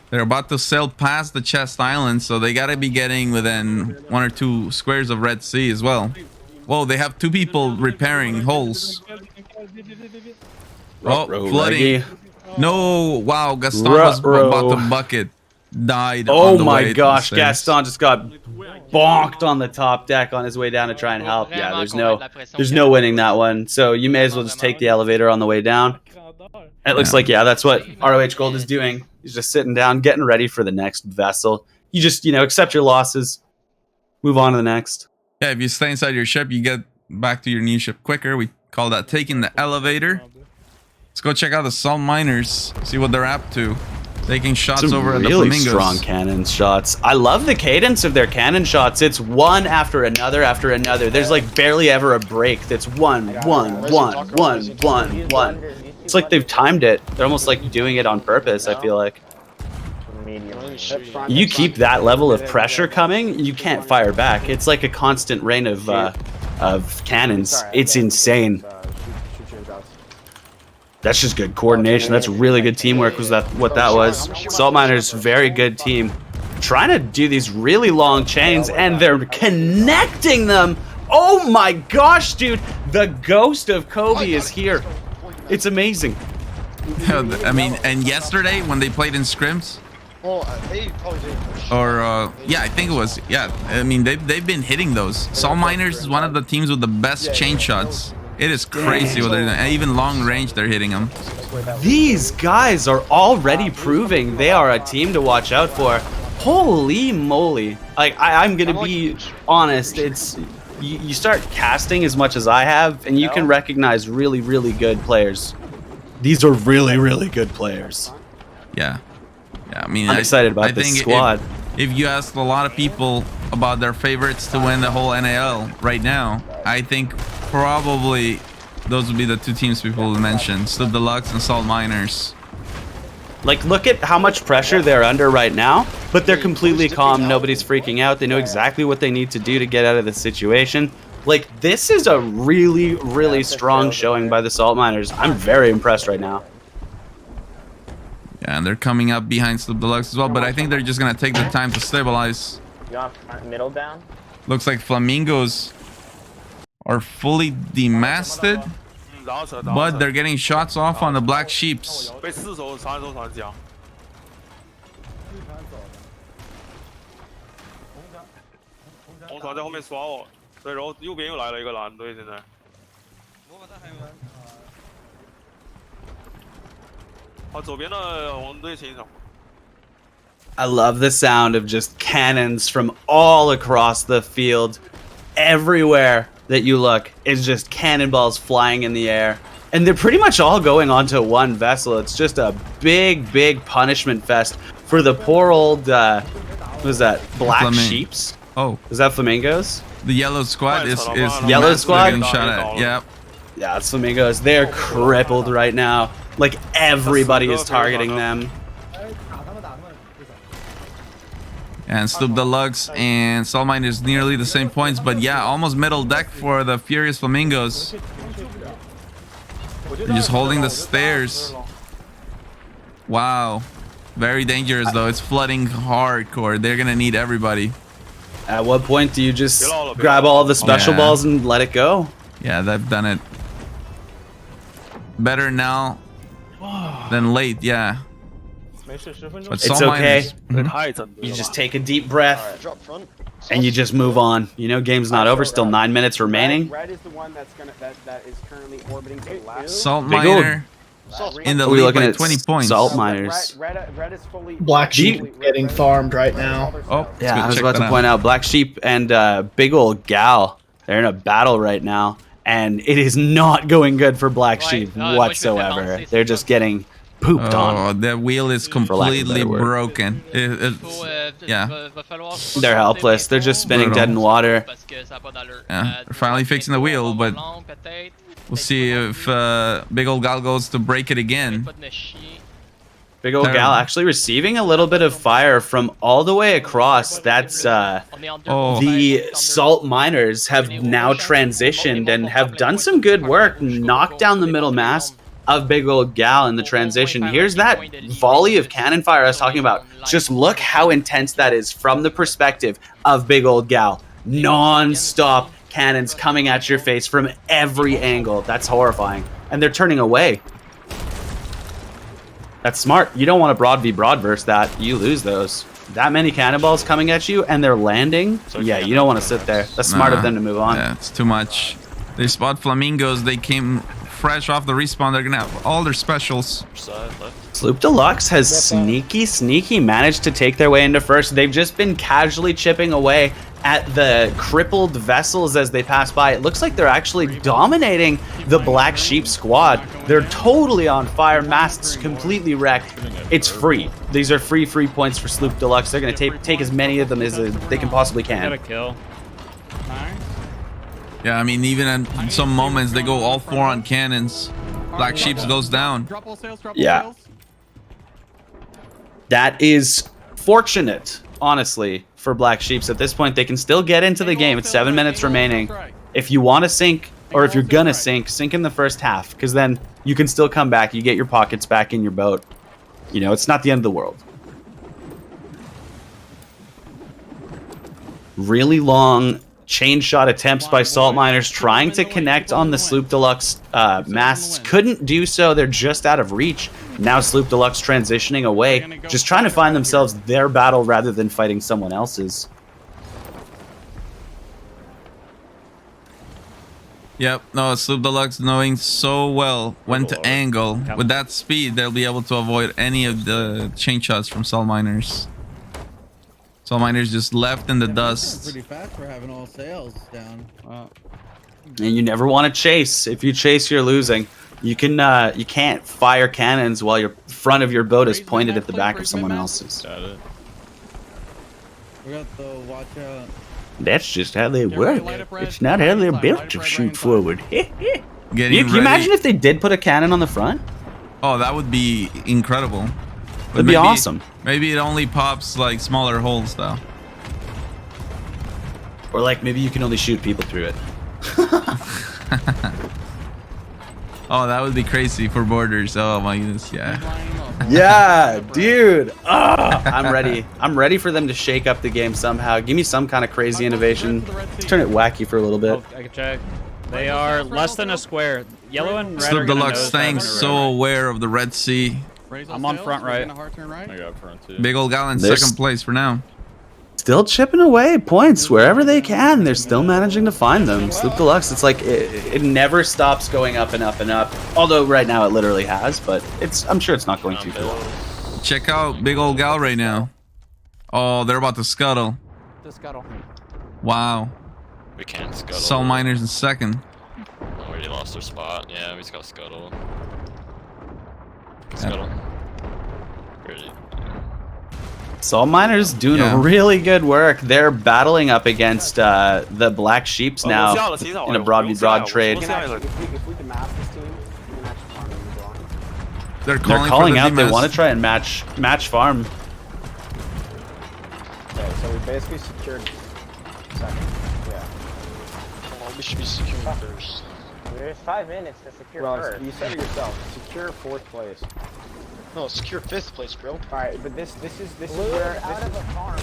They're about to sail past the Chest Island, so they gotta be getting within 1 or 2 squares of Red Sea as well. Whoa, they have 2 people repairing holes. Oh, flooding. No, wow, Gaston was about to bucket. Died. Oh on the way my to gosh, the stairs. Gaston just got bonked on the top deck on his way down to try and help. Yeah, there's no winning that one. So you may as well just take the elevator on the way down. It looks like, yeah, that's what ROH Gold is doing. He's just sitting down, getting ready for the next vessel. You just, accept your losses, move on to the next. Yeah, if you stay inside your ship, you get back to your new ship quicker. We call that taking the elevator. Let's go check out the Salt Miners, see what they're up to. Taking shots Some over at the really Flamingos. strong cannon shots. I love the cadence of their cannon shots. It's one after another after another. There's like barely ever a break. That's one. It's like they've timed it. They're almost like doing it on purpose, I feel like. You keep that level of pressure coming, you can't fire back. It's like a constant rain of cannons. It's insane. That's just good coordination. That's really good teamwork was what that was. Salt Miners, very good team. Trying to do these really long chains, and they're connecting them. Oh my gosh, dude. The ghost of Kobe is here. It's amazing. I mean, and yesterday when they played in scrims, yeah, I think it was, yeah. I mean, they've been hitting those. Salt Miners is one of the teams with the best chain shots. It is crazy what they're doing. And even long range, they're hitting them. These guys are already proving they are a team to watch out for. Holy moly. Like, I'm going to be honest. It's you start casting as much as I have, and you can recognize really, really good players. These are really, really good players. Yeah. Yeah, I mean, I'm excited about this squad. If you ask a lot of people about their favorites to win the whole NAL right now, I think probably those would be the two teams people would mention: Sloop Deluxe and Salt Miners. Like, look at how much pressure they're under right now, but they're completely calm. Nobody's freaking out. They know exactly what they need to do to get out of the situation. Like, this is a really, really strong showing by the Salt Miners. I'm very impressed right now. Yeah, and they're coming up behind Sloop Deluxe as well, but I think they're just going to take the time to stabilize. You want middle down? Looks like Flamingos are fully demasted, but they're getting shots off on the Black Sheeps. 被4手长手船桨。红船在后面刷我，对，然后右边又来了一个蓝队，现在。左边的红队清场。 I love the sound of just cannons from all across the field. Everywhere that you look is just cannonballs flying in the air. And they're pretty much all going onto one vessel. It's just a big, big punishment fest for the poor old, what was that, Black Sheeps? Oh. Is that Flamingos? The yellow squad is Yellow squad? getting shot at. Yep. Yeah, it's Flamingos. They're crippled right now. Like, everybody is targeting them. And Sloop Deluxe and Salt Miners nearly the same points, but yeah, almost middle deck for the Furious Flamingos. They're just holding the stairs. Wow. Very dangerous though. It's flooding hardcore. They're gonna need everybody. At what point do you just grab all the special balls and let it go? Yeah, they've done it. Better now than late, yeah. But It's okay. You just take a deep breath and you just move on. You know, game's not over. Still 9 minutes remaining. Red is the one that's gonna that is currently orbiting to the left. Salt Miner in the lead by 20 points. Salt Miners. Red is fully. Black Sheep getting farmed right now. Oh, yeah, I was about to point out Black Sheep and Big Ol' Gal. They're in a battle right now, and it is not going good for Black Sheep whatsoever. They're just getting pooped on. Oh, the wheel is completely broken. Yeah. They're helpless. They're just spinning dead in water. Yeah, they're finally fixing the wheel, but we'll see if Big Ol' Gal goes to break it again. Big Ol' Gal actually receiving a little bit of fire from all the way across. That's the Salt Miners have now transitioned and have done some good work. Knocked down the middle mast of Big Ol' Gal in the transition. Here's that volley of cannon fire I was talking about. Just look how intense that is from the perspective of Big Ol' Gal. Non-stop cannons coming at your face from every angle. That's horrifying. And they're turning away. That's smart. You don't want to broad v broad verse that. You lose those. That many cannonballs coming at you and they're landing. Yeah, you don't want to sit there. That's smart of them to move on. Yeah, it's too much. They spot Flamingos. They came fresh off the respawn. They're gonna have all their specials. Sloop Deluxe has sneaky managed to take their way into first. They've just been casually chipping away at the crippled vessels as they pass by. It looks like they're actually dominating the Black Sheep squad. They're totally on fire. Masts completely wrecked. It's free. These are free points for Sloop Deluxe. They're going to take as many of them as they can possibly can. Got a kill. Yeah, I mean, even in some moments, they go all 4 on cannons. Black Sheeps goes down. Yeah. That is fortunate, honestly, for Black Sheeps. At this point, they can still get into the game. It's 7 minutes remaining. If you want to sink, or if you're going to sink in the first half, because then you can still come back. You get your pockets back in your boat. You know, it's not the end of the world. Really long chain shot attempts by Salt Miners trying to connect on the Sloop Deluxe masts. Couldn't do so. They're just out of reach. Now Sloop Deluxe transitioning away, just trying to find themselves their battle rather than fighting someone else's. Yep, no, Sloop Deluxe knowing so well when to angle. With that speed, they'll be able to avoid any of the chain shots from Salt Miners. Salt Miners just left in the dust. Pretty fast for having all sails down. And you never want to chase. If you chase, you're losing. You can't fire cannons while your front of your boat is pointed at the back of someone else's. Where's We got the watch out. That's just how they work. It's not how they're built to shoot forward. Getting Can you ready. imagine if they did put a cannon on the front? Oh, that would be incredible. But That'd be awesome. Maybe it only pops like smaller holes though. Or like maybe you can only shoot people through it. Oh, that would be crazy for borders. Oh my goodness, yeah. Yeah, dude. I'm ready. I'm ready for them to shake up the game somehow. Give me some kind of crazy innovation. Let's turn it wacky for a little bit. I can check. They are less than a square. Yellow and red Slip are gonna Deluxe nose staying dive so aware of the Red Sea. I'm on front right. I got front too. Big old gal in There's- second place for now. Still chipping away points wherever they can. They're still managing to find them. Sloop Deluxe, it's like it never stops going up and up and up. Although right now it literally has, but I'm sure it's not going to for long. Check out big old gal right now. Oh, they're about to scuttle. The scuttle. Wow. We can't scuttle. Soul Miners in second. Already lost their spot. Yeah, we just got scuttle. Scuttle. Really. Soul Miners doing really good work. They're battling up against the Black Sheeps now in a broad trade. If we can map this team, we can actually farm them as well. They're calling for the out. They DMS. want to try and match farm. Okay, so we basically secured second. Yeah. Well, we should be securing first. There's 5 minutes to secure first. You said it yourself. Secure 4th place. No, secure 5th place, bro. All right, but this is where out of a farm.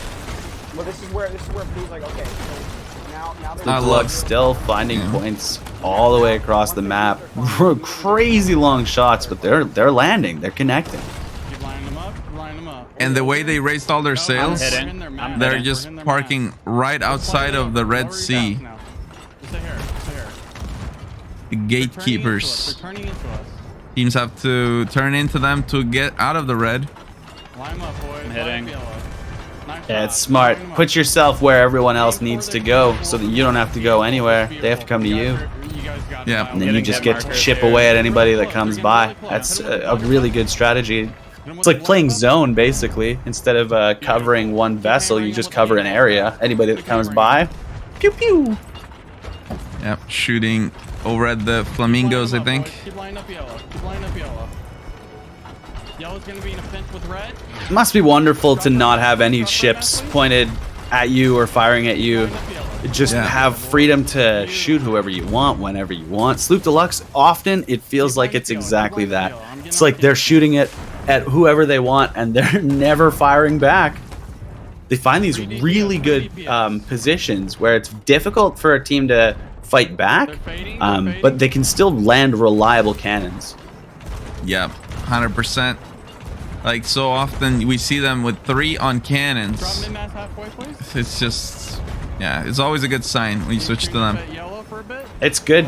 Well, this is where Blue's like, okay, so now they're Slug still finding points all the way across the map. Crazy long shots, but they're landing. They're connecting. Keep lining them up. Line them up. And the way they raised all their sails, hitting. they're just parking right outside of the Red Sea. Stay here. The gatekeepers. They're turning into us. Teams have to turn into them to get out of the red. Line them up, boys. I'm hitting. Yeah, it's smart. Put yourself where everyone else needs to go so that you don't have to go anywhere. They have to come to you. Yeah. And then you just get to chip away at anybody that comes by. That's a really good strategy. It's like playing zone, basically. Instead of covering one vessel, you just cover an area. Anybody that comes by, pew pew. Yep, shooting over at the flamingos, I think. Keep lining up yellow. Keep lining up yellow. Yellow's gonna be in a pinch with red. It must be wonderful to not have any ships pointed at you or firing at you. Just have freedom to shoot whoever you want, whenever you want. Sloop Deluxe, often it feels like it's exactly that. It's like they're shooting it at whoever they want and they're never firing back. They find these really good positions where it's difficult for a team to fight back, but they can still land reliable cannons. Yep, 100%. Like, so often we see them with 3 on cannons. It's just, yeah, it's always a good sign when you switch to them. It's good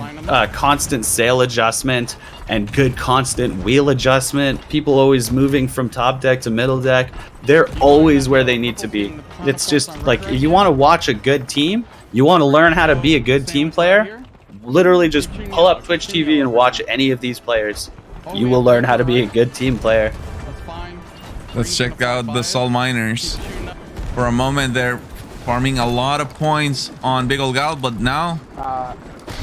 constant sail adjustment and good constant wheel adjustment. People always moving from top deck to middle deck. They're always where they need to be. It's just like, if you want to watch a good team, you want to learn how to be a good team player, literally just pull up Twitch TV and watch any of these players. You will learn how to be a good team player. Let's check out the Soul Miners. For a moment, they're farming a lot of points on Big Ol' Gal, but now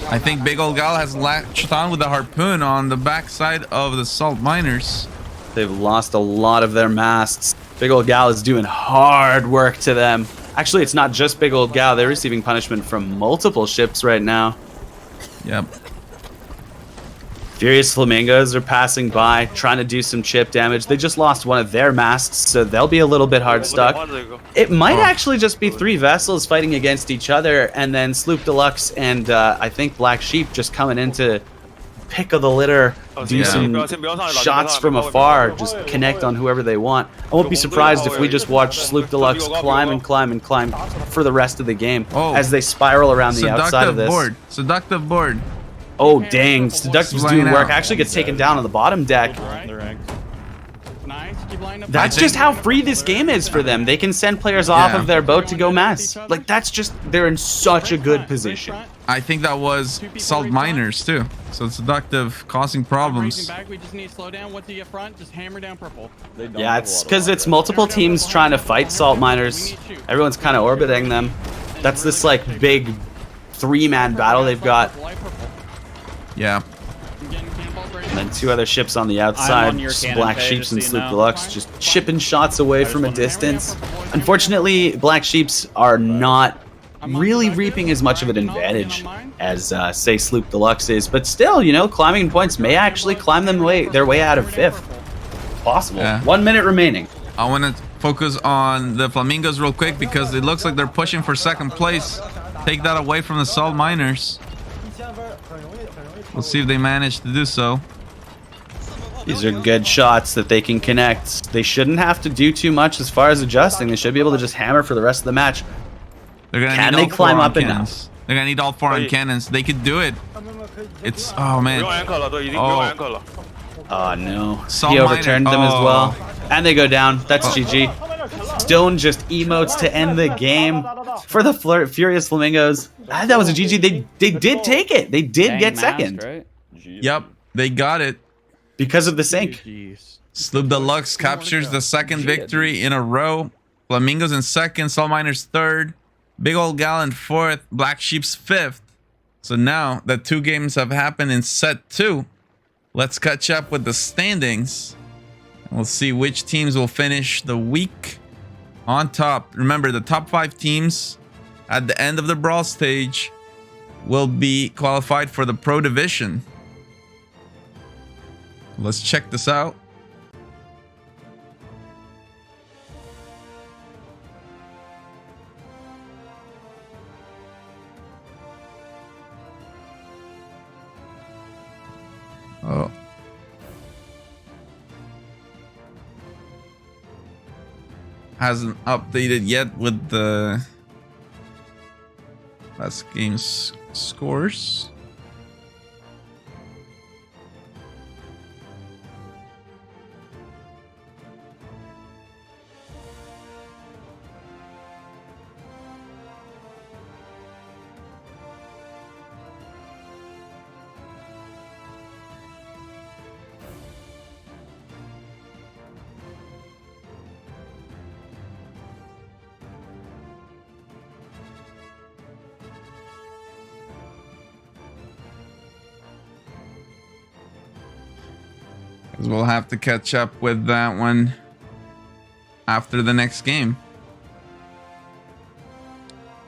I think Big Ol' Gal has latched on with the harpoon on the backside of the Salt Miners. They've lost a lot of their masts. Big Ol' Gal is doing hard work to them. Actually, it's not just Big Ol' Gal. They're receiving punishment from multiple ships right now. Yep. Furious Flamingos are passing by, trying to do some chip damage. They just lost one of their masts, so they'll be a little bit hard stuck. It might actually just be 3 vessels fighting against each other, and then Sloop Deluxe and I think Black Sheep just coming in to pick of the litter, do some shots from afar, just connect on whoever they want. I won't be surprised if we just watch Sloop Deluxe climb and climb and climb for the rest of the game as they spiral around the outside of this. Seductive board. Oh dang, Seductive's doing work. Actually gets taken down on the bottom deck. That's just how free this game is for them. They can send players off of their boat to go mess. Like, that's just, they're in such a good position. I think that was salt miners too. So it's seductive, causing problems. Back, we just need to slow down. Once you get front, just hammer down purple. Yeah, it's because it's multiple teams trying to fight salt miners. Everyone's kind of orbiting them. That's this like big 3-man battle they've got. Yeah. And then 2 other ships on the outside, Black Sheeps and Sloop Deluxe, just chipping shots away from a distance. Unfortunately, Black Sheeps are not really reaping as much of an advantage as, say, Sloop Deluxe is. But still, you know, climbing points may actually climb them their way out of 5th. Possible. Yeah. 1 minute remaining. I want to focus on the Flamingos real quick because it looks like they're pushing for 2nd place. Take that away from the salt miners. We'll see if they manage to do so. These are good shots that they can connect. They shouldn't have to do too much as far as adjusting. They should be able to just hammer for the rest of the match. They're gonna Can need they all climb 4 on up enough? cannons. They're gonna need all 4 on cannons. They could do it. It's oh man. Oh no. Salt He overturned them as miner. well. And they go down. That's GG. Stone just emotes to end the game for the Furious Flamingos. That was a GG. They did take it. They did get second. Right? Yep, they got it. Because of the sync. Sloop Deluxe captures the 2nd victory in a row. Flamingos in 2nd, Salt Miners 3rd, Big Old Gal in 4th, Black Sheep's 5th. So now that 2 games have happened in set 2, let's catch up with the standings. We'll see which teams will finish the week on top. Remember, the top 5 teams at the end of the Brawl stage will be qualified for the Pro Division. Let's check this out. Oh. Hasn't updated yet with the last game's scores. Because we'll have to catch up with that one after the next game.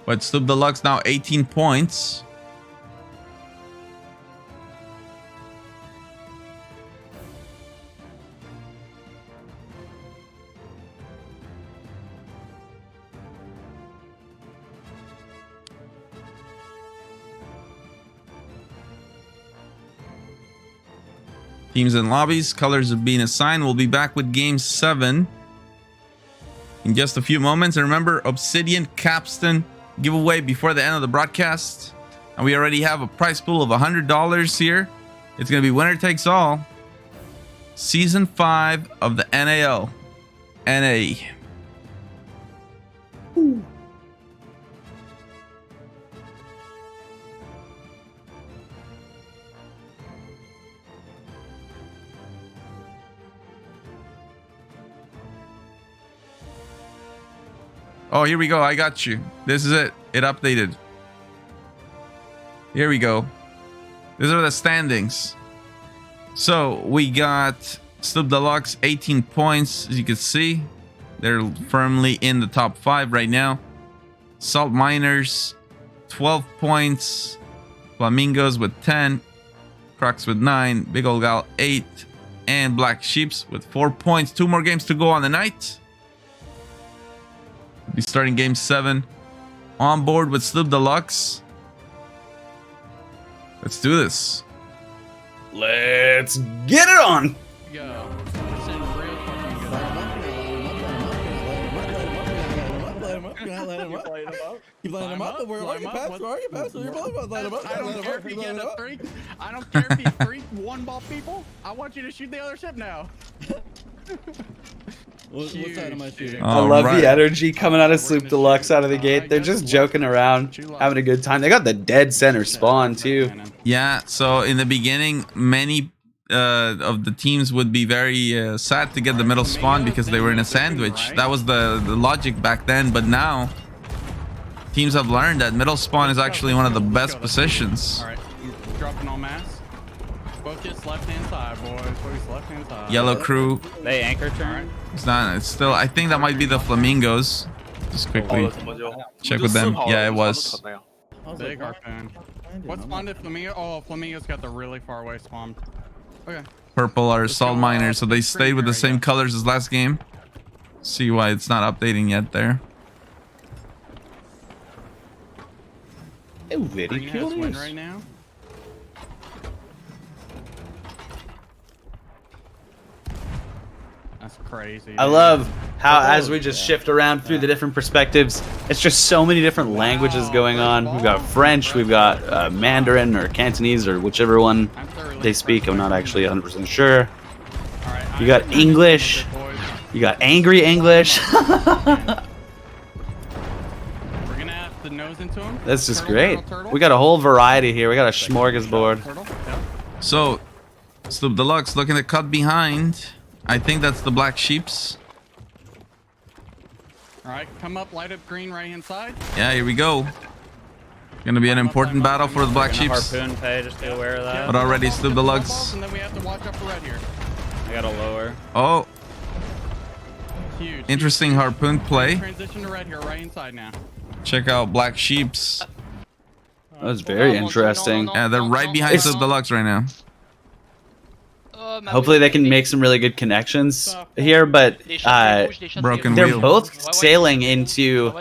But Sloop Deluxe now 18 points. Teams and lobbies, colors have been assigned. We'll be back with game 7 in just a few moments. And remember, Obsidian Capstan giveaway before the end of the broadcast. And we already have a prize pool of $100 here. It's going to be winner takes all. Season 5 of the NAL. NA. Ooh. Oh, here we go. I got you. This is it. It updated. Here we go. These are the standings. So we got Sloop Deluxe 18 points. As you can see, they're firmly in the top 5 right now. Salt Miners 12 points. Flamingos with 10. Crocs with 9. Big Old Gal 8. And Black Sheeps with 4 points. 2 more games to go on the night. We'll be starting game 7 on board with Sloop Deluxe. Let's do this. Let's get it on. Go. Keep lining them up, but we're already past. We're already past. You're both about to line them up. I don't care if you get a 3. I don't care if you 3 one ball people. I want you to shoot the other ship now. What side am I shooting? I love the energy coming out of Sloop Deluxe out of the gate. They're just joking around, having a good time. They got the dead center spawn too. Yeah, so in the beginning, many of the teams would be very sad to get the middle spawn because they were in a sandwich. That was the logic back then, but now teams have learned that middle spawn is actually one of the best positions. All right, dropping on mass. Focus left-hand side, boys. Focus left-hand side. Yellow crew. They anchor turn. It's not. It's still. I think that might be the flamingos. Just quickly check with them. Yeah, it was. Big harpoon. What spawned at Flamingo? Oh, Flamingo's got the really far away spawn. Okay. Purple are salt miners, so they stayed with the same colors as last game. See why it's not updating yet there. Very curious. Right now. That's crazy. I love how as we just shift around through the different perspectives, it's just so many different languages going on. We've got French, we've got Mandarin or Cantonese or whichever one they speak. I'm not actually 100% sure. You got English. You got angry English. That's just great. We got a whole variety here. We got a smorgasbord. So, Sloop Deluxe looking to cut behind. I think that's the Black Sheeps. All right, come up, light up green right hand side. Yeah, here we go. Gonna be an important battle for the Black Sheeps. Harpoon pay, just be aware of that. But already Sloop Deluxe. And then we have to watch out for red here. I got a lower. Oh. Huge. Interesting harpoon play. Transition to red here, right inside now. Check out Black Sheeps. That was very interesting. Yeah, they're right behind Sloop Deluxe right now. Hopefully they can make some really good connections here, but Broken they're wheel. both sailing into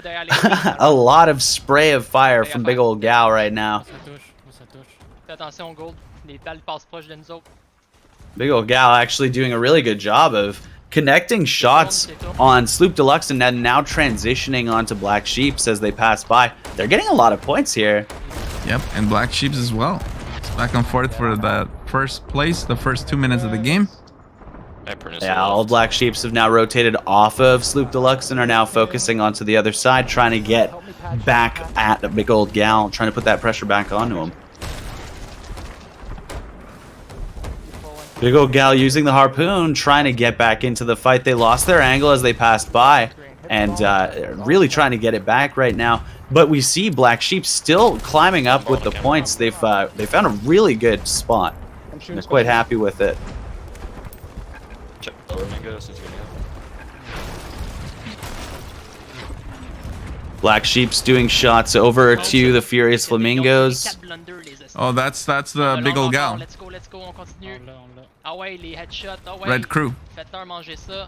a lot of spray of fire from Big Old Gal right now. Big Old Gal actually doing a really good job of connecting shots on Sloop Deluxe and then now transitioning onto Black Sheeps as they pass by. They're getting a lot of points here. Yep, and Black Sheeps as well. It's back and forth for that first place, the first 2 minutes of the game. Yeah, all Black Sheeps have now rotated off of Sloop Deluxe and are now focusing onto the other side, trying to get back at the Big Old Gal, trying to put that pressure back onto him. Big Old Gal using the harpoon, trying to get back into the fight. They lost their angle as they passed by, and really trying to get it back right now. But we see Black Sheep still climbing up with the points. They found a really good spot. They're quite happy with it. Black Sheep's doing shots over to the Furious Flamingos. Oh, that's the Big Old Gal. Let's go, on continue. Ah ouais, les headshots. Ah ouais. Red crew. Faites-leur manger ça.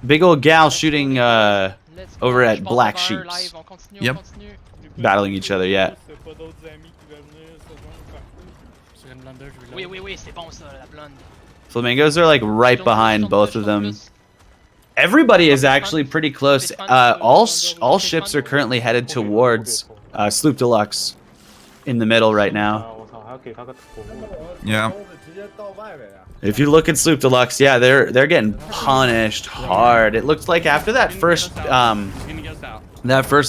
Big Old Gal shooting over at Black Sheeps. Yep. Battling each other, yeah. Oui, oui, oui, c'est bon ça, la blonde. Flamingos are like right behind both of them. Everybody is actually pretty close. All ships are currently headed towards Sloop Deluxe in the middle right now. Yeah. If you look at Sloop Deluxe, yeah, they're getting punished hard. It looks like after that first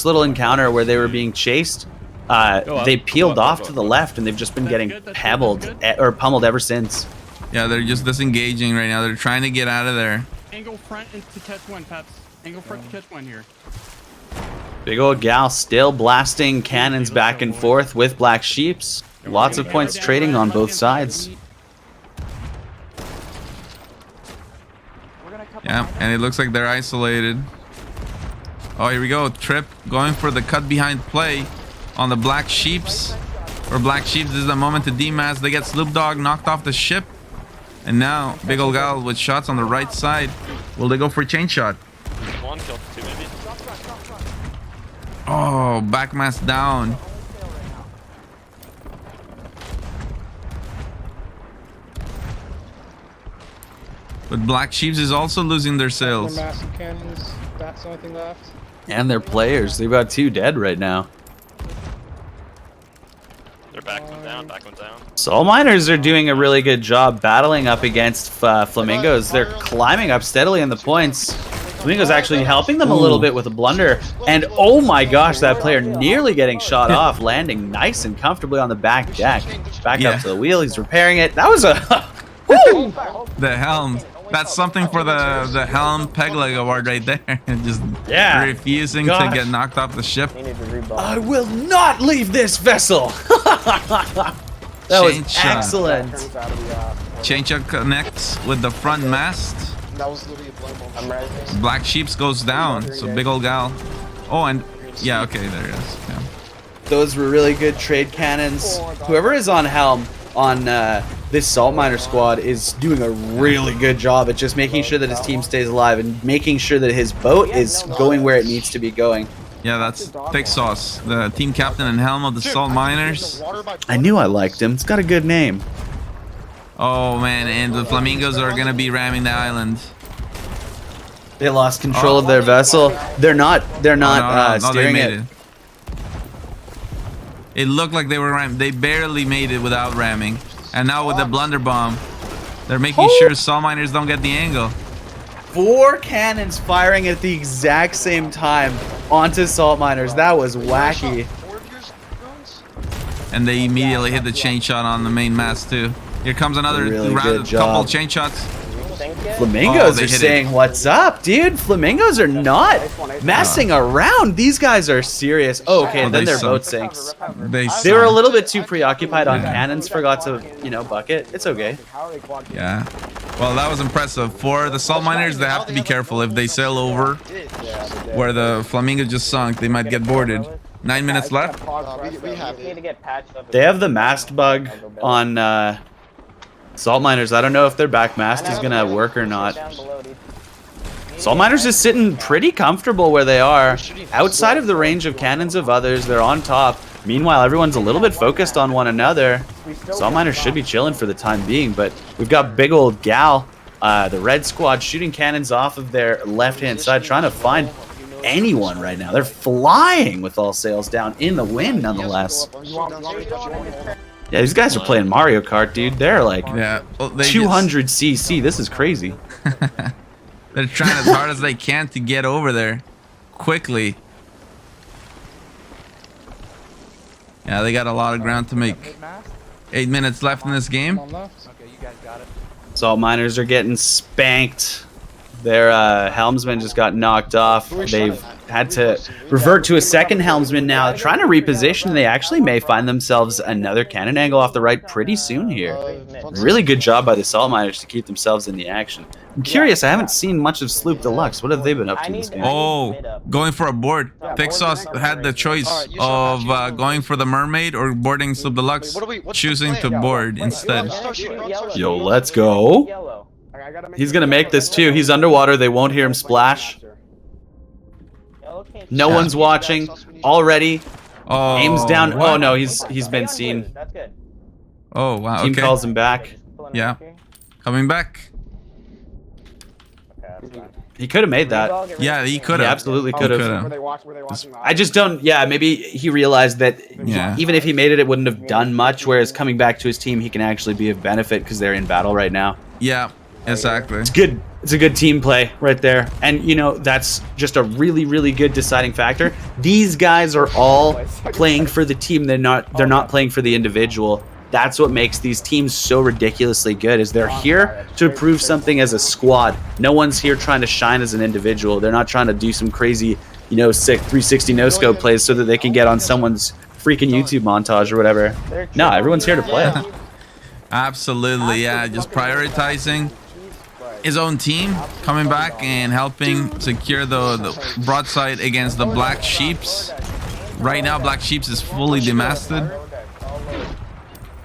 little encounter where they were being chased, they peeled off to the left and they've just been getting pummeled ever since. Yeah, they're just disengaging right now. They're trying to get out of there. Angle front to catch one, Peps. Angle front to catch one here. Big Old Gal still blasting cannons back and forth with Black Sheeps. Lots of points trading on both sides. Yeah, and it looks like they're isolated. Oh, here we go. Trip going for the cut behind play on the Black Sheeps. For Black Sheeps, this is the moment to demask. They get Sloop Dog knocked off the ship. And now, Big Old Gal with shots on the right side. Will they go for a chain shot? One kill, two maybe. Oh, backmask down. But Black Sheeps is also losing their sails. Massive cannons. That's the only thing left. And their players. They've got 2 dead right now. They're back one down, back one down. Soul Miners are doing a really good job battling up against Flamingos. They're climbing up steadily in the points. Flamingo's actually helping them a little bit with a blunder. And oh my gosh, that player nearly getting shot off, landing nice and comfortably on the back deck. Back up to the wheel, he's repairing it. That was a... Woo! The helm. That's something for the helm peg leg award right there. Just refusing to get knocked off the ship. I will not leave this vessel. That was excellent. Chain shot connects with the front mast. That was literally a blow. Black Sheeps goes down. So big old gal. Oh, and yeah, okay, there it is. Yeah. Those were really good trade cannons. Whoever is on helm on this Salt Miner squad is doing a really good job at just making sure that his team stays alive and making sure that his boat is going where it needs to be going. Yeah, that's Thick Sauce, the team captain and helm of the Salt Miners. I knew I liked him. It's got a good name. Oh man, and the Flamingos are gonna be ramming the island. They lost control of their vessel. They're not steering it. It looked like they were ramming. They barely made it without ramming. And now with the blunder bomb, they're making sure Salt Miners don't get the angle. 4 cannons firing at the exact same time onto Salt Miners. That was wacky. And they immediately hit the chain shot on the main mast too. Here comes another couple chain shots. Flamingos are saying, what's up, dude? Flamingos are not messing around. These guys are serious. Oh, okay, and then their boat sinks. They were a little bit too preoccupied on cannons, forgot to, bucket. It's okay. Yeah. Well, that was impressive. For the Salt Miners, they have to be careful. If they sail over where the Flamingo just sunk, they might get boarded. 9 minutes left. They have the mast bug on Salt Miners. I don't know if their back mast is gonna work or not. Salt Miners is sitting pretty comfortable where they are. Outside of the range of cannons of others, they're on top. Meanwhile, everyone's a little bit focused on one another. Salt Miners should be chilling for the time being, but we've got big old Gal, the red squad, shooting cannons off of their left-hand side, trying to find anyone right now. They're flying with all sails down in the wind, nonetheless. Yeah, these guys are playing Mario Kart, dude. They're like 200 cc. This is crazy. They're trying as hard as they can to get over there quickly. Yeah, they got a lot of ground to make. 8 minutes left in this game. Salt Miners are getting spanked. Their helmsman just got knocked off. They've had to revert to a second helmsman now, trying to reposition. They actually may find themselves another cannon angle off the right pretty soon here. Really good job by the Salt Miners to keep themselves in the action. I'm curious, I haven't seen much of Sloop Deluxe. What have they been up to this game? Oh, going for a board. Thick Sauce had the choice of going for the Mermaid or boarding Sloop Deluxe, choosing to board instead. Yo, let's go. He's gonna make this too. He's underwater. They won't hear him splash. No one's watching already. Oh, Aim's down. Oh no, he's been seen. Oh wow. Team calls him back. Yeah, coming back. He could have made that. Yeah, he could have. He absolutely could have. I just don't. Yeah, maybe he realized that even if he made it, it wouldn't have done much. Whereas coming back to his team, he can actually be of benefit because they're in battle right now. Yeah. Exactly. It's good. It's a good team play right there. And, that's just a really, really good deciding factor. These guys are all playing for the team. They're not playing for the individual. That's what makes these teams so ridiculously good, is they're here to prove something as a squad. No one's here trying to shine as an individual. They're not trying to do some crazy, sick 360 no-scope plays so that they can get on someone's freaking YouTube montage or whatever. No, everyone's here to play. Absolutely, yeah. Just prioritizing his own team, coming back and helping secure the broadside against the Black Sheeps. Right now, Black Sheeps is fully demasted.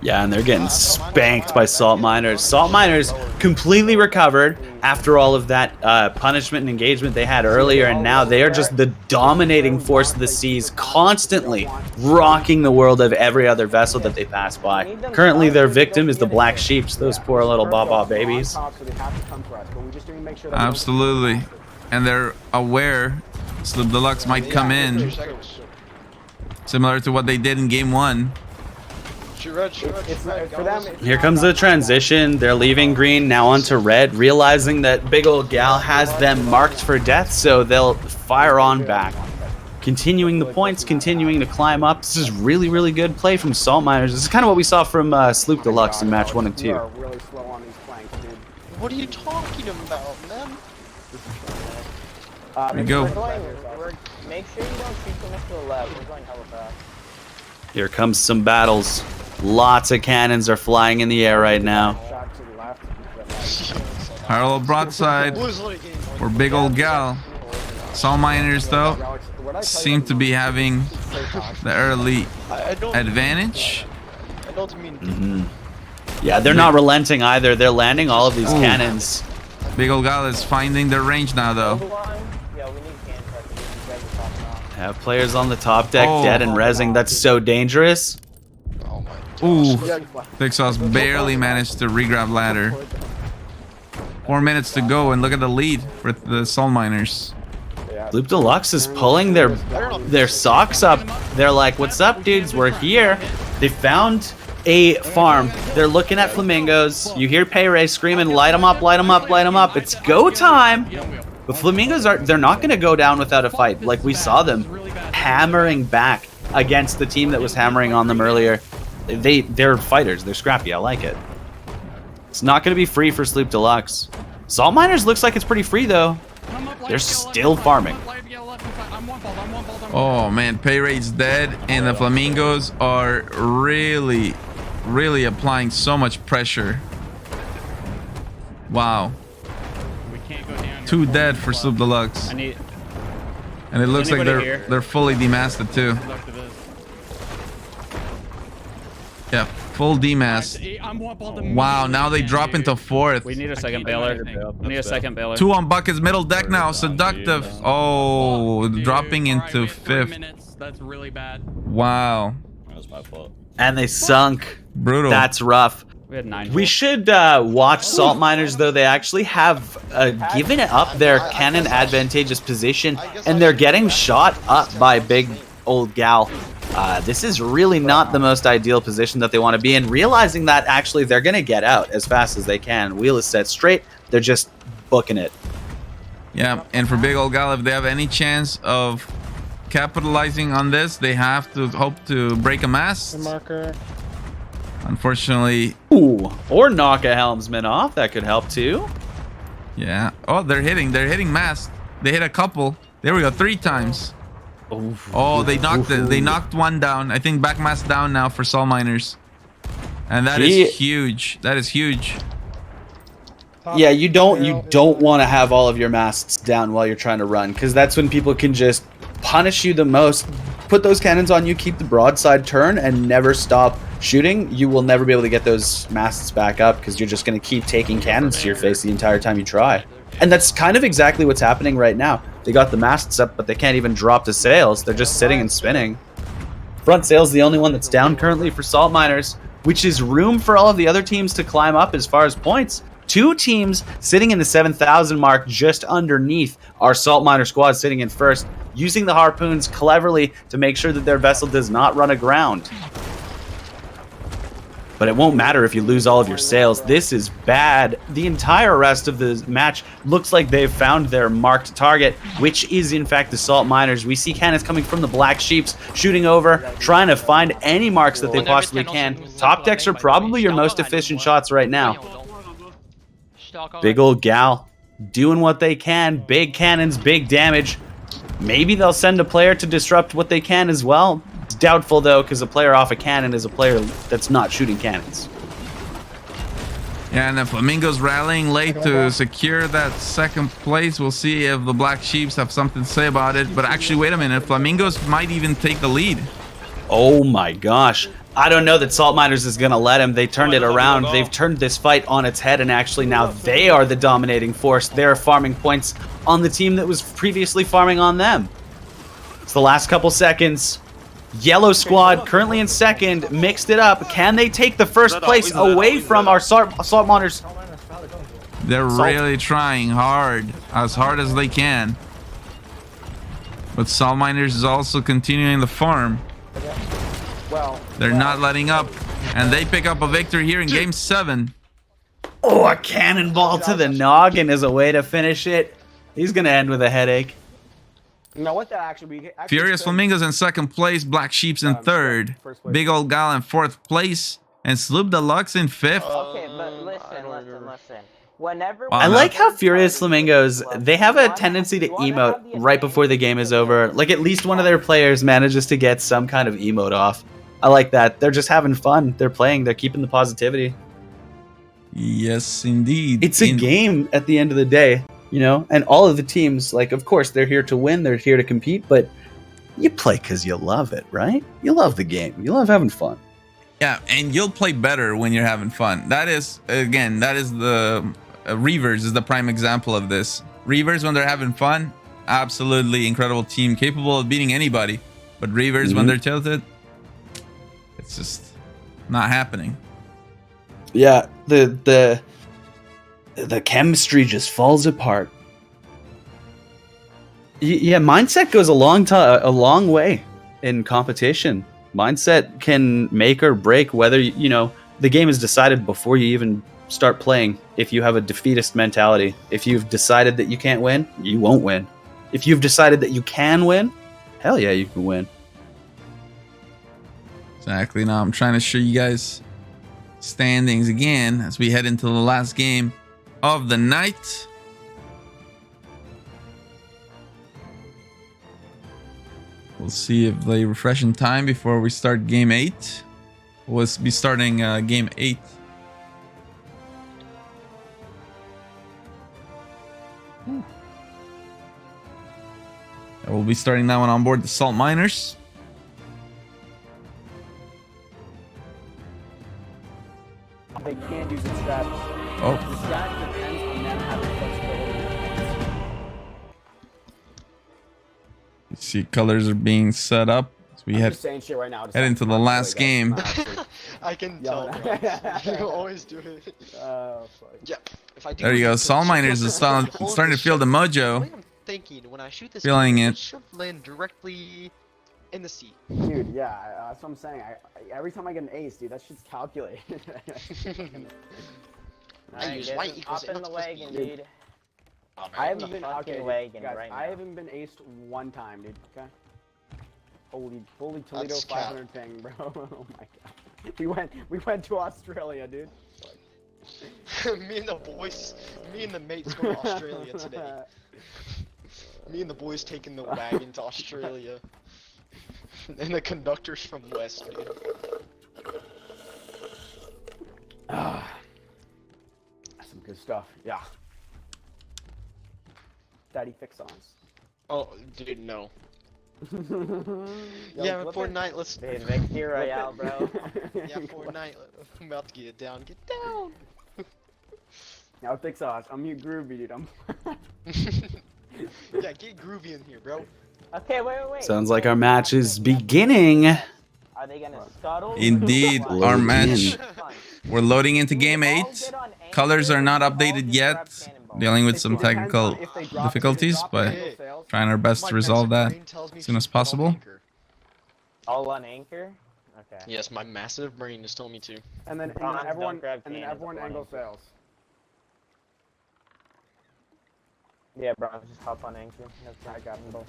Yeah, and they're getting spanked by Salt Miners. Salt Miners completely recovered after all of that punishment and engagement they had earlier, and now they are just the dominating force of the seas, constantly rocking the world of every other vessel that they pass by. Currently, their victim is the Black Sheeps, those poor little Baba babies. Absolutely. And they're aware Sloop Deluxe might come in, similar to what they did in Game 1. Shoot red, shoot red, shoot red. For them, Here comes the transition. They're leaving green, now onto red, realizing that big old gal has them marked for death, so they'll fire on back. Continuing the points, continuing to climb up. This is really, really good play from Salt Miners. This is kind of what we saw from Sloop Deluxe in match 1 and 2. You are really slow on these flanks, dude. What are you talking about, man? we go. Make sure you don't shoot too much to the left. We're going hella fast. Here comes some battles. Lots of cannons are flying in the air right now. Shot to the left. Parallel broadside for big old gal. Salt Miners, though, seem to be having the early advantage. I don't mean Yeah, they're not relenting either. They're landing all of these cannons. Big old gal is finding their range now, though. Have players on the top deck dead and rezzing. That's so dangerous. Ooh, Thick Sauce barely managed to regrab ladder. 4 minutes to go, and look at the lead for the Salt Miners. Loop Deluxe is pulling their socks up. They're like, what's up, dudes? We're here. They found a farm. They're looking at flamingos. You hear Pay Ray screaming, light them up, light them up, light them up. It's go time. But flamingos they're not going to go down without a fight. Like we saw them hammering back against the team that was hammering on them earlier. They're fighters. They're scrappy. I like it. It's not going to be free for Sloop Deluxe. Salt Miners looks like it's pretty free, though. They're still farming. Oh man, Pay Ray's dead, and the Flamingos are really, really applying so much pressure. Wow. 2 dead for Sloop Deluxe. And it looks like they're fully demasted too. Yeah, full demast. Wow, now they drop into 4th. We need a second bailer. We need a second bailer. 2 on Bucket's middle deck now. Seductive. Oh, dropping into 5th. That's really bad. Wow. That was my fault. And they sunk. Brutal. That's rough. We had 9. We should watch Salt Miners, though. They actually have given up their cannon advantageous position, and they're getting shot up by big old gal. This is really not the most ideal position that they want to be in, realizing that actually they're going to get out as fast as they can. Wheel is set straight. They're just booking it. Yeah, and for big old gal, if they have any chance of capitalizing on this, they have to hope to break a mast. Marker. Unfortunately. Ooh, or knock a helmsman off. That could help too. Yeah. Oh, they're hitting mast. They hit a couple. There we go. 3 times. Oh, they knocked one down. I think back mast down now for Salt Miners. And that is huge. That is huge. Yeah, you don't want to have all of your masts down while you're trying to run, because that's when people can just punish you the most. Put those cannons on you, keep the broadside turn, and never stop shooting. You will never be able to get those masts back up because you're just going to keep taking cannons to your face the entire time you try. And that's kind of exactly what's happening right now. They got the masts up, but they can't even drop the sails. They're just sitting and spinning. Front sail's the only one that's down currently for Salt Miners, which is room for all of the other teams to climb up as far as points. 2 teams sitting in the 7,000 mark just underneath our Salt Miner squad sitting in first, using the harpoons cleverly to make sure that their vessel does not run aground. But it won't matter if you lose all of your sails. This is bad. The entire rest of the match looks like they've found their marked target, which is in fact the Salt Miners. We see cannons coming from the Black Sheeps, shooting over, trying to find any marks that they possibly can. Top decks are probably your most efficient shots right now. Big old gal doing what they can. Big cannons, big damage. Maybe they'll send a player to disrupt what they can as well. It's doubtful, though, because a player off a cannon is a player that's not shooting cannons. Yeah, and the Flamingos rallying late to secure that 2nd place. We'll see if the Black Sheeps have something to say about it. But actually, wait a minute. Flamingos might even take the lead. Oh my gosh. I don't know that Salt Miners is going to let him. They turned it around. They've turned this fight on its head, and actually now they are the dominating force. They're farming points on the team that was previously farming on them. It's the last couple seconds. Yellow squad currently in 2nd, mixed it up. Can they take the 1st place away from our Salt Miners? They're really trying as hard as they can. But Salt Miners is also continuing the farm. They're not letting up. And they pick up a victory here in Game 7. Oh, a cannonball to the noggin is a way to finish it. He's going to end with a headache. No, what that actually Furious Flamingos in second place, Black Sheeps in third, Big Old Gal in fourth place, and Sloop Deluxe in fifth. Okay, but listen. Whenever I like how Furious Flamingos, they have a tendency to emote right before the game is over. Like, at least one of their players manages to get some kind of emote off. I like that. They're just having fun. They're playing. They're keeping the positivity. Yes, indeed. It's a game at the end of the day, you know? And all of the teams, like, of course, they're here to win. They're here to compete. But you play because you love it, right? You love the game. You love having fun. Yeah, and you'll play better when you're having fun. That is, again, that is the... Reavers is the prime example of this. Reavers, when they're having fun, absolutely incredible team, capable of beating anybody. But Reavers, when they're tilted, it's just not happening. Yeah, the chemistry just falls apart. Yeah, mindset goes a long way in competition. Mindset can make or break whether, you know, the game is decided before you even start playing. If you have a defeatist mentality, if you've decided that you can't win, you won't win. If you've decided that you can win, hell yeah, you can win. Exactly. Now I'm trying to show you guys standings again as we head into the last game of the night. We'll see if they refresh in time before we start game 8. We'll be starting game 8. We'll be starting that one on board the Salt Miners. They can't use the strat. Oh. The strat depends on them having flexibility. You see colors are being set up. So we head right now, into the last game. I can tell, bro. You always do it. Yeah. If I do There you go. Salt Miners is starting to feel the mojo. I'm thinking when I shoot this, feeling it. should land directly in the sea. Dude, yeah, that's what I'm saying. Every time I get an ace, dude, that shit's calculated. I use white equals up in the wagon, dude. Oh, I haven't been fucking wagon guys, right now. I haven't been aced one time, dude. Okay. Holy Toledo That's 500 ping, bro. Oh my god. We went to Australia, dude. me and the mates go to Australia today. Me and the boys taking the wagon to Australia. And the conductor's from West, dude. That's some good stuff, yeah. Daddy fix-ons. Oh, dude, no. Yeah, Fortnite, let's... Dude, Victory Royale, bro. Yeah, Fortnite, I'm about to get it down. Get down! Now fix-ons, I'm you groovy, dude. Yeah, get groovy in here, bro. Okay, wait. Sounds like our match is beginning. Are they gonna scuttle? Indeed, our match. We're loading into game 8. Colors are not updated yet. Dealing with some technical difficulties, but trying our best to resolve that as soon as possible. All on anchor? Okay. Yes, my massive brain just told me to. And then everyone angle sails. Yeah, bro, just hop on anchor. I got them both.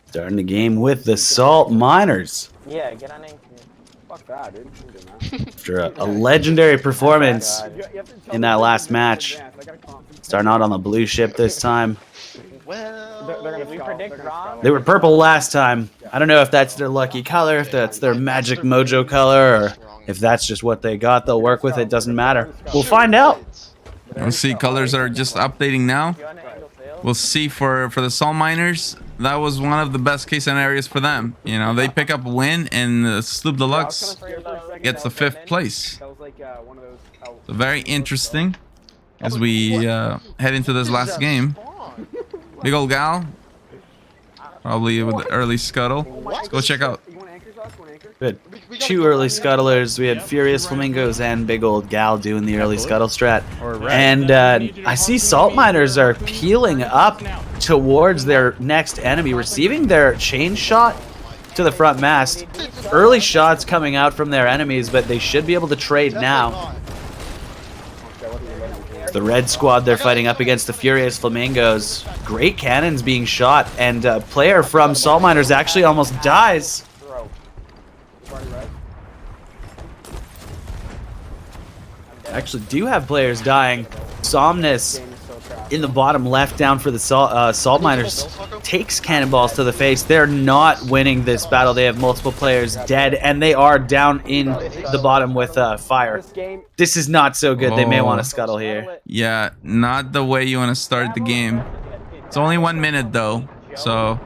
Starting the game with the Salt Miners. Yeah, get on anchor. Fuck that, dude. After a legendary performance in that last match. Starting out on the blue ship this time. Well, we predict wrong. They were purple last time. I don't know if that's their lucky color, if that's their magic mojo color, or if that's just what they got. They'll work with it. Doesn't matter. We'll find out. We'll see. Colors are just updating now. We'll see for the Salt Miners. That was one of the best case scenarios for them. You know, they pick up a win, and Sloop Deluxe gets the 5th place. So very interesting as we head into this last game. Big Old Gal, probably with the early scuttle. Let's go check out. Good. 2 early scuttlers. We had Furious Flamingos and Big Old Gal doing the early scuttle strat. And I see Salt Miners are peeling up towards their next enemy, receiving their chain shot. to the front mast. Early shots coming out from their enemies, but they should be able to trade now. The red squad, they're fighting up against the Furious Flamingos. Great cannons being shot, and a player from Salt Miners actually almost dies. Actually do have players dying. Somnus in the bottom left down for the Salt Miners takes cannonballs to the face. They're not winning this battle. They have multiple players dead, and they are down in the bottom with fire. This is not so good. They may want to scuttle here. Yeah, not the way you want to start the game. It's only 1 minute though, so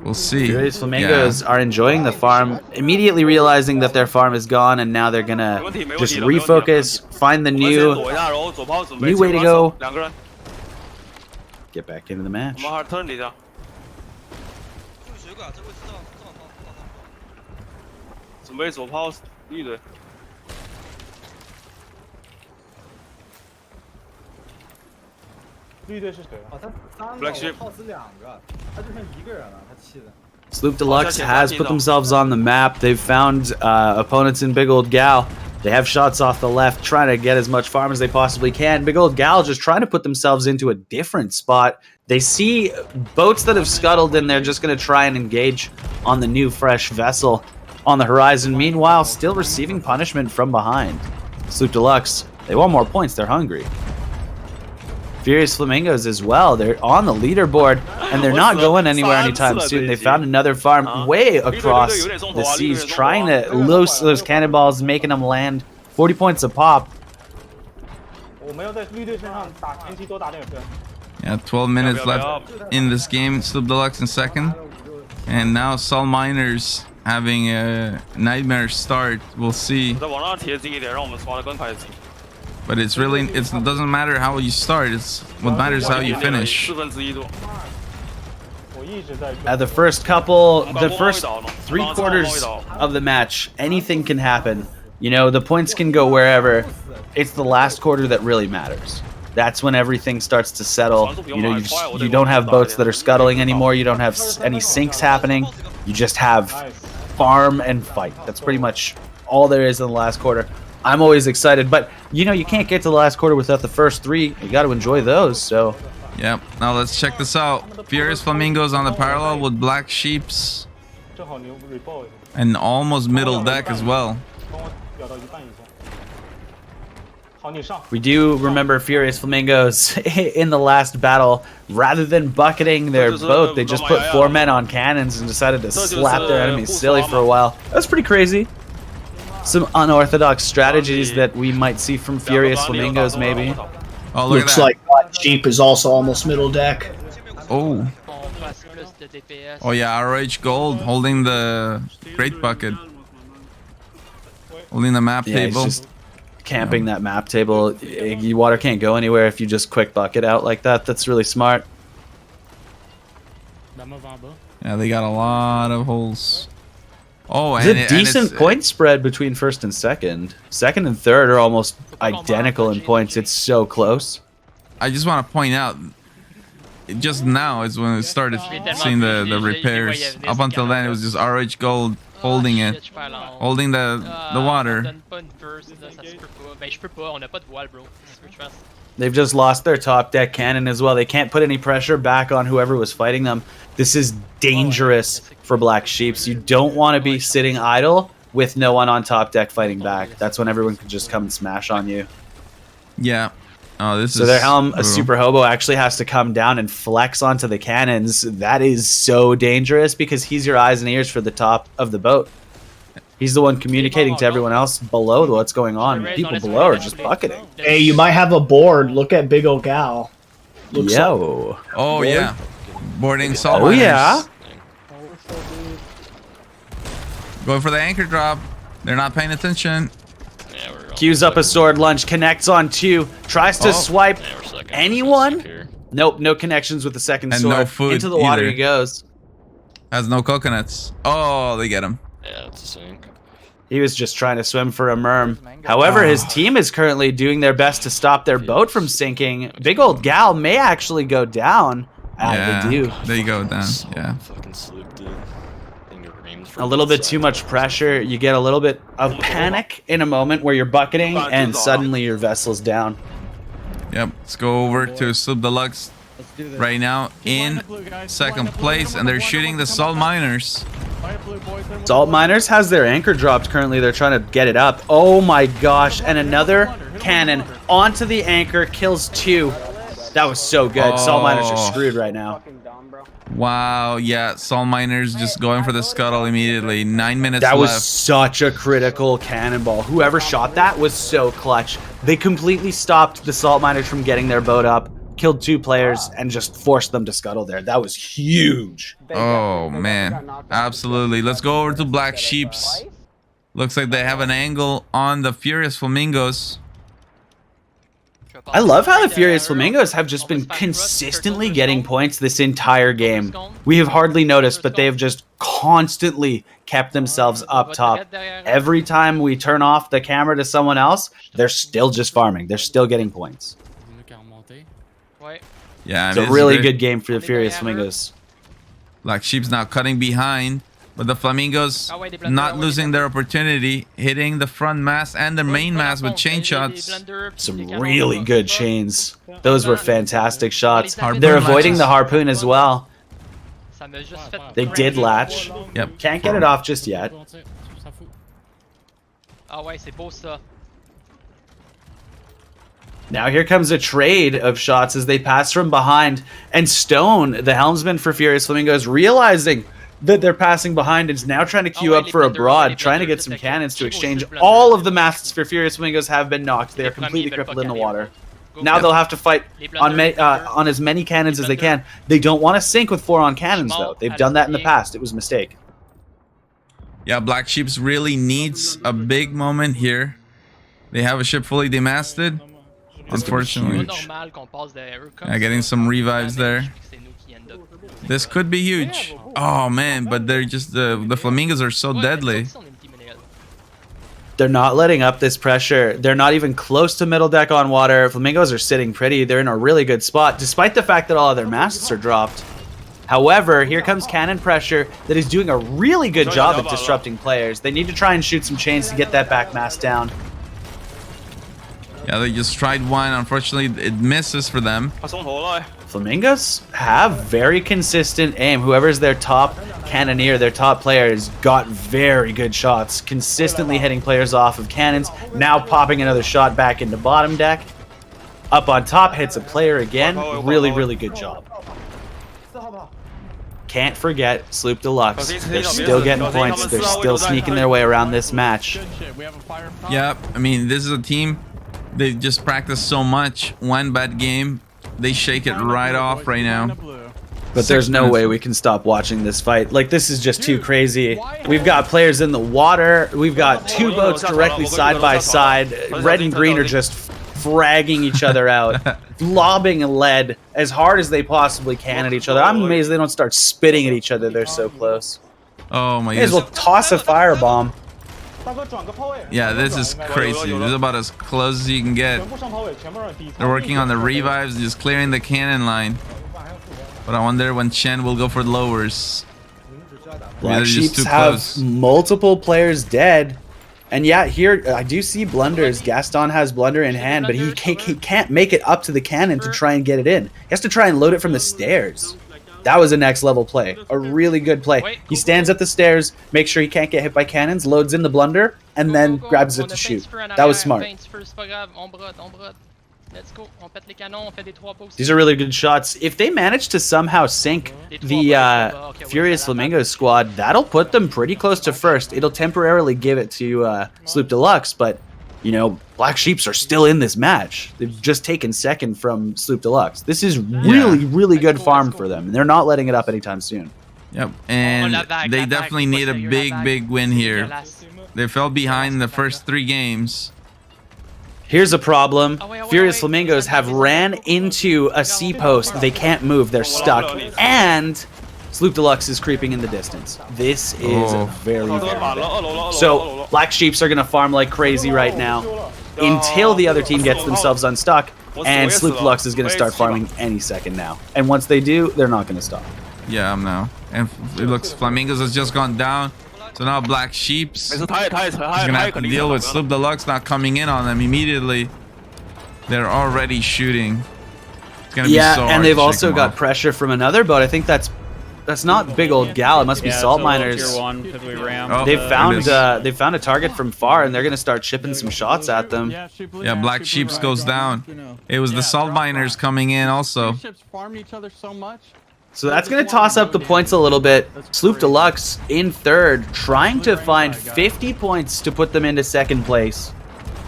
we'll see. Furious Flamingos are enjoying the farm, immediately realizing that their farm is gone, and now they're gonna just refocus, find the new way to go, get back into the match. Sloop Deluxe has put themselves on the map. They've found opponents in Big Old Gal. They have shots off the left, trying to get as much farm as they possibly can. Big Old Gal just trying to put themselves into a different spot. They see boats that have scuttled, and they're just going to try and engage on the new fresh vessel on the horizon. Meanwhile, still receiving punishment from behind. Sloop Deluxe, they want more points. They're hungry. Furious Flamingos as well. They're on the leaderboard, and they're not going anywhere anytime soon. They found another farm way across the seas, trying to loose those cannonballs, making them land. 40 points a pop. Yeah, 12 minutes left in this game. Sloop Deluxe in second. And now Salt Miners having a nightmare start. We'll see. But it doesn't matter how you start. It's what matters how you finish. At the first three quarters of the match, anything can happen. You know, the points can go wherever. It's the last quarter that really matters. That's when everything starts to settle. You know, you don't have boats that are scuttling anymore. You don't have any sinks happening. You just have farm and fight. That's pretty much all there is in the last quarter. I'm always excited, but you know, you can't get to the last quarter without the first three. You got to enjoy those. So, yep. Now let's check this out. Furious Flamingos on the parallel with Black Sheeps, and almost middle deck as well. We do remember Furious Flamingos in the last battle. Rather than bucketing their boat, they just put 4 men on cannons and decided to slap their enemies silly for a while. That's pretty crazy. Some unorthodox strategies that we might see from Furious Flamingos, maybe. Oh, look Looks like Black Sheep is also almost middle deck. Oh. Oh yeah, RH Gold holding the Great Bucket. Holding the map table. Just camping that map table. Water can't go anywhere if you just quick bucket out like that. That's really smart. Yeah, they got a lot of holes. Oh, and it's a decent point spread between first and second. Second and third are almost identical in points. It's so close. I just want to point out, just now is when we started seeing the repairs. Up until then, it was just RH Gold holding it, holding the water. They've just lost their top deck cannon as well. They can't put any pressure back on whoever was fighting them. This is dangerous for Black Sheeps. You don't want to be sitting idle with no one on top deck fighting back. That's when everyone can just come and smash on you. Yeah. Oh, this is so their helm, a super hobo, actually has to come down and flex onto the cannons. That is so dangerous because he's your eyes and ears for the top of the boat. He's the one communicating to everyone else below what's going on. People below are just bucketing. Hey, you might have a board. Look at Big Ol' Gal. Yo. Oh, yeah. Boarding Salt Miners. Yeah. Going for the anchor drop. They're not paying attention. Queues up a sword lunge, connects on 2, tries to swipe anyone. Nope, no connections with the second and sword. No food into the water either. He goes. Has no coconuts. Oh, they get him. Yeah, that's a sink. He was just trying to swim for a merm. However, his team is currently doing their best to stop their boat from sinking. Big Old Gal may actually go down. They do. There you go, Dan. Yeah. Fucking sloop, dude. A little bit too much pressure. You get a little bit of panic in a moment where you're bucketing, and suddenly your vessel's down. Yep. Let's go over to Sloop Deluxe right now in second place, and they're shooting the Salt Miners. Salt Miners has their anchor dropped currently. They're trying to get it up. Oh my gosh. And another cannon onto the anchor, kills 2. That was so good. Salt Miners are screwed right now. Wow, yeah, Salt Miners just going for the scuttle immediately. 9 minutes left. That was left. such a critical cannonball. Whoever shot that was so clutch. They completely stopped the Salt Miners from getting their boat up, killed 2 players, and just forced them to scuttle there. That was huge. Oh, man. Absolutely. Let's go over to Black Sheeps. Looks like they have an angle on the Furious Flamingos. I love how the Furious Flamingos have just been consistently getting points this entire game. We have hardly noticed, but they have just constantly kept themselves up top. Every time we turn off the camera to someone else, they're still just farming. They're still getting points. Yeah, it's a really good game for the Furious Flamingos. Black Sheep's now cutting behind, but the Flamingos not losing their opportunity, hitting the front mast and the main mast with chain shots. Some really good chains. Those were fantastic shots. They're avoiding the harpoon as well. They did latch. Yep. Can't get it off just yet. Now here comes a trade of shots as they pass from behind. And Stone, the helmsman for Furious Flamingos, realizing that they're passing behind, is now trying to queue up for a broad, trying to get some cannons to exchange. All of the masts for Furious Flamingos have been knocked. They are completely crippled in the water. Now they'll have to fight on as many cannons as they can. They don't want to sink with 4-on cannons, though. They've done that in the past. It was a mistake. Yeah, Black Sheeps really needs a big moment here. They have a ship fully demasted. Unfortunately. Yeah, getting some revives there. This could be huge. Oh man, but they're just the Flamingos are so deadly. They're not letting up this pressure. They're not even close to middle deck on water. Flamingos are sitting pretty. They're in a really good spot, despite the fact that all of their masts are dropped. However, here comes cannon pressure that is doing a really good job at disrupting players. They need to try and shoot some chains to get that back mast down. Yeah, they just tried one. Unfortunately, it misses for them. Flamingos have very consistent aim. Whoever's their top cannoneer, their top player, has got very good shots, consistently hitting players off of cannons. Now popping another shot back into bottom deck. Up on top, hits a player again. Really, really good job. Can't forget Sloop Deluxe. They're still getting points. They're still sneaking their way around this match. Yeah, I mean, this is a team. They just practice so much. One bad game, they shake it right off right now. But there's no way we can stop watching this fight. Like, this is just too crazy. We've got players in the water. We've got 2 boats directly side by side. Red and green are just fragging each other out, lobbing lead as hard as they possibly can at each other. I'm amazed they don't start spitting at each other. They're so close. Oh my god. May as well toss a firebomb. Yeah, this is crazy. This is about as close as you can get. They're working on the revives, just clearing the cannon line. But I wonder when Chen will go for lowers. Black Sheeps have multiple players dead. And yeah, here I do see blunders. Gaston has blunder in hand, but he can't make it up to the cannon to try and get it in. He has to try and load it from the stairs. That was a next level play. A really good play. He stands at the stairs, makes sure he can't get hit by cannons, loads in the blunder, and then grabs it to shoot. That was smart. These are really good shots. If they manage to somehow sink the Furious Flamingos squad, that'll put them pretty close to first. It'll temporarily give it to Sloop Deluxe, but you know, Black Sheeps are still in this match. They've just taken second from Sloop Deluxe. This is really, really good farm for them, and they're not letting it up anytime soon. Yep, and they definitely need a big win here. They fell behind in the first 3 games. Here's a problem. Furious Flamingos have ran into a C post. They can't move. They're stuck. And Sloop Deluxe is creeping in the distance. This is very bad. So Black Sheeps are going to farm like crazy right now until the other team gets themselves unstuck. And Sloop Deluxe is going to start farming any second now. And once they do, they're not going to stop. Yeah, I'm now. And it looks Flamingos has just gone down. So now Black Sheeps is gonna have to deal with Sloop Deluxe not coming in on them immediately. They're already shooting. It's gonna be so hard and they've to also shake got them off. pressure from another boat. I think that's not Big Old Gal. It must be Salt Miners. Oh, They found a target from far, and they're gonna start chipping some shots at them. Yeah, Black Sheeps goes down. It was the Salt Miners coming in also. So that's going to toss up the points a little bit. Sloop Deluxe in third, trying to find 50 points to put them into second place.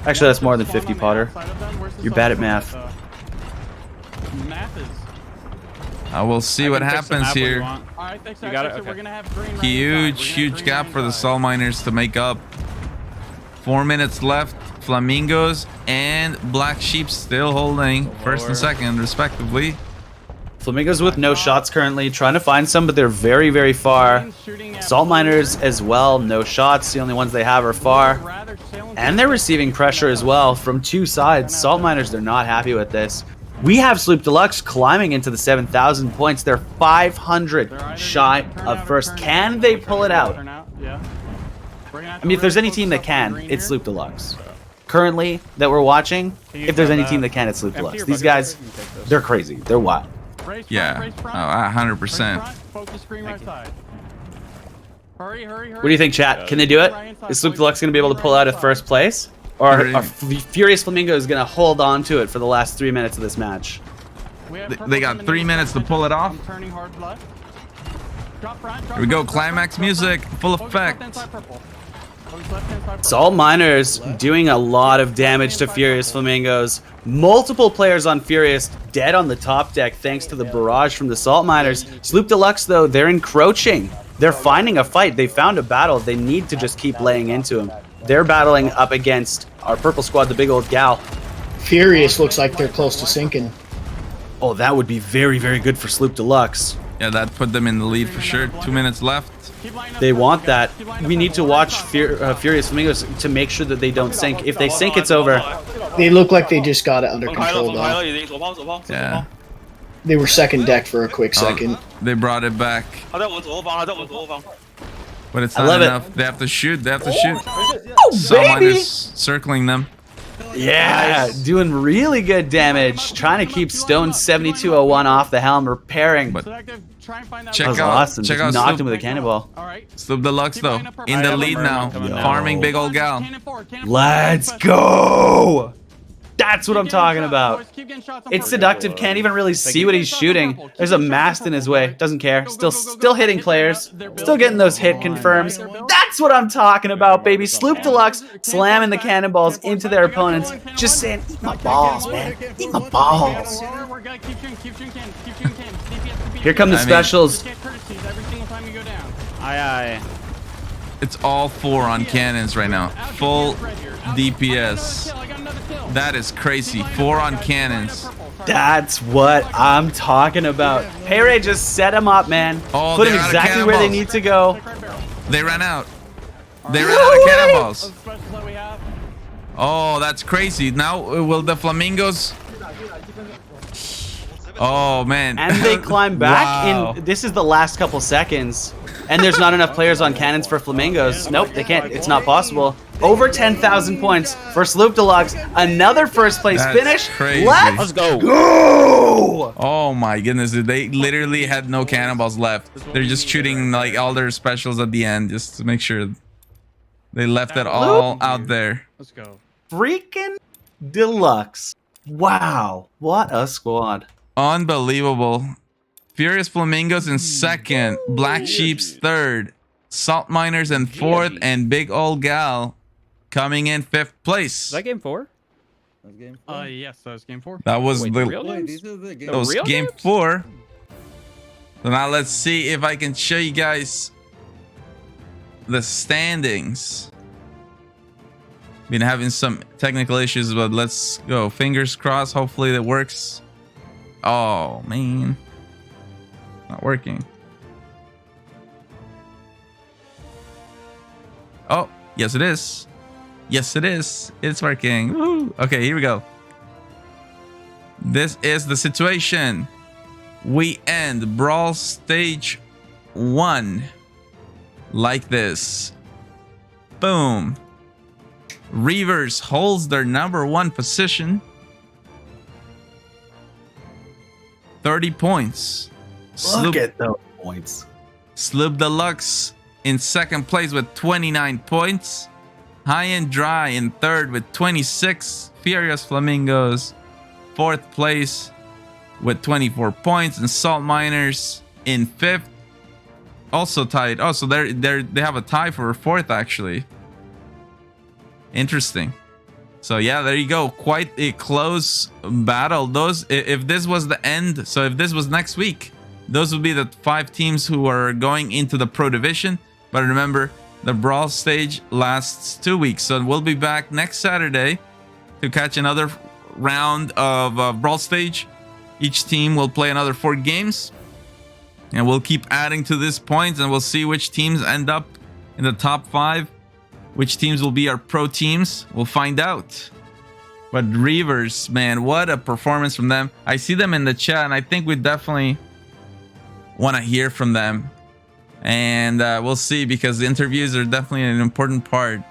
Actually, that's more than 50, Potter. You're bad at math. We'll see what happens here. You got it? Okay. Huge gap for the Salt Miners to make up. 4 minutes left. Flamingos and Black Sheep still holding first and second, respectively. Flamingos with no shots currently, trying to find some, but they're very, very far. Salt Miners as well, no shots. The only ones they have are far. And they're receiving pressure as well from two sides. Salt Miners, they're not happy with this. We have Sloop Deluxe climbing into the 7,000 points. They're 500 shy of first. Can they pull it out? I mean, if there's any team that can, it's Sloop Deluxe. Currently, that we're watching, if there's any team that can, it's Sloop Deluxe. These guys, they're crazy. They're wild. Yeah, 100%. What do you think, chat? Can they do it? Is Sloop Deluxe going to be able to pull out a first place? Or are Furious Flamingos going to hold on to it for the last 3 minutes of this match? They got 3 minutes to pull it off. Here we go, climax music, full effect. Salt Miners doing a lot of damage to Furious Flamingos. Multiple players on Furious dead on the top deck thanks to the barrage from the Salt Miners. Sloop Deluxe, though, they're encroaching. They're finding a fight. They found a battle. They need to just keep laying into him. They're battling up against our purple squad, the Big Old Gal. Furious looks like they're close to sinking. Oh, that would be very, very good for Sloop Deluxe. Yeah, that put them in the lead for sure. 2 minutes left. They want that. We need to watch Furious Flamingos to make sure that they don't sink. If they sink, it's over. They look like they just got it under control, though. Yeah. They were second deck for a quick second. They brought it back. But it's I not love enough. it. They have to shoot. They have to shoot. Oh, Salt baby! Miners circling them. Yeah, doing really good damage. Trying to keep Stone 7201 off the helm, repairing. But that check was out, awesome. check Just out knocked Sloop, him with a cannonball. Sloop Deluxe though, in the lead now, farming Big Old Gal. Let's go! That's what I'm talking about. It's seductive. Can't even really see what he's shooting. There's a mast in his way. Doesn't care. Still hitting players. Still getting those hit confirms. That's what I'm talking about, baby. Sloop Deluxe slamming the cannonballs into their opponents. Just saying, eat my balls, man. Eat my balls. Here come the specials. Aye. It's all 4 on cannons right now. Full DPS. That is crazy. 4 on cannons. That's what I'm talking about. Payray just set him up, man. Oh, put them they're out of exactly where they cannonballs. need to go. They ran out. They ran out of cannonballs. Oh, that's crazy. Now, will the Flamingos... Oh, man. And they climb back Wow. in... This is the last couple seconds. And there's not enough players on cannons for Flamingos. Nope, they can't. It's not possible. Over 10,000 points for Sloop Deluxe. Another first place That's finish. crazy. Let's go. Oh my goodness, they literally had no cannonballs left. They're just shooting like all their specials at the end just to make sure they left it all out there. Let's go. Freaking Deluxe. Wow. What a squad. Unbelievable. Furious Flamingos in second, Black Sheep's third, Salt Miners in fourth, and Big Old Gal coming in 5th place. Is that game 4? Yes, that was game 4. That was Wait, the real games? that was real game games? 4. So now let's see if I can show you guys the standings. Been having some technical issues, but let's go. Fingers crossed. Hopefully that works. Oh man, not working. Oh, yes it is. Yes it is. It's working. Woo. Okay, here we go. this is the situation. We end Brawl Stage 1 like this. Boom. Reavers holds their #1 position. 30 points. Look at those points. Sloop Deluxe in 2nd place with 29 points. High and Dry in 3rd with 26. Furious Flamingos 4th place with 24 points. And Salt Miners in 5th. Also tied. Oh, so they have a tie for 4th actually. Interesting. So yeah, there you go. Quite a close battle. Those, if this was the end, so if this was next week, those would be the 5 teams who are going into the Pro Division. But remember, the Brawl stage lasts 2 weeks. So we'll be back next Saturday to catch another round of Brawl stage. Each team will play another 4 games. And we'll keep adding to this points, and we'll see which teams end up in the top 5. Which teams will be our pro teams? We'll find out. But Reavers, man, what a performance from them. I see them in the chat, and I think we definitely want to hear from them. And we'll see, because the interviews are definitely an important part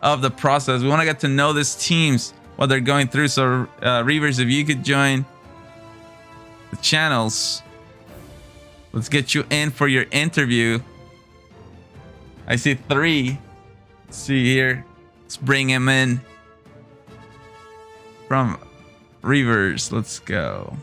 of the process. We want to get to know these teams, what they're going through. So, Reavers, if you could join the channels, let's get you in for your interview. I see 3. Let's see here. Let's bring him in from Reavers. Let's go.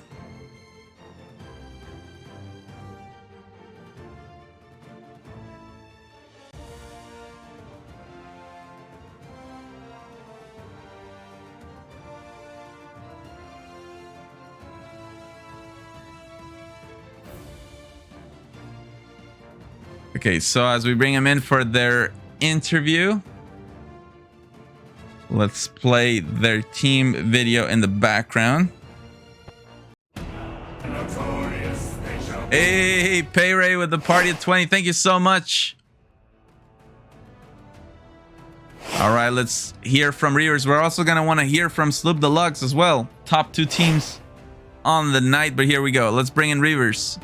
Okay, so as we bring him in for their interview, let's play their team video in the background. Hey, Pay Ray with the party at 20. Thank you so much. All right, let's hear from Reavers. We're also going to want to hear from Sloop Deluxe as well. Top 2 teams on the night, but here we go. Let's bring in Reavers.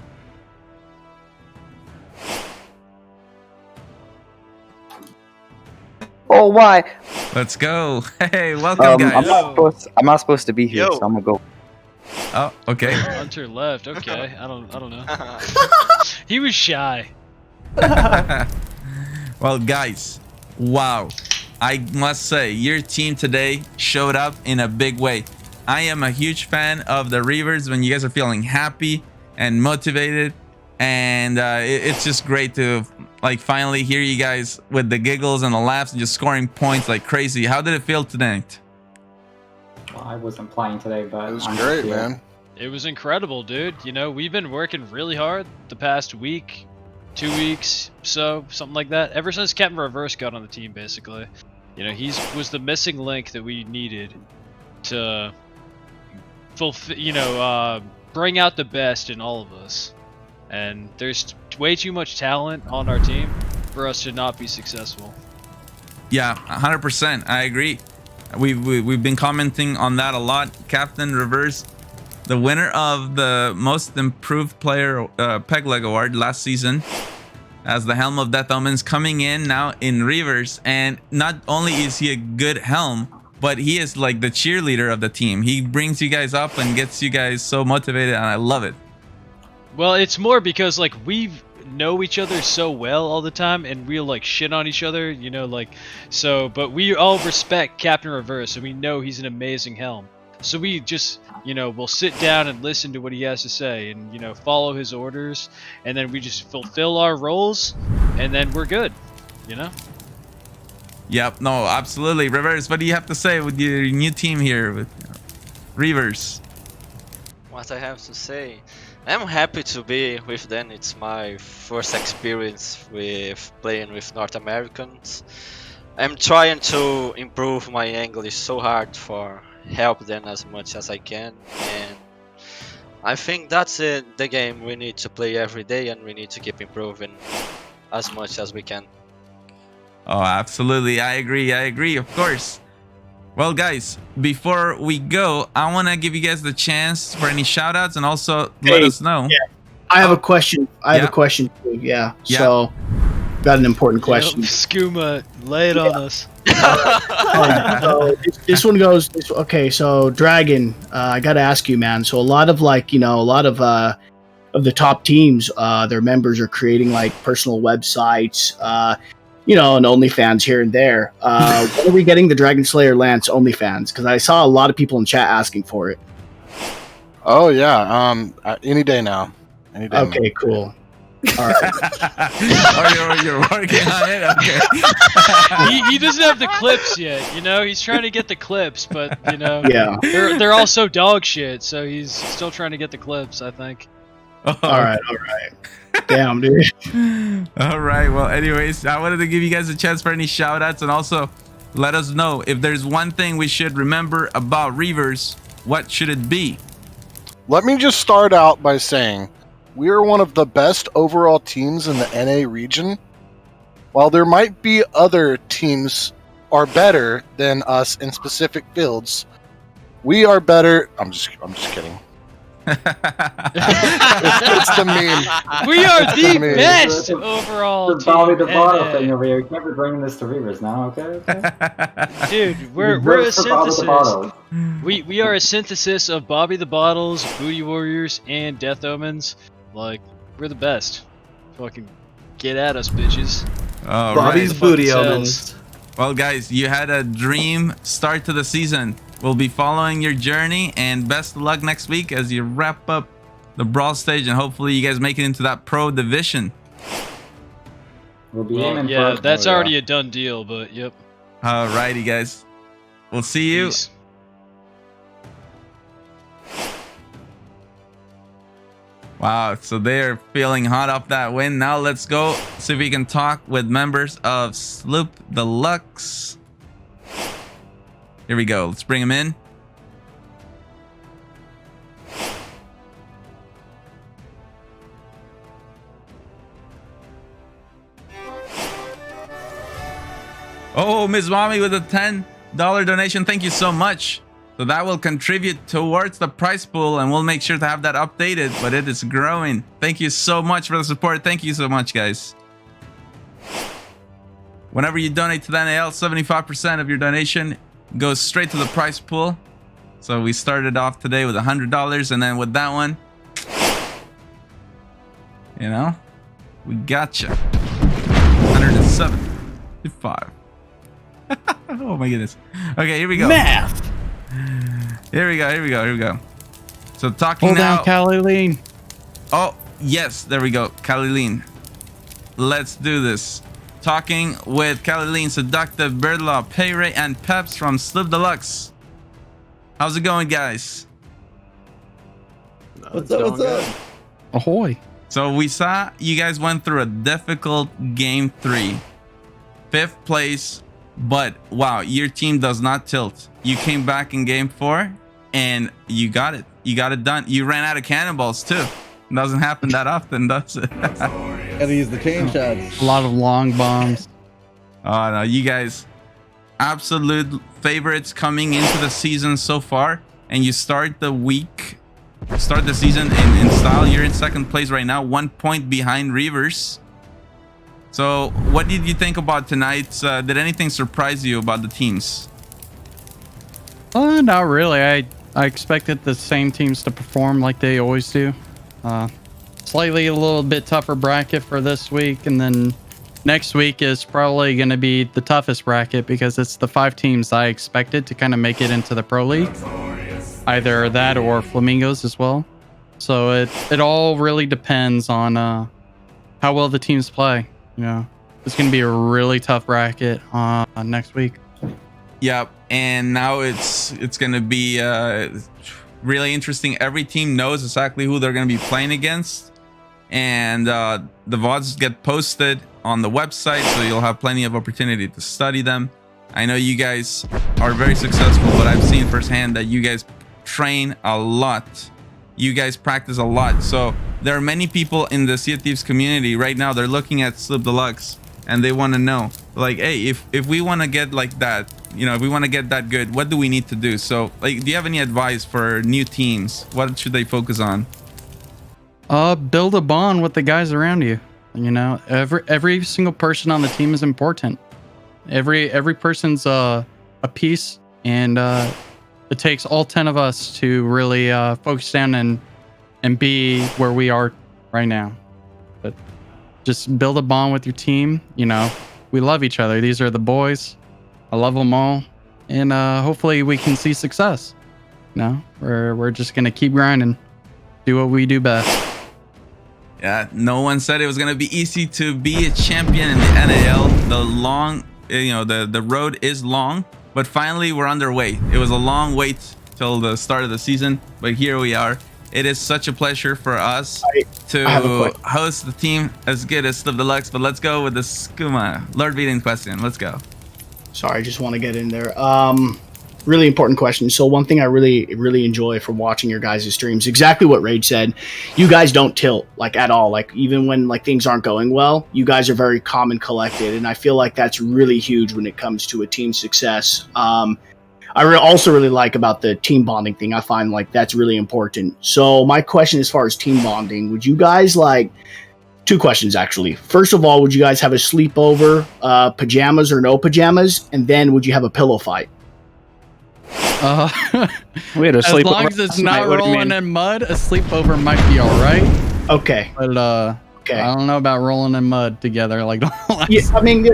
Oh, why? Let's go. Hey, welcome, guys. I'm not supposed to be here, so I'm gonna go. Oh, okay. Hunter left. Okay, I don't know. He was shy. Well, guys, wow. I must say, your team today showed up in a big way. I am a huge fan of the Reavers when you guys are feeling happy and motivated. And it's just great to like finally hear you guys with the giggles and the laughs and just scoring points like crazy. How did it feel tonight? Well, I wasn't playing today, but it was great, man. It was incredible, dude. You know, we've been working really hard the past week, 2 weeks, so something like that. Ever since Captain Reverse got on the team, basically. You know, he was the missing link that we needed to fulfill, you know, bring out the best in all of us. And there's way too much talent on our team for us to not be successful. Yeah, 100%. I agree. We've been commenting on that a lot. Captain Reverse, the winner of the most improved player Peg Leg Award last season, as the Helm of Death Omens, coming in now in Reavers. And not only is he a good helm, but he is like the cheerleader of the team. He brings you guys up and gets you guys so motivated, and I love it. Well, it's more because like we know each other so well all the time, and we'll like shit on each other, you know, like so. But we all respect Captain Reverse, and we know he's an amazing helm. So we just, you know, we'll sit down and listen to what he has to say, and you know, follow his orders, and then we just fulfill our roles, and then we're good, you know. Yep. No, absolutely. Reverse, what do you have to say with your new team here with Reavers? What I have to say. I'm happy to be with them. It's my first experience with playing with North Americans. I'm trying to improve my English so hard for help them as much as I can, and I think that's the game we need to play every day, and we need to keep improving as much as we can. Oh, absolutely. I agree. Of course. Well, guys, before we go, I want to give you guys the chance for any shout outs and also let us know. Yeah. I have a question. I have a question too. Yeah. Yeah. So, got an important question. Skooma, lay it on us. So this one goes. Okay, so Dragon, I got to ask you, man. So a lot of the top teams, their members are creating like personal websites, and OnlyFans here and there. When are we getting the Dragon Slayer Lance OnlyFans? Because I saw a lot of people in chat asking for it. Oh yeah, any day now. Any day Okay, now. cool. All right. You're working on it. Okay. he doesn't have the clips yet. He's trying to get the clips, but Yeah. they're also dog shit. So he's still trying to get the clips, I think. All right. Damn, dude. All right. Well, anyways, I wanted to give you guys a chance for any shout outs and also let us know if there's one thing we should remember about Reavers, what should it be? Let me just start out by saying we are one of the best overall teams in the NA region. While there might be other teams are better than us in specific fields, we are better. I'm just kidding. it's the meme. We are the meme. best overall The Bobby the team. Bottle thing over here. You can't be bringing this to Reavers now, okay? Dude, we're a Vote for Bobby the synthesis. Bottle. We are a synthesis of Bobby the Bottles, Booty Warriors, and Death Omens. Like, we're the best. Fucking get at us, bitches. All Bobby's right. booty Fucking omens. sells. Well, guys, you had a dream start to the season. We'll be following your journey, and best of luck next week as you wrap up the Brawl stage, and hopefully you guys make it into that pro division. We'll be Well, aiming yeah, for that's already a done deal, but yep. Alrighty, guys. We'll see you. Peace. Wow, so they're feeling hot off that win. Now let's go see if we can talk with members of Sloop Deluxe. Here we go. Let's bring them in. Oh, Ms. Mommy with a $10 donation. Thank you so much. So that will contribute towards the prize pool, and we'll make sure to have that updated, but it is growing. Thank you so much for the support. Thank you so much, guys. Whenever you donate to the NAL, 75% of your donation goes straight to the prize pool. So we started off today with $100, and then with that one, we got you. 175. Oh my goodness. Okay, here we go. Math. Here we go. So talking Hold now. down, Cali. Oh, yes, there we go. Kalileen. Let's do this. Talking with Kalileen, Seductive, Birdlaw, Payray, and Peps from Sloop Deluxe. How's it going, guys? What's up? Ahoy. So we saw you guys went through a difficult game 3. 5th place, but wow, your team does not tilt. You came back in game 4 and you got it. You got it done. You ran out of cannonballs too. Doesn't happen that often, does it? Gotta use the chain shots. A lot of long bombs. Oh no, you guys, absolute favorites coming into the season so far, and you start the season in style. You're in 2nd place right now, 1 point behind Reavers. So what did you think about tonight? Did anything surprise you about the teams? Not really. I expected the same teams to perform like they always do. Slightly a little bit tougher bracket for this week, and then next week is probably going to be the toughest bracket because it's the 5 teams I expected to kind of make it into the Pro League. Either that or Flamingos as well. So it all really depends on how well the teams play. It's going to be a really tough bracket next week. Yep, and now it's going to be really interesting. Every team knows exactly who they're going to be playing against, and the VODs get posted on the website, so you'll have plenty of opportunity to study them. I know you guys are very successful, but I've seen firsthand that you guys train a lot. You guys practice a lot. So there are many people in the Sea of Thieves community right now. They're looking at Sloop Deluxe and they want to know, like, hey, if we want to get like that, you know, if we want to get that good, what do we need to do? So, like, do you have any advice for new teams? What should they focus on? Build a bond with the guys around you. You know, every single person on the team is important. Every person's a piece, and it takes all 10 of us to really focus down and be where we are right now. But just build a bond with your team. You know, we love each other. These are the boys. I love them all, and hopefully we can see success. You know, we're just gonna keep grinding, do what we do best. Yeah, no one said it was gonna be easy to be a champion in the NAL. The road is long, but finally we're underway. It was a long wait till the start of the season, but here we are. It is such a pleasure for us to host the team as good as Slip Deluxe, but let's go with the Skooma Lord beating question. Let's go. Sorry, I just want to get in there. Really important question. So one thing I really enjoy from watching your guys' streams, exactly what Rage said. You guys don't tilt like at all. Like even when like things aren't going well, you guys are very calm and collected, and I feel like that's really huge when it comes to a team success. I also really like about the team bonding thing. I find like that's really important. So my question as far as team bonding, would you guys like, two questions actually. First of all, would you guys have a sleepover, pajamas or no pajamas? And then would you have a pillow fight? We had a sleepover. As long as it's not rolling in mud, a sleepover might be all right. Okay. But okay. I don't know about rolling in mud together. Like, yeah, I mean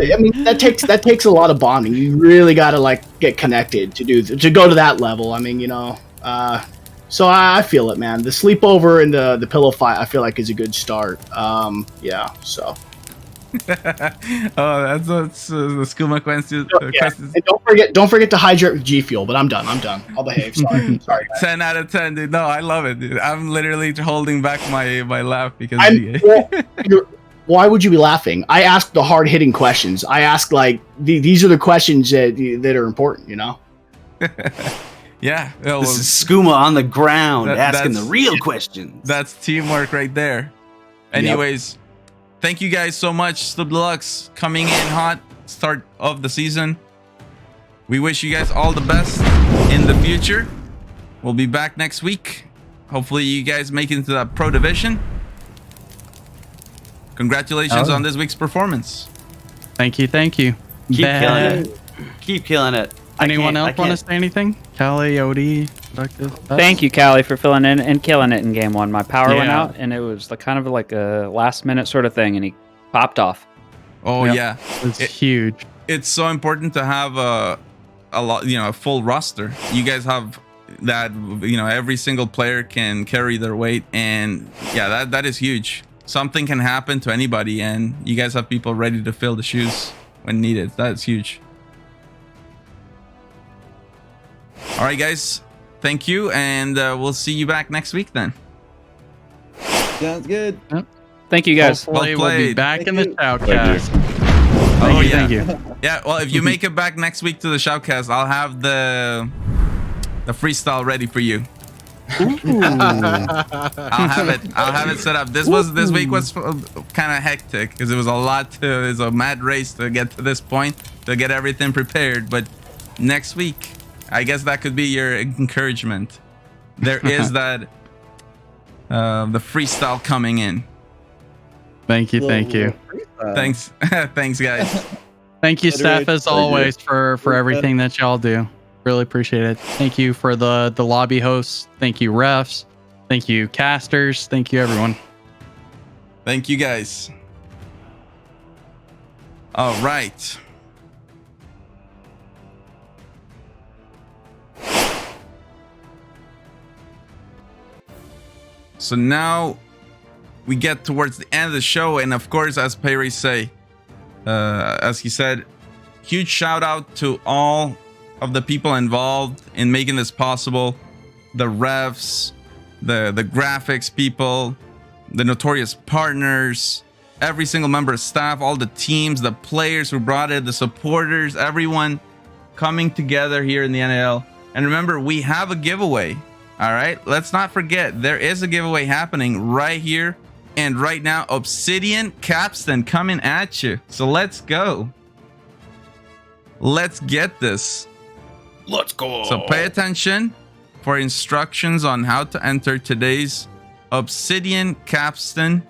that takes a lot of bonding. You really got to like get connected to go to that level. I mean, you know, so I feel it, man. The sleepover and the pillow fight, I feel like is a good start. Yeah. So. Oh, that's the Skooma question. And don't forget to hydrate with G Fuel. But I'm done. I'll behave. Sorry. 10 out of 10, dude. No, I love it, dude. I'm literally holding back my laugh because why would you be laughing? I ask the hard hitting questions. I ask like these are the questions that are important. You know. Yeah. This is Skooma on the ground asking the real questions. That's teamwork right there. Anyways. Yep. Thank you guys so much. Slip Deluxe coming in hot, start of the season. We wish you guys all the best in the future. We'll be back next week. Hopefully you guys make it into that pro division. Congratulations on this week's performance. Thank you. Keep killing it. Anyone else want to say anything? Callie, Odie, Productive? Thank you, Callie, for filling in and killing it in game one. My power went out, and it was kind of like a last-minute sort of thing, and he popped off. Oh, yeah. It's huge. It's so important to have a full roster. You guys have that, every single player can carry their weight, and yeah, that is huge. Something can happen to anybody, and you guys have people ready to fill the shoes when needed. That's huge. All right, guys. Thank you, and we'll see you back next week then. Sounds good. Thank you, guys. Hopefully we'll be back in the shoutcast. Thank you. Yeah, well, if you make it back next week to the shoutcast, I'll have the freestyle ready for you. I'll have it set up. This week was kind of hectic because it was it's a mad race to get to this point to get everything prepared. But next week, I guess that could be your encouragement. There is that the freestyle coming in. Thank you. Thanks, guys. Thank you, staff, as always, for everything that y'all do. Really appreciate it. Thank you for the lobby hosts. Thank you, refs. Thank you, casters. Thank you, everyone. Thank you, guys. All right. So now we get towards the end of the show, and of course, as Perry as he said, huge shout out to all of the people involved in making this possible. The refs, the graphics people, the notorious partners, every single member of staff, all the teams, the players who brought it, the supporters, everyone coming together here in the NAL. And remember, we have a giveaway. All right, let's not forget, there is a giveaway happening right here And right now, Obsidian Capstan coming at you. So let's go. Let's get this. Let's go. So pay attention for instructions on how to enter today's Obsidian Capstan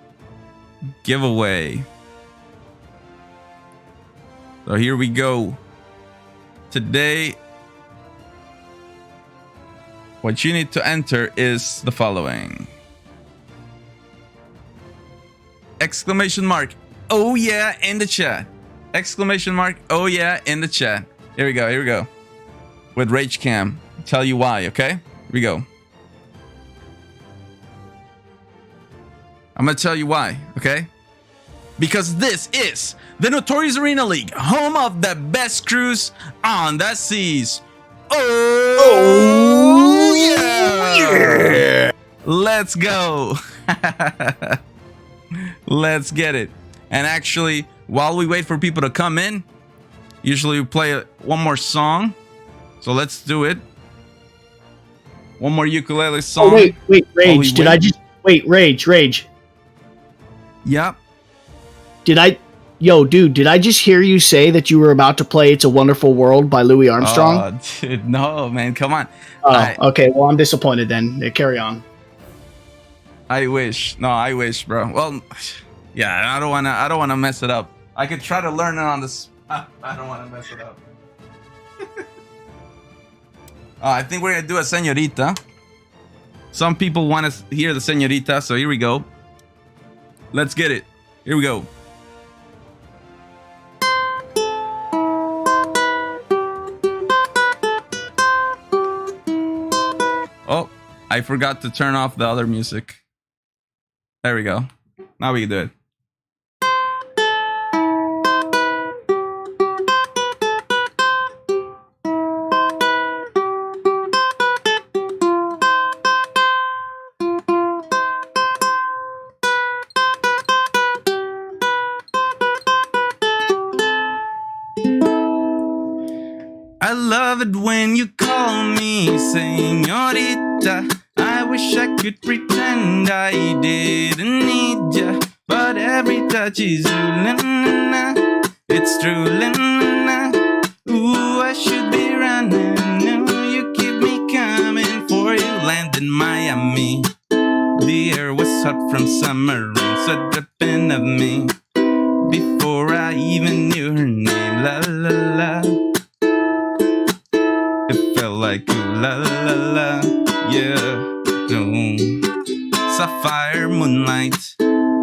giveaway. So here we go. Today, what you need to enter is the following. Exclamation mark, oh yeah, in the chat. Exclamation mark, oh yeah, in the chat. Here we go, here we go. With Rage Cam. Tell you why, okay? Here we go. I'm gonna tell you why, okay? Because this is the Notorious Arena League, home of the best crews on the seas. Oh yeah! Let's go. Let's get it. And actually, while we wait for people to come in, usually we play one more song. So let's do it. One more ukulele song. Oh, wait, Rage. Did I just... Wait, Rage. Yep. Dude, did I just hear you say that you were about to play It's a Wonderful World by Louis Armstrong? Oh, dude, no, man, come on. Okay, well, I'm disappointed then. Carry on. I wish. No, I wish, bro. Well, yeah, I don't wanna mess it up. I could try to learn it on this. I don't wanna mess it up. I think we're gonna do a señorita. Some people want to hear the señorita, so here we go. Let's get it. Here we go. Oh, I forgot to turn off the other music. There we go. Now we can do it. I love it when you call me señorita. I wish I could pretend I didn't need ya, but every touch is ooh la la la. It's true la la la. Ooh, I should be running. No, you keep me coming for you. Land in Miami. The air was hot from summer rain, so dripping of me. Before I even knew her name, la la la. It felt like ooh la la la, yeah. No. Sapphire moonlight,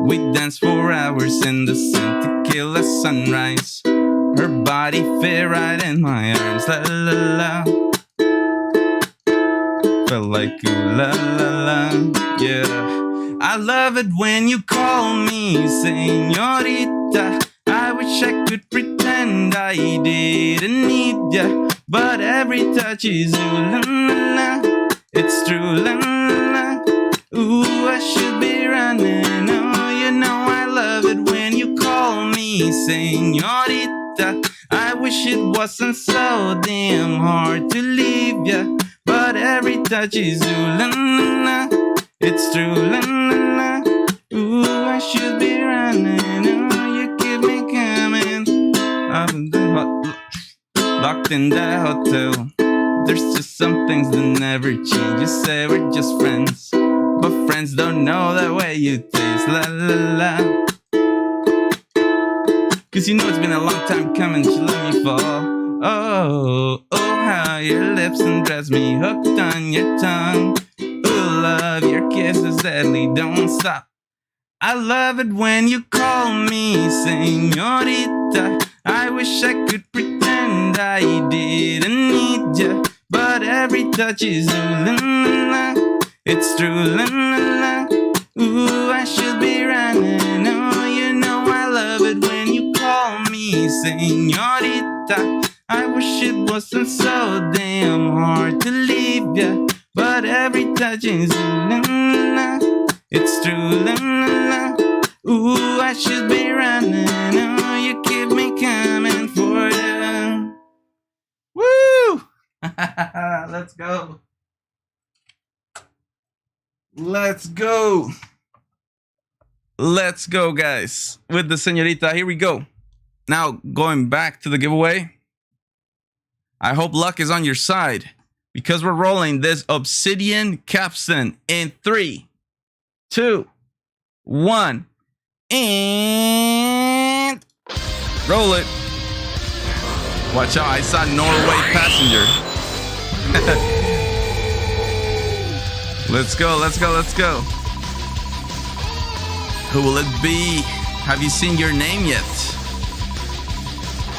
we danced for hours in the sun to kill a sunrise. Her body fit right in my arms, la la la. Felt like ooh la la la, yeah. I love it when you call me señorita. I wish I could pretend I didn't need ya, but every touch is ooh la la la. It's true la la la. Ooh, I should be running. Oh, you know I love it when you call me señorita. I wish it wasn't so damn hard to leave ya, but every touch is ooh la la la. It's true la la la. Ooh, I should be running. Oh, you keep me coming. I'm locked in that hotel. There's just some things that never change. You say we're just friends, but friends don't know the way you taste. La la la. Cause you know it's been a long time coming to let me fall. Oh, oh, how your lips undress me, hooked on your tongue. Oh, love, your kiss is deadly, don't stop. I love it when you call me señorita. I wish I could pretend I didn't need ya, but every touch is ooh la la la. It's true la la la. Ooh, I should be running. Oh, you know I love it when you call me señorita. I wish it wasn't so damn hard to leave ya, but every touch is ooh la la la. It's true la la la. Ooh, I should be running. Oh, you keep me coming for ya. Woo! Let's go. Let's go. Let's go, guys. With the señorita, here we go. Now, going back to the giveaway. I hope luck is on your side because we're rolling this Obsidian capstan in 3, 2, 1, and roll it. Watch out, I saw Norway passenger. Let's go, let's go, let's go. Who will it be? Have you seen your name yet?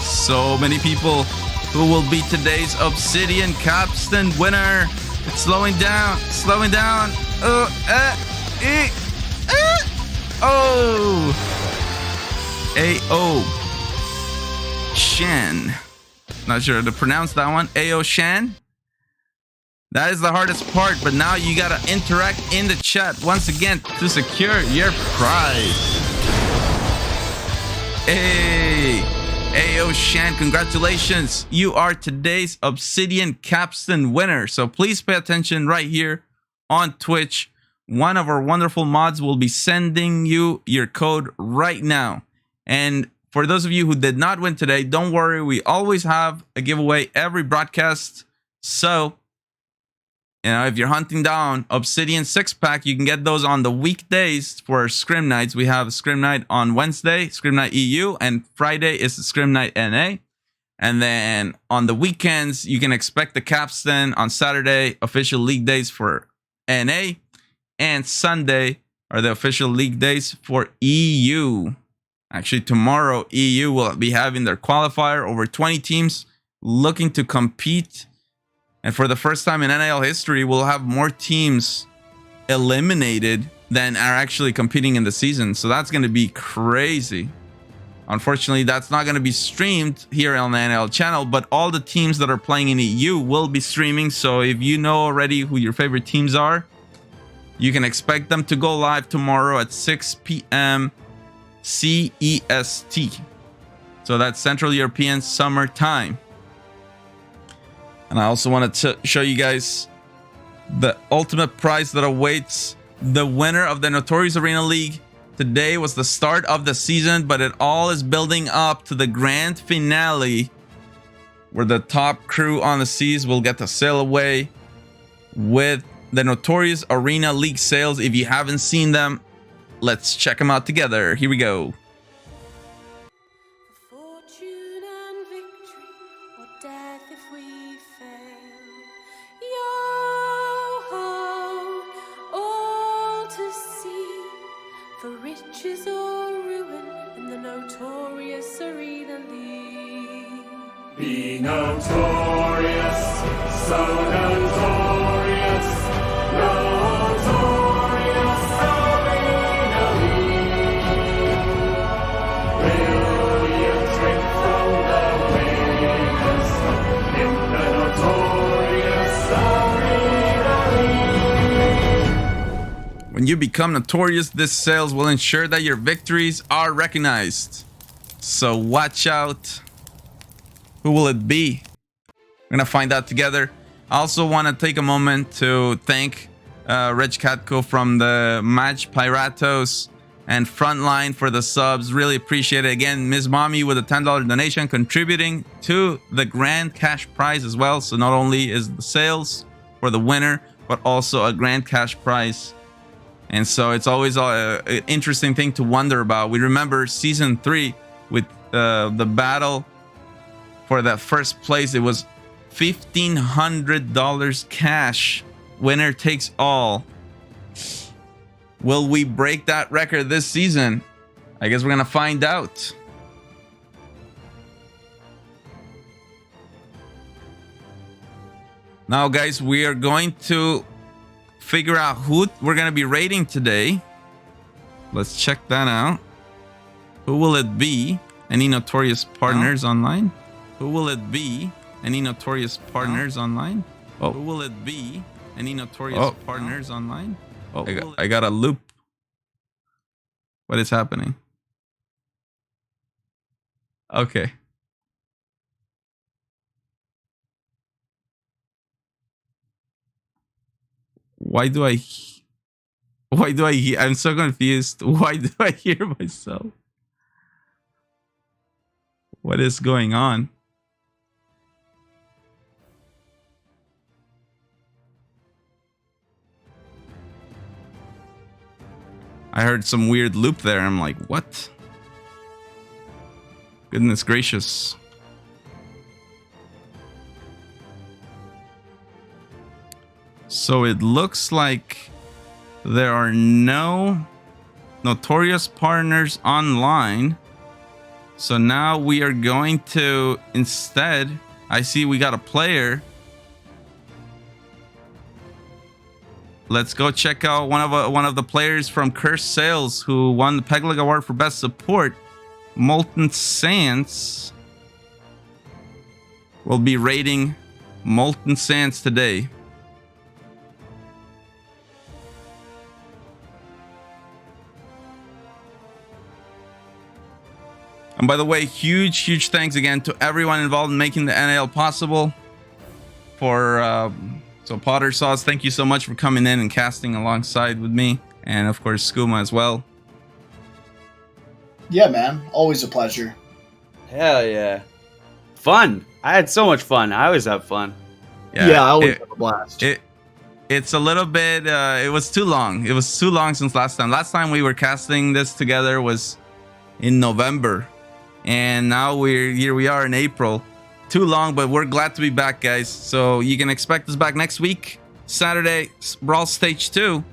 So many people. Who will be today's Obsidian capstan winner? It's slowing down, slowing down. Oh, A.O. Shan. Not sure how to pronounce that one. A.O. Shan. That is the hardest part, but now you gotta interact in the chat once again to secure your prize. Hey. Ayo Shan, congratulations. You are today's Obsidian capstan winner. So please pay attention right here on Twitch. One of our wonderful mods will be sending you your code right now. And for those of you who did not win today, don't worry. We always have a giveaway every broadcast. So, you know, if you're hunting down Obsidian 6-pack, you can get those on the weekdays for Scrim Nights. We have Scrim Night on Wednesday, Scrim Night EU, and Friday is Scrim Night NA. And then on the weekends, you can expect the capstan on Saturday, official league days for NA, and Sunday are the official league days for EU. Actually, tomorrow, EU will be having their qualifier. Over 20 teams looking to compete. And for the first time in NAL history, we'll have more teams eliminated than are actually competing in the season. So that's going to be crazy. Unfortunately, that's not going to be streamed here on the NAL channel, but all the teams that are playing in EU will be streaming. So if you know already who your favorite teams are, you can expect them to go live tomorrow at 6 p.m. CEST. So that's Central European Summer Time. And I also wanted to show you guys the ultimate prize that awaits the winner of the Notorious Arena League. Today was the start of the season, but it all is building up to the grand finale where the top crew on the seas will get to sail away with the Notorious Arena League sales. If you haven't seen them, let's check them out together. Here we go. Riches or ruin in the Notorious Arena League. Be notorious, so notorious, Notorious Arena League. Will you drink from the winners in the Notorious Arena League? When you become notorious, this sales will ensure that your victories are recognized. So watch out. Who will it be? We're gonna find out together. I also want to take a moment to thank Reg Katko from the Match Piratos and Frontline for the subs. Really appreciate it. Again, Ms. Mommy with a $10 donation contributing to the grand cash prize as well. So not only is the sales for the winner, but also a grand cash prize. And so it's always an interesting thing to wonder about. We remember season 3 with the battle for that first place. It was $1,500 cash. Winner takes all. Will we break that record this season? I guess we're going to find out. Now, guys, we are going to figure out who we're going to be rating today. Let's check that out. Who will it be? Any notorious partners online? Who will it be? Any notorious partners online? Oh. Who will it be? Any notorious partners online? Oh, I got a loop. What is happening? Okay. Why do I... Why do I hear? I'm so confused. Why do I hear myself? What is going on? I heard some weird loop there. I'm like, what? Goodness gracious. So it looks like there are no Notorious partners online. So now we are going to instead, I see we got a player. Let's go check out one of the players from Cursed Sales who won the Peg Leg Award for Best Support. Molten Sands. We'll be rating Molten Sands today. And by the way, huge thanks again to everyone involved in making the NAL possible. So Potter Sauce, thank you so much for coming in and casting alongside with me. And of course, Skooma as well. Yeah, man. Always a pleasure. Hell yeah. Fun. I had so much fun. I always have fun. Yeah, I always have a blast. It's a little bit, it was too long. It was too long since last time. Last time we were casting this together was in November. And now here we are in April. Too long, but we're glad to be back, guys. So you can expect us back next week, Saturday, Brawl Stage 2.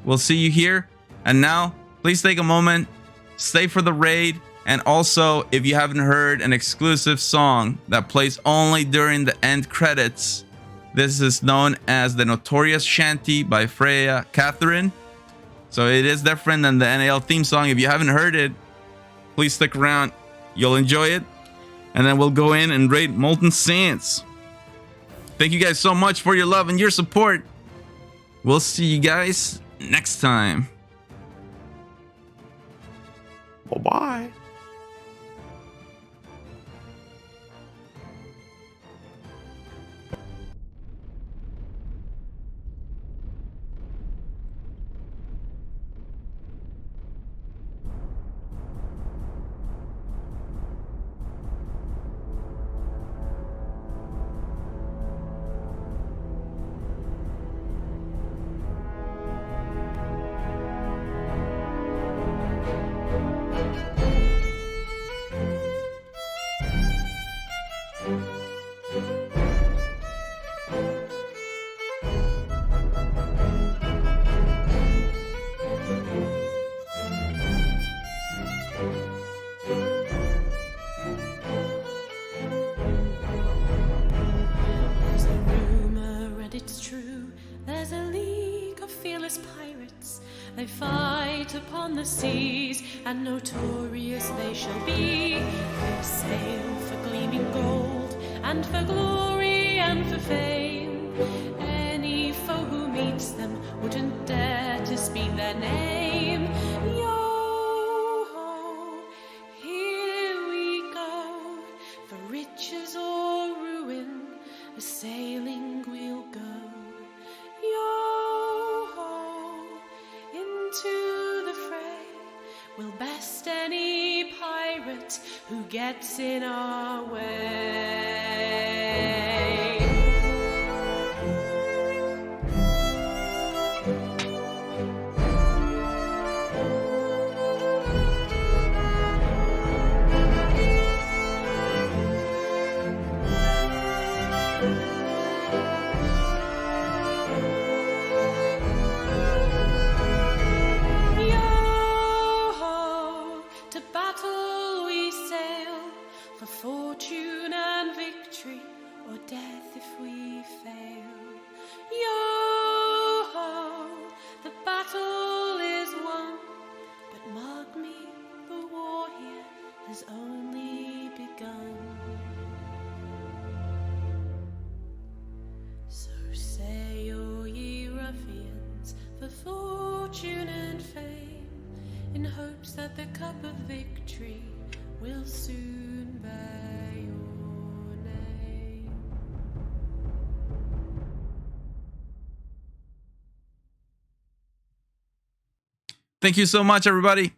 We'll see you here. And now, please take a moment, stay for the raid. And also, if you haven't heard an exclusive song that plays only during the end credits, this is known as the Notorious Shanty by Freya Catherine. So it is different than the NAL theme song. If you haven't heard it, please stick around. You'll enjoy it. And then we'll go in and raid Molten Sands. Thank you guys so much for your love and your support. We'll see you guys next time. Bye-bye. There's a rumor and it's true. There's a league of fearless pirates. They fight upon the seas, and notorious they shall be. They sail for gleaming gold, and for glory, and for fame. Any foe who meets them wouldn't dare to speak their name. Yo-ho, here we go, for riches or ruin, a sailing we'll go. Yo-ho, into the fray, we'll best any pirate who gets in our way. Yo-ho, to battle we sail, for fortune and victory, or death if we fail. Yo-ho, the battle is won, but mark me, the war here has only begun. So sail, ye ruffians, for fortune and fame, in hopes that the cup of victory will soon bear your name. Thank you so much, everybody.